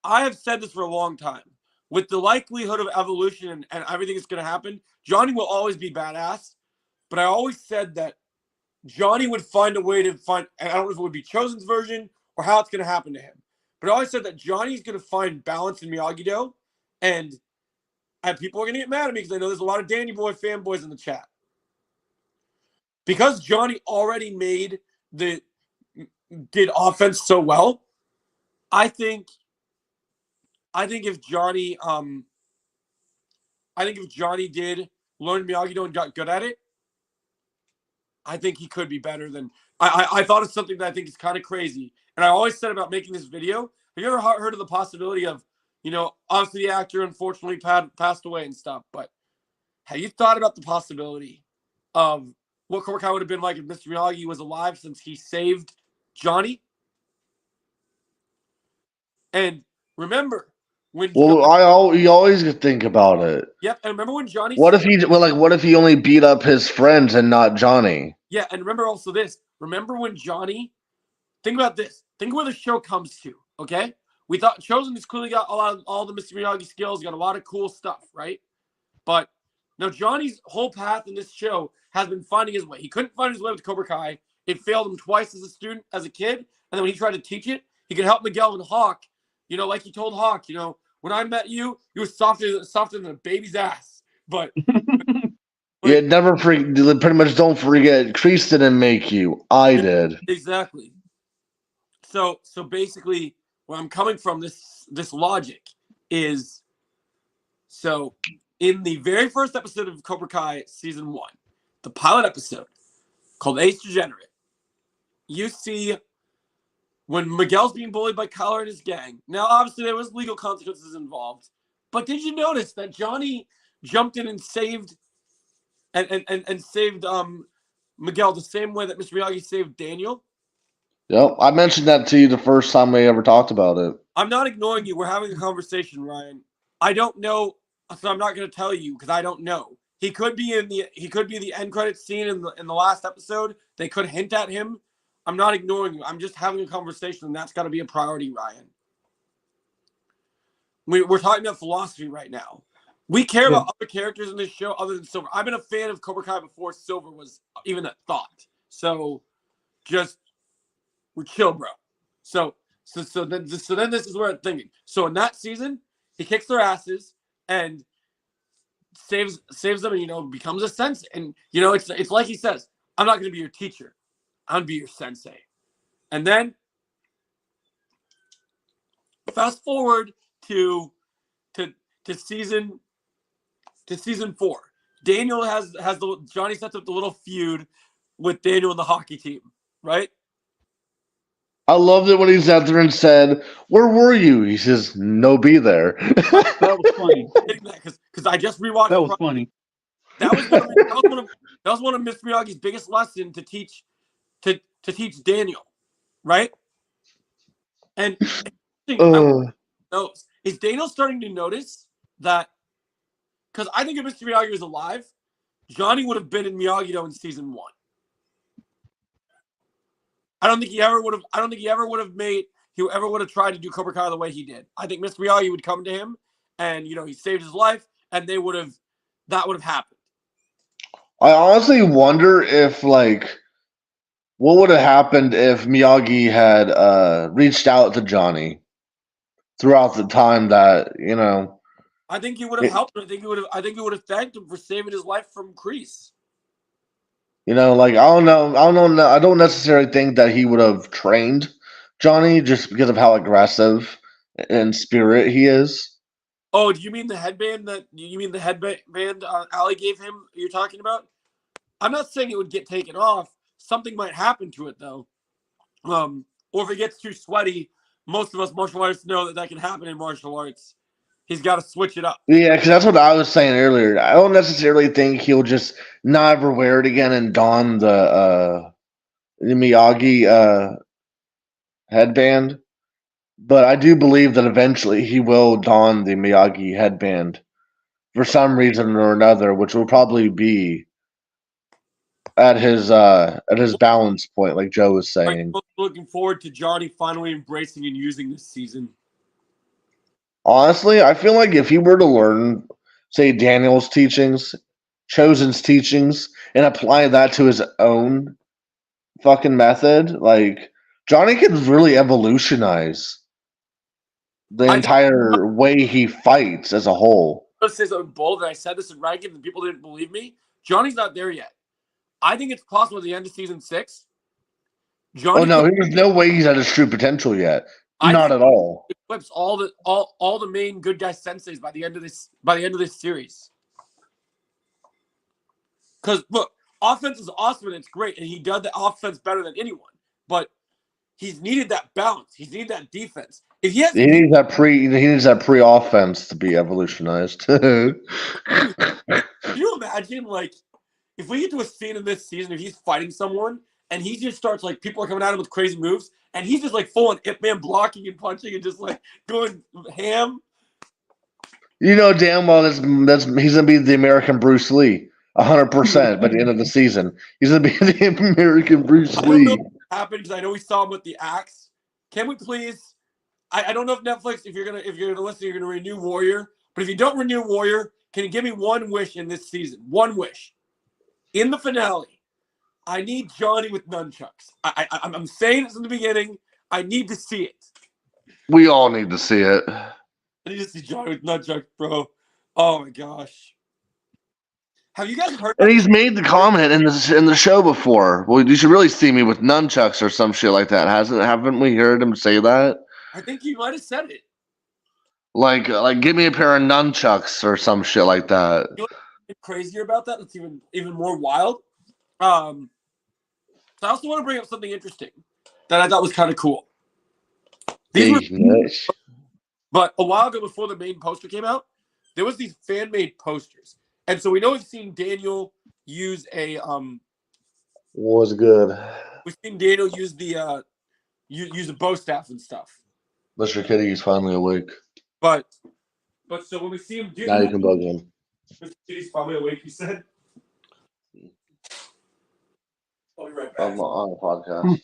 I have said this for a long time. With the likelihood of evolution and everything that's going to happen, Johnny will always be badass. But I always said that Johnny would find a way to find, and I don't know if it would be Chosen's version or how it's going to happen to him. But I always said that Johnny's going to find balance in Miyagi-Do. And people are going to get mad at me because I know there's a lot of Danny Boy fanboys in the chat. Because Johnny already did offense so well, I think if Johnny did learn Miyagi-Do and got good at it, I think he could be better than I thought of something that I think is kind of crazy. And I always said about making this video, have you ever heard of the possibility of, obviously the actor unfortunately passed away and stuff, but have you thought about the possibility of what Cobra Kai would have been like if Mr. Miyagi was alive, since he saved Johnny? And remember when you always think about it. Yep, and remember when Johnny what if he only beat up his friends and not Johnny? Yeah, and remember also this. Remember when Johnny, think about this. Think where the show comes to, okay? We thought Chosen has clearly got all the Mr. Miyagi skills, got a lot of cool stuff, right? But now Johnny's whole path in this show has been finding his way. He couldn't find his way with Cobra Kai. It failed him twice as a student, as a kid. And then when he tried to teach it, he could help Miguel and Hawk, like he told Hawk, when I met you, you were softer than a baby's ass. But yeah, pretty much don't forget, Kreese didn't make you. I did. Exactly. So basically, where I'm coming from, this logic is, so in the very first episode of Cobra Kai season 1, the pilot episode called Ace Degenerate, you see when Miguel's being bullied by Kyler and his gang. Now, obviously, there was legal consequences involved, but did you notice that Johnny jumped in and saved and saved Miguel the same way that Mr. Miyagi saved Daniel? Yep, I mentioned that to you the first time we ever talked about it. I'm not ignoring you. We're having a conversation, Ryan. I don't know, so I'm not going to tell you because I don't know. He could be the end credits scene in the last episode. They could hint at him. I'm not ignoring you. I'm just having a conversation, and that's got to be a priority, Ryan. We're talking about philosophy right now. We care about other characters in this show other than Silver. I've been a fan of Cobra Kai before Silver was even a thought. So we're chill, bro. So So then this is where I'm thinking. So in that season, he kicks their asses and saves them, and becomes a sensei. And it's like he says, I'm not going to be your teacher, I'm going to be your sensei. And then fast forward to season 4. Daniel has Johnny sets up the little feud with Daniel and the hockey team, right? I loved it when he sat there and said, "Where were you?" He says, "No, be there." That was funny. Because I just rewatched. That was funny. That was one of Mr. Miyagi's biggest lessons to teach Daniel, right? And is Daniel starting to notice that? Because I think if Mr. Miyagi was alive, Johnny would have been in Miyagi-Do in season 1. I don't think he ever would have. I don't think he ever would have tried to do Cobra Kai the way he did. I think Mr. Miyagi would come to him, and he saved his life, and that would have happened. I honestly wonder if what would have happened if Miyagi had reached out to Johnny throughout the time that I think he would have helped him. I think he would have thanked him for saving his life from Kreese. I don't know. I don't necessarily think that he would have trained Johnny just because of how aggressive in spirit he is. Oh, do you mean the headband Ali gave him? You're talking about? I'm not saying it would get taken off. Something might happen to it though, or if it gets too sweaty. Most of us martial artists know that can happen in martial arts. He's got to switch it up. Yeah, because that's what I was saying earlier. I don't necessarily think he'll just not ever wear it again and don the Miyagi headband. But I do believe that eventually he will don the Miyagi headband for some reason or another, which will probably be at his balance point, like Joe was saying. I'm looking forward to Johnny finally embracing and using this season. Honestly, I feel like if he were to learn, say, Daniel's teachings, Chosen's teachings, and apply that to his own fucking method, Johnny could really evolutionize the entire way he fights as a whole. I'm going to say something bold, and I said this in Rankin, and people didn't believe me. Johnny's not there yet. I think it's possible at the end of season 6. Johnny there's no way he's at his true potential yet. Not at all. Equips all the main good guy senseis by the end of this series. Because look, offense is awesome and it's great, and he does the offense better than anyone. But he's needed that balance. He's needed that defense. If he needs that pre-offense to be evolutionized. Can you imagine, if we get to a scene in this season, if he's fighting someone and he just starts people are coming at him with crazy moves, and he's just full on Ip Man blocking and punching and just going ham. Damn well he's gonna be the American Bruce Lee, 100% by the end of the season. He's gonna be the American Bruce Lee. I don't know what happened because I know we saw him with the axe. Can we please? I don't know if Netflix, if you're gonna listen, you're gonna renew Warrior. But if you don't renew Warrior, can you give me one wish in this season? One wish. In the finale, I need Johnny with nunchucks. I'm saying this in the beginning. I need to see it. We all need to see it. I need to see Johnny with nunchucks, bro. Oh my gosh. Have you guys heard? And he's made the comment in the show before. Well, you should really see me with nunchucks or some shit like that. Haven't we heard him say that? I think he might have said it. Like give me a pair of nunchucks or some shit like that. You know what's crazier about that? It's even more wild. So I also want to bring up something interesting that I thought was kind of cool. But a while ago, before the main poster came out, there was these fan-made posters, and so we know we've seen Daniel use a Was good. We've seen Daniel use the use a bow staff and stuff. Mr. Kitty's finally awake. But so when we see him do now you can bug him. Mr. Kitty's finally awake. You said. I'll be right back. I'm on a podcast.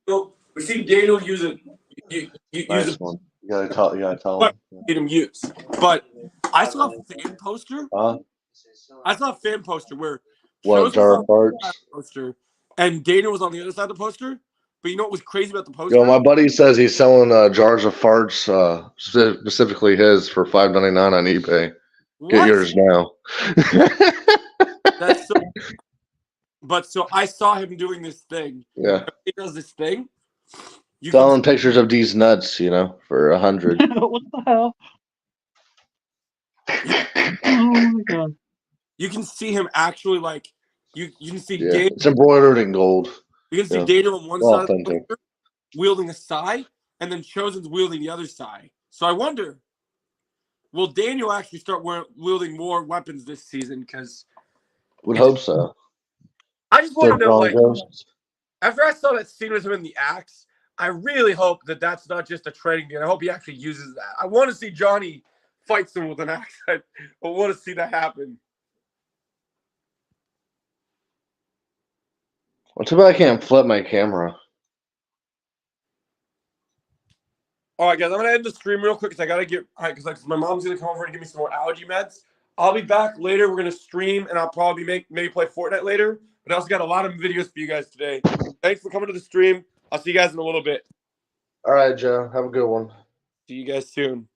So we've seen Daniel use it. Nice one. You gotta tell him. Get him use. But I saw a fan poster. I saw a fan poster where What, Jar Parts? poster and Daniel was on the other side of the poster. But you know what was crazy about the poster? Yo, my buddy says he's selling jars of farts, specifically his, for $5.99 on eBay. Get What? yours now. That's so. But so I saw him doing this thing. Yeah, He does this thing. You selling can, pictures of these nuts, for $100. What the hell? Oh my god. you can see him actually like you can see Yeah, Dave. it's embroidered in gold. You can see Yeah. Daniel on one Well, side of the authentic. poster wielding a sai, and then Chosen's wielding the other sai. So I wonder, will Daniel actually start wielding more weapons this season? Because Would hope so. I just want to Stick know, on like, ghosts. after I saw that scene with him in the axe, I really hope that that's not just a training thing. I hope he actually uses that. I want to see Johnny fight someone with an axe. I want to see that happen. Well, too bad I can't flip my camera. All right, guys, I'm gonna end the stream real quick because I gotta get because my mom's gonna come over and give me some more allergy meds. I'll be back later. We're gonna stream and I'll probably maybe play Fortnite later. But I also got a lot of videos for you guys today. Thanks for coming to the stream. I'll see you guys in a little bit. All right, Joe. Have a good one. See you guys soon.